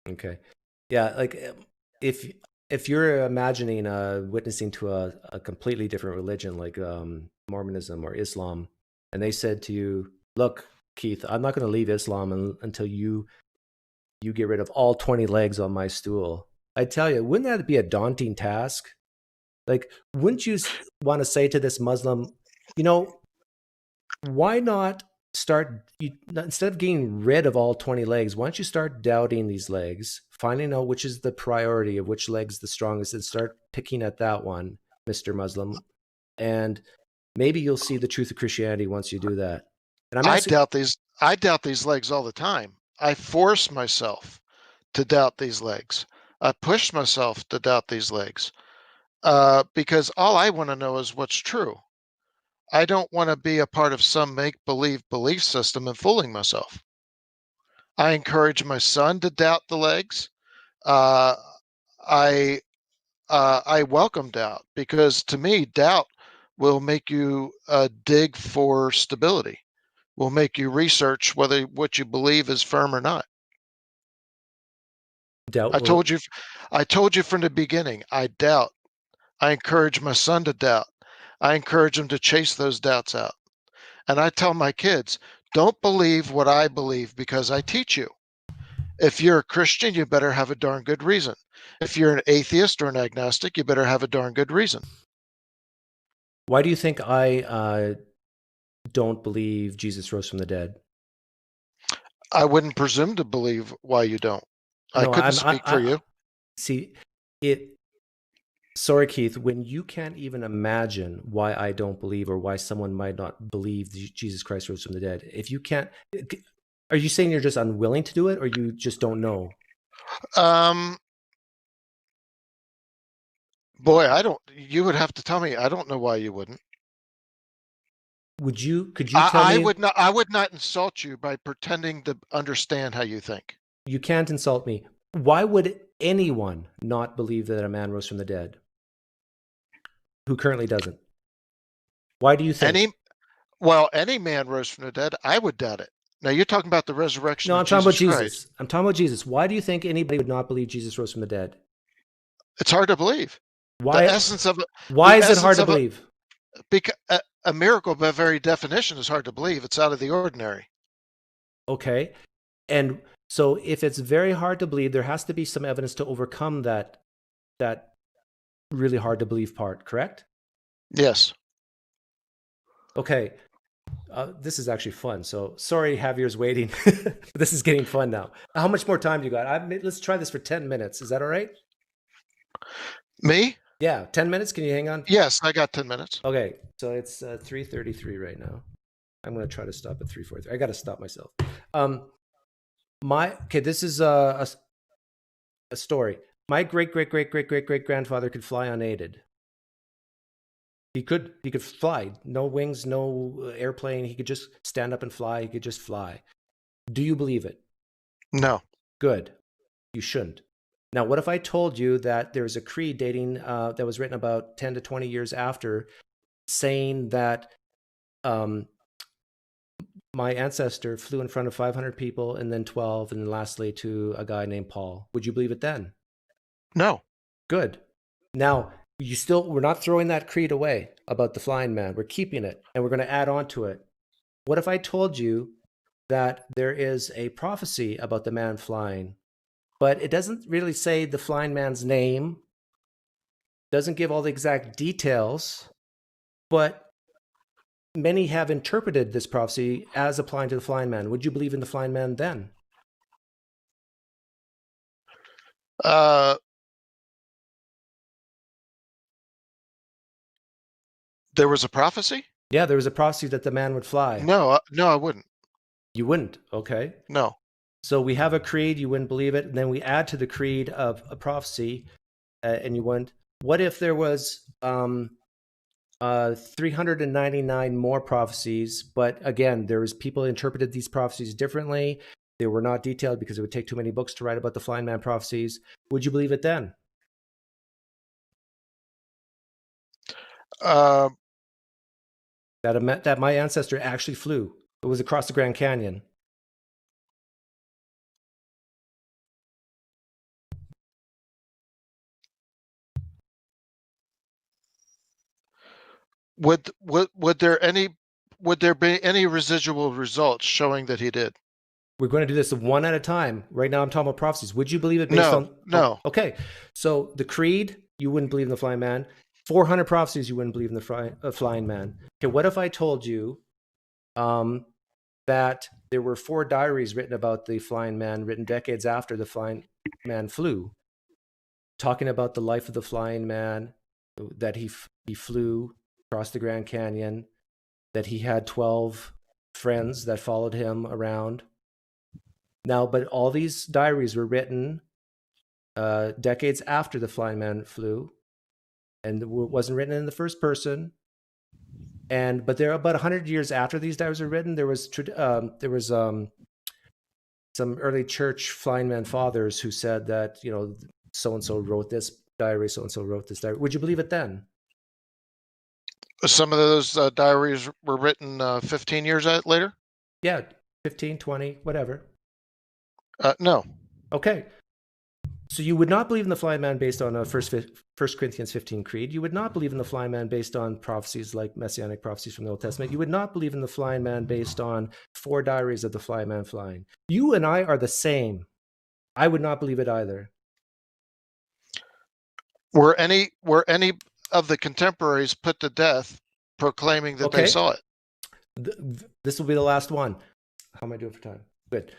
Okay. Yeah, like if you're imagining witnessing to a completely different religion like Mormonism or Islam, and they said to you, look, Keith, I'm not going to leave Islam until you get rid of all 20 legs on my stool. I tell you, wouldn't that be a daunting task? Like, wouldn't you want to say to this Muslim, why not instead of getting rid of all 20 legs, why don't you start doubting these legs, finding out which is the priority of which leg's the strongest, and start picking at that one, Mr. Muslim, and maybe you'll see the truth of Christianity once you do that. And I doubt these legs all the time. I force myself to doubt these legs. I push myself to doubt these legs because all I want to know is what's true. I don't want to be a part of some make-believe belief system and fooling myself. I encourage my son to doubt the legs. I welcome doubt because to me, doubt will make you dig for stability, will make you research whether what you believe is firm or not. I told you from the beginning, I doubt. I encourage my son to doubt. I encourage him to chase those doubts out. And I tell my kids, don't believe what I believe because I teach you. If you're a Christian, you better have a darn good reason. If you're an atheist or an agnostic, you better have a darn good reason. Why do you think I don't believe Jesus rose from the dead? I wouldn't presume to believe why you don't. I couldn't speak for you. See, sorry, Keith, when you can't even imagine why I don't believe or why someone might not believe Jesus Christ rose from the dead, if you can't, are you saying you're just unwilling to do it or you just don't know? Boy, you would have to tell me. I don't know why you wouldn't. Could you tell me? I would not insult you by pretending to understand how you think. You can't insult me. Why would anyone not believe that a man rose from the dead who currently doesn't? Why do you think? Any man rose from the dead. I would doubt it. Now you're talking about the resurrection No, of I'm talking about Jesus Jesus. Christ. I'm talking about Jesus. Why do you think anybody would not believe Jesus rose from the dead? It's hard to believe. Why? The essence of it. Why is it hard to believe? Because a miracle by very definition is hard to believe. It's out of the ordinary. Okay. And so if it's very hard to believe, there has to be some evidence to overcome that really hard to believe part, correct? Yes. Okay. This is actually fun. So sorry, Javier's waiting. This is getting fun now. How much more time do you got? Let's try this for 10 minutes. Is that all right? Me? Yeah, 10 minutes. Can you hang on? Yes, I got 10 minutes. Okay, so it's 3:33 right now. I'm going to try to stop at 3:43. I got to stop myself. This is a story. My great grandfather could fly unaided. He could fly. No wings, no airplane. He could just stand up and fly. He could just fly. Do you believe it? No. Good. You shouldn't. Now, what if I told you that there's a creed dating that was written about 10 to 20 years after, saying that my ancestor flew in front of 500 people and then 12, and then lastly to a guy named Paul? Would you believe it then? No. Good. Now, we're not throwing that creed away about the flying man. We're keeping it, and we're going to add on to it. What if I told you that there is a prophecy about the man flying, but it doesn't really say the flying man's name, doesn't give all the exact details, but many have interpreted this prophecy as applying to the flying man? Would you believe in the flying man then? There was a prophecy? Yeah, there was a prophecy that the man would fly. No, I wouldn't. You wouldn't? Okay. No. So we have a creed, you wouldn't believe it, and then we add to the creed of a prophecy, and you wouldn't. What if there was 399 more prophecies, but again, there was people who interpreted these prophecies differently. They were not detailed because it would take too many books to write about the flying man prophecies. Would you believe it then? That my ancestor actually flew. It was across the Grand Canyon. Would there be any residual results showing that he did? We're going to do this one at a time. Right now, I'm talking about prophecies. Would you believe it based on? No. Oh, okay. So the creed, you wouldn't believe in the flying man. 400 prophecies, you wouldn't believe in the flying man. Okay. What if I told you that there were 4 diaries written about the flying man, written decades after the flying man flew, talking about the life of the flying man, that he flew across the Grand Canyon, that he had 12 friends that followed him around. Now, but all these diaries were written decades after the flying man flew, and it wasn't written in the first person. But they're about 100 years after these diaries were written. There was some early church flying man fathers who said that, so and so wrote this diary, so and so wrote this diary. Would you believe it then? Some of those diaries were written 15 years later? Yeah, 15, 20, whatever. No. Okay. So you would not believe in the flying man based on 1 Corinthians 15 creed. You would not believe in the flying man based on prophecies like messianic prophecies from the Old Testament. You would not believe in the flying man based on 4 diaries of the flying man flying. You and I are the same. I would not believe it either. Were any of the contemporaries put to death proclaiming that they saw it? This will be the last one. How am I doing for time? Good.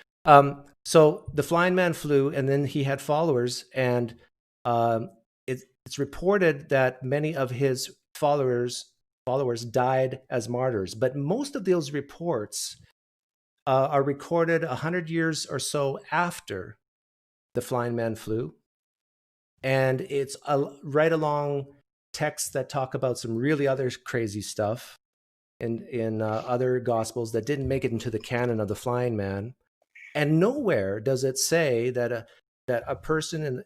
So the flying man flew, and then he had followers, and it's reported that many of his followers died as martyrs. But most of those reports are recorded 100 years or so after the flying man flew, and it's right along texts that talk about some really other crazy stuff in other gospels that didn't make it into the canon of the flying man. And nowhere does it say that a person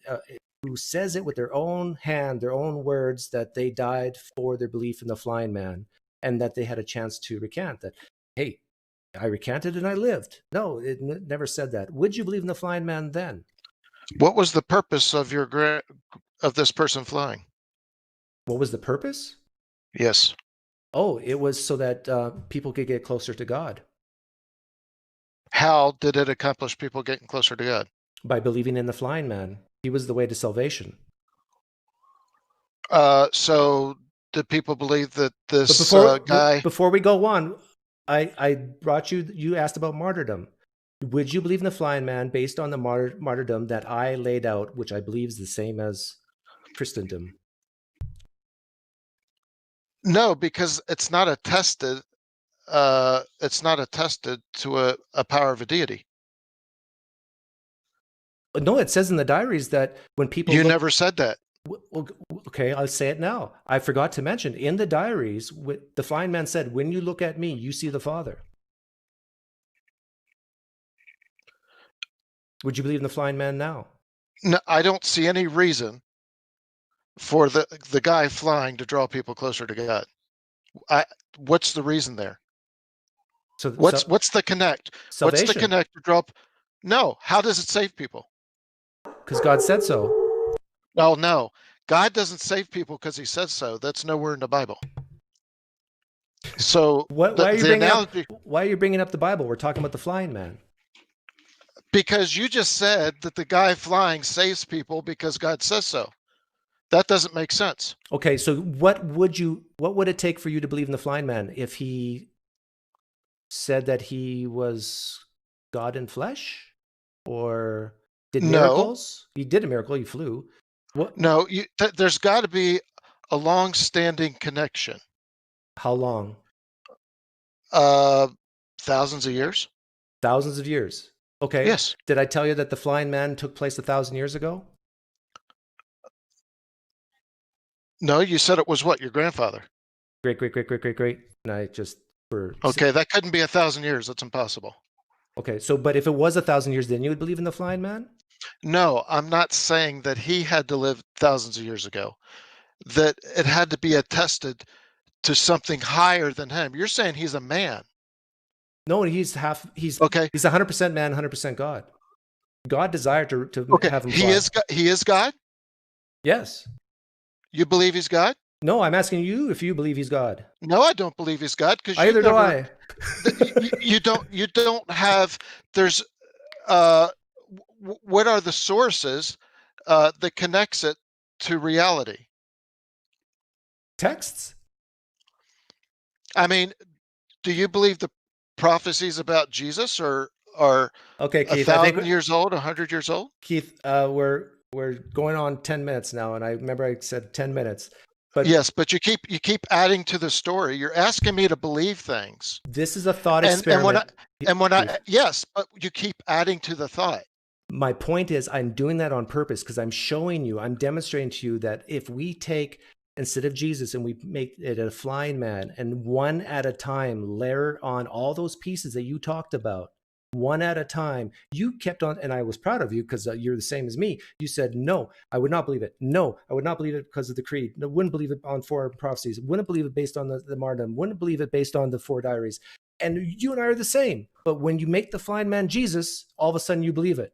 who says it with their own hand, their own words, that they died for their belief in the flying man, and that they had a chance to recant that. Hey, I recanted and I lived. No, it never said that. Would you believe in the flying man then? What was the purpose of of this person flying? What was the purpose? Yes. Oh, it was so that people could get closer to God. How did it accomplish people getting closer to God? By believing in the flying man. He was the way to salvation. So did people believe that this guy... Before we go on, I brought you asked about martyrdom. Would you believe in the flying man based on the martyrdom that I laid out, which I believe is the same as Christendom? No, because it's not attested. It's not attested to a power of a deity. No, it says in the diaries that when people never said that. Well, okay, I'll say it now. I forgot to mention in the diaries, the flying man said, "When you look at me, you see the Father." Would you believe in the flying man now? No, I don't see any reason for the guy flying to draw people closer to God. What's the reason there? So what's the connect? Salvation. What's the connect to draw? No, how does it save people? Because God said so. Well, no, God doesn't save people because he says so. That's nowhere in the Bible. So why are you bringing up the Bible? We're talking about the flying man. Because you just said that the guy flying saves people because God says so. That doesn't make sense. Okay, so what would it take for you to believe in the flying man if he said that he was God in flesh or did miracles? No. He did a miracle, he flew. What? No, there's got to be a long-standing connection. How long? Thousands of years. Thousands of years. Okay. Yes. Did I tell you that the flying man took place 1,000 years ago? No, you said it was what? Your grandfather? Great. And I just... Okay, that couldn't be 1,000 years. That's impossible. Okay, so but if it was 1,000 years, then you would believe in the flying man? No, I'm not saying that he had to live thousands of years ago. That it had to be attested to something higher than him. You're saying he's a man. No, he's okay. He's 100% man, 100% God. God desired to have him fly. He is God? Yes. You believe he's God? No, I'm asking you if you believe he's God. No, I don't believe he's God because either do I. You don't have. There's. What are the sources that connects it to reality? Texts. I mean, do you believe the prophecies about Jesus are okay, Keith, 1,000 years old, 100 years old? Keith, we're going on 10 minutes now, and I remember I said 10 minutes. But yes, but you keep adding to the story. You're asking me to believe things. This is a thought experiment. Yes, but you keep adding to the thought. My point is, I'm doing that on purpose because I'm showing you, I'm demonstrating to you that if we take, instead of Jesus, and we make it a flying man, and one at a time layer on all those pieces that you talked about, one at a time, you kept on, and I was proud of you because you're the same as me. You said, no, I would not believe it. No, I would not believe it because of the creed. No, wouldn't believe it on 4 prophecies. Wouldn't believe it based on the martyrdom. Wouldn't believe it based on the 4 diaries. And you and I are the same. But when you make the flying man Jesus, all of a sudden you believe it.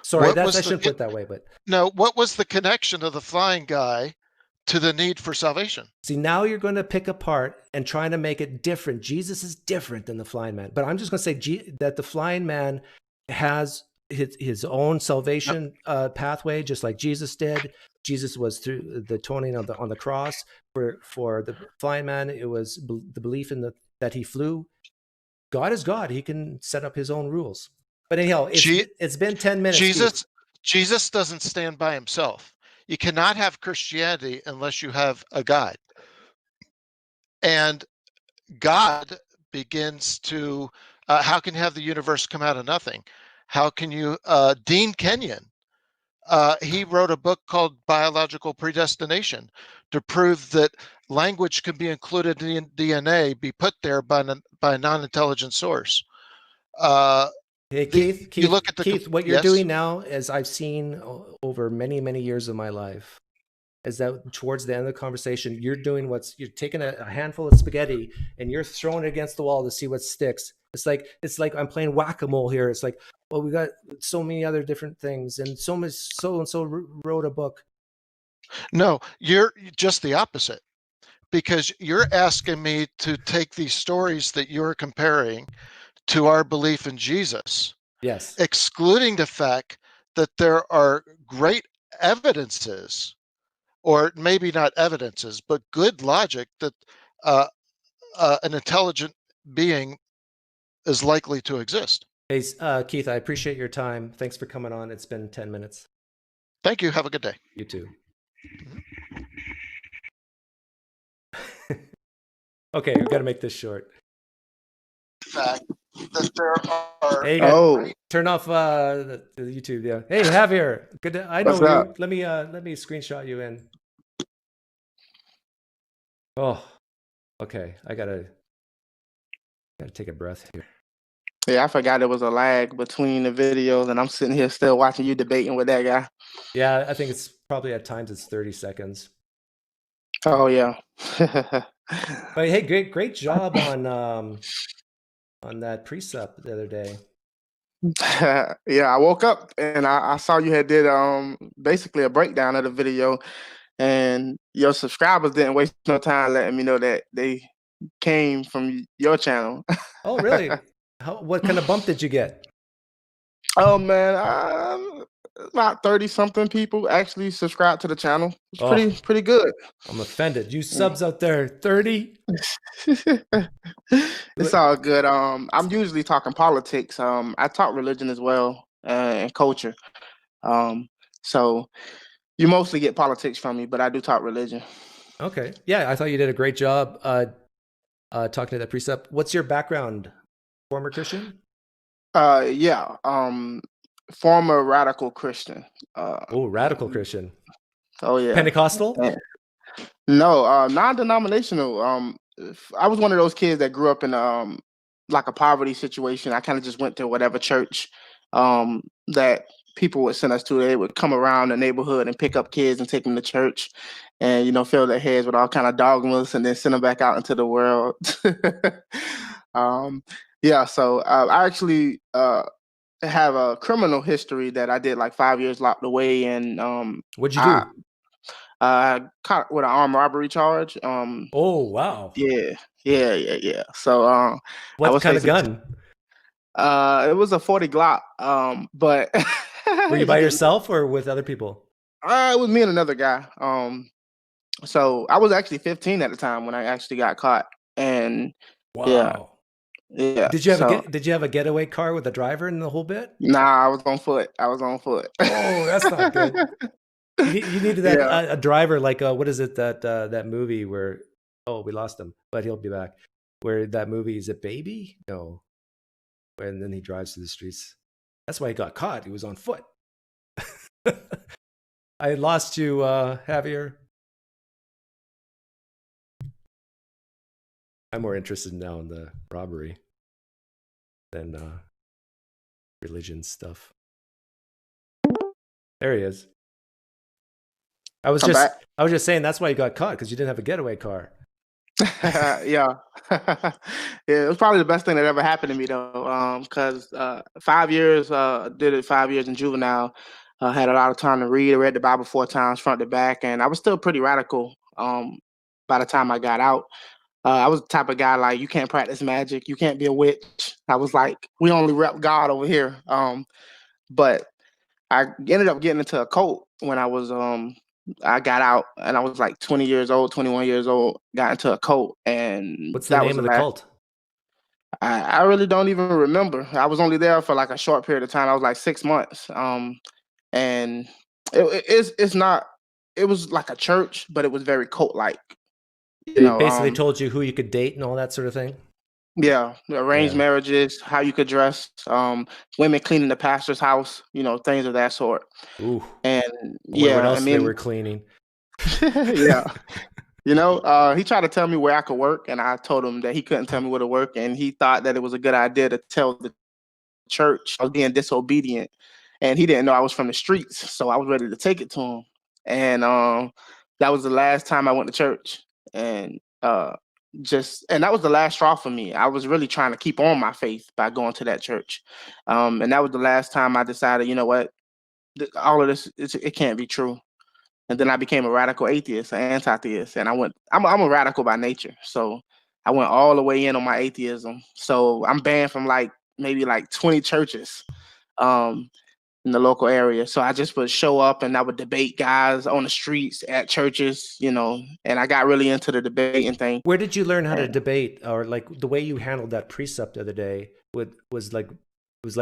Sorry, I shouldn't put it that way. But no, what was the connection of the flying guy to the need for salvation? See, now you're going to pick apart and trying to make it different. Jesus is different than the flying man. But I'm just going to say that the flying man has his own salvation pathway, just like Jesus did. Jesus was through the atoning on the cross. For the flying man, it was the belief in that he flew. God is God. He can set up his own rules. But anyhow, it's been 10 minutes. Jesus doesn't stand by himself. You cannot have Christianity unless you have a God. And God begins to, how can you have the universe come out of nothing? How can you, Dean Kenyon, he wrote a book called Biological Predestination to prove that language can be included in DNA, be put there by a non-intelligent source. Hey, Keith, you look at what you're doing now, as I've seen over many, many years of my life, is that towards the end of the conversation, you're taking a handful of spaghetti and you're throwing it against the wall to see what sticks. It's like I'm playing whack-a-mole here. It's like, well, we got so many other different things, and so much. So and so wrote a book. No, you're just the opposite, because you're asking me to take these stories that you're comparing to our belief in Jesus, Yes. excluding the fact that there are great evidences, or maybe not evidences, but good logic that an intelligent being is likely to exist. Hey, Keith, I appreciate your time. Thanks for coming on. It's been 10 minutes. Thank you. Have a good day. You too. Okay, we got to make this short. Fact that there are. Hey, turn off the YouTube. Yeah. Hey, Javier. Good. I know you. Let me screenshot you in. Oh, okay. I gotta take a breath here. Yeah, I forgot there was a lag between the videos, and I'm sitting here still watching you debating with that guy. Yeah, I think it's probably at times it's 30 seconds. Oh yeah. But hey, great job on that precept the other day. Yeah, I woke up and I saw you had did basically a breakdown of the video, and your subscribers didn't waste no time letting me know that they came from your channel. Oh, really? What kind of bump did you get? Oh man, about 30 something people actually subscribed to the channel. It's pretty good. I'm offended. You subs out there, 30? It's all good. I'm usually talking politics. I talk religion as well, and culture. So you mostly get politics from me, but I do talk religion. Okay. Yeah, I thought you did a great job talking to that precept. What's your background? Former Christian? Yeah. Former radical Christian. Radical Christian. Oh yeah. Pentecostal? No, non-denominational. I was one of those kids that grew up in like a poverty situation. I kind of just went to whatever church that people would send us to. They would come around the neighborhood and pick up kids and take them to church, and fill their heads with all kind of dogmas, and then send them back out into the world. Yeah, so I actually have a criminal history that I did like 5 years locked away, and what'd you do? Caught with an armed robbery charge. Oh wow. Yeah. So what kind of gun? It was a 40 Glock. But were you by yourself or with other people? It was me and another guy. So I was actually 15 at the time when I actually got caught. And wow. Yeah. Did you have a getaway car with a driver in the whole bit? Nah, I was on foot. Oh, that's not good. You needed that a driver like what is it that movie where we lost him, but he'll be back. Where that movie is it Baby? No. And then he drives through the streets. That's why he got caught. He was on foot. I lost you, Javier. I'm more interested now in the robbery than religion stuff. There he is. I was just saying that's why you got caught, because you didn't have a getaway car. Yeah. It was probably the best thing that ever happened to me though. Because 5 years, did it 5 years in juvenile. Had a lot of time to read. I read the Bible 4 times, front to back, and I was still pretty radical. By the time I got out, I was the type of guy like, you can't practice magic, you can't be a witch. I was like, we only rep God over here. But I ended up getting into a cult when I got out, and I was like 20 years old, 21 years old, got into a cult. And what's the name of the cult? I really don't even remember. I was only there for like a short period of time. I was like 6 months. And it was like a church, but it was very cult-like. They basically told you who you could date and all that sort of thing? Yeah, arranged marriages, how you could dress, women cleaning the pastor's house, things of that sort. Ooh. And what else they were cleaning? Yeah. He tried to tell me where I could work, and I told him that he couldn't tell me where to work, and he thought that it was a good idea to tell the church I was being disobedient, and he didn't know I was from the streets, so I was ready to take it to him. And that was the last time I went to church. And and that was the last straw for me. I was really trying to keep on my faith by going to that church. And that was the last time I decided, you know what, all of this, it can't be true. And then I became a radical atheist, an anti-theist. And I'm a radical by nature. So I went all the way in on my atheism. So I'm banned from maybe 20 churches in the local area. So I just would show up and I would debate guys on the streets at churches, and I got really into the debating thing. Where did you learn how to debate? Or the way you handled that precept the other day was like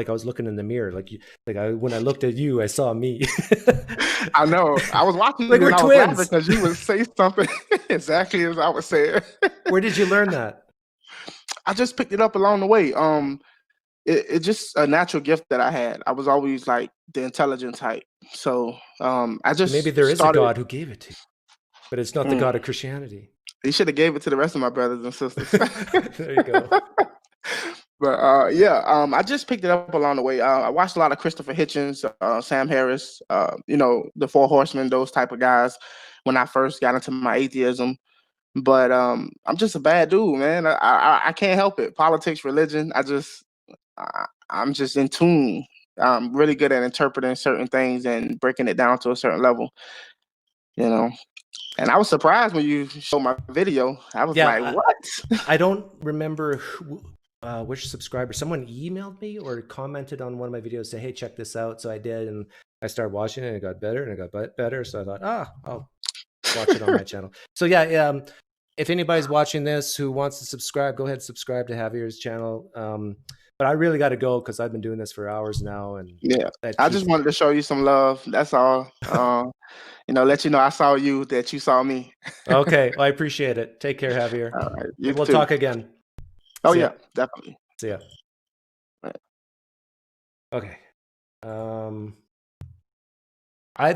I was looking in the mirror. When I looked at you, I saw me. I know. I was watching like we're twins because you would say something exactly as I was saying. Where did you learn that? I just picked it up along the way. It's just a natural gift that I had. I was always the intelligent type. So I just maybe there is a God who gave it to you, but it's not the God of Christianity. He should have gave it to the rest of my brothers and sisters. There you go. But I just picked it up along the way. I watched a lot of Christopher Hitchens, Sam Harris, the Four Horsemen, those type of guys when I first got into my atheism. But I'm just a bad dude, man. I can't help it. Politics, religion, I'm just in tune. I'm really good at interpreting certain things and breaking it down to a certain level, And I was surprised when you showed my video. I was what? I don't remember which subscriber. Someone emailed me or commented on one of my videos, say, hey, check this out. So I did, and I started watching it, and it got better, and it got better. So I thought, I'll watch it on my channel. So if anybody's watching this who wants to subscribe, go ahead and subscribe to Javier's channel. But I really got to go because I've been doing this for hours now. And I just wanted to show you some love. That's all. Let you know I saw you, that you saw me. Okay. Well, I appreciate it. Take care, Javier. All right. We'll talk again. Oh, yeah, definitely. See ya. Right. Okay.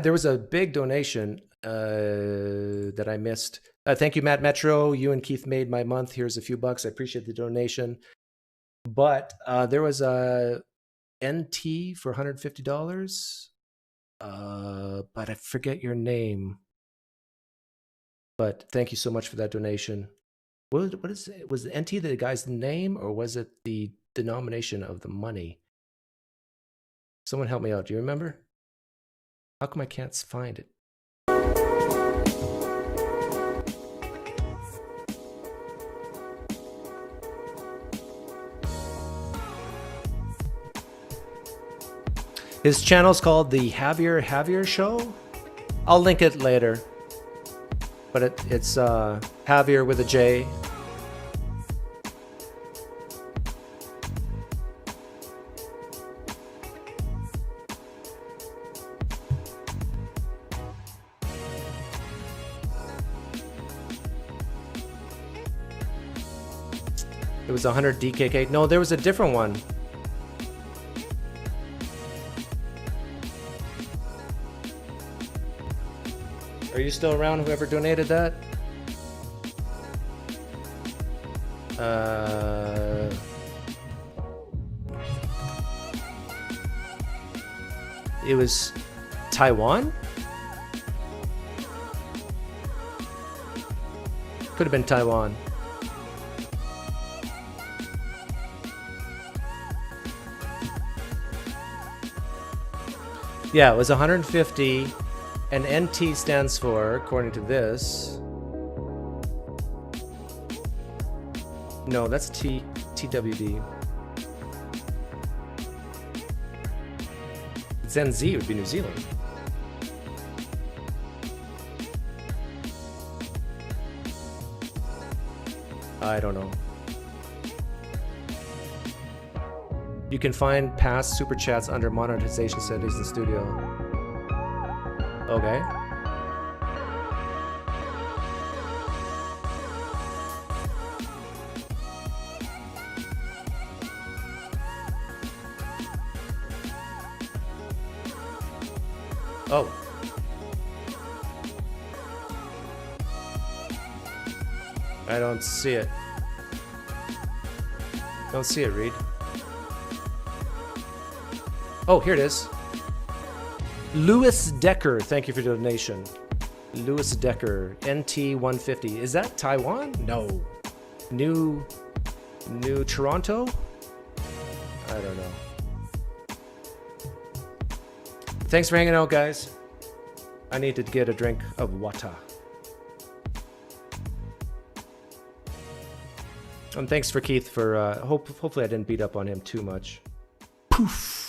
There was a big donation that I missed. Thank you, Matt Metro. You and Keith made my month. Here's a few bucks. I appreciate the donation. But there was a NT for $150. But I forget your name. But thank you so much for that donation. What is it? Was the NT the guy's name, or was it the denomination of the money? Someone help me out. Do you remember? How come I can't find it? His channel's called the Javier Javier Show. I'll link it later. But it's Javier with a J. It was 100 DKK. No, there was a different one. Are you still around, whoever donated that? It was Taiwan? Could have been Taiwan. Yeah, it was 150. And NT stands for, according to this. No, that's TWD. It's NZ, it would be New Zealand. I don't know. You can find past super chats under monetization settings in Studio. Okay. Oh. I don't see it. Don't see it, Reed. Oh, here it is. Lewis Decker, thank you for the donation. Lewis Decker, NT 150. Is that Taiwan? No. New Toronto? I don't know. Thanks for hanging out, guys. I need to get a drink of water. Thanks for Keith for hopefully I didn't beat up on him too much. Poof.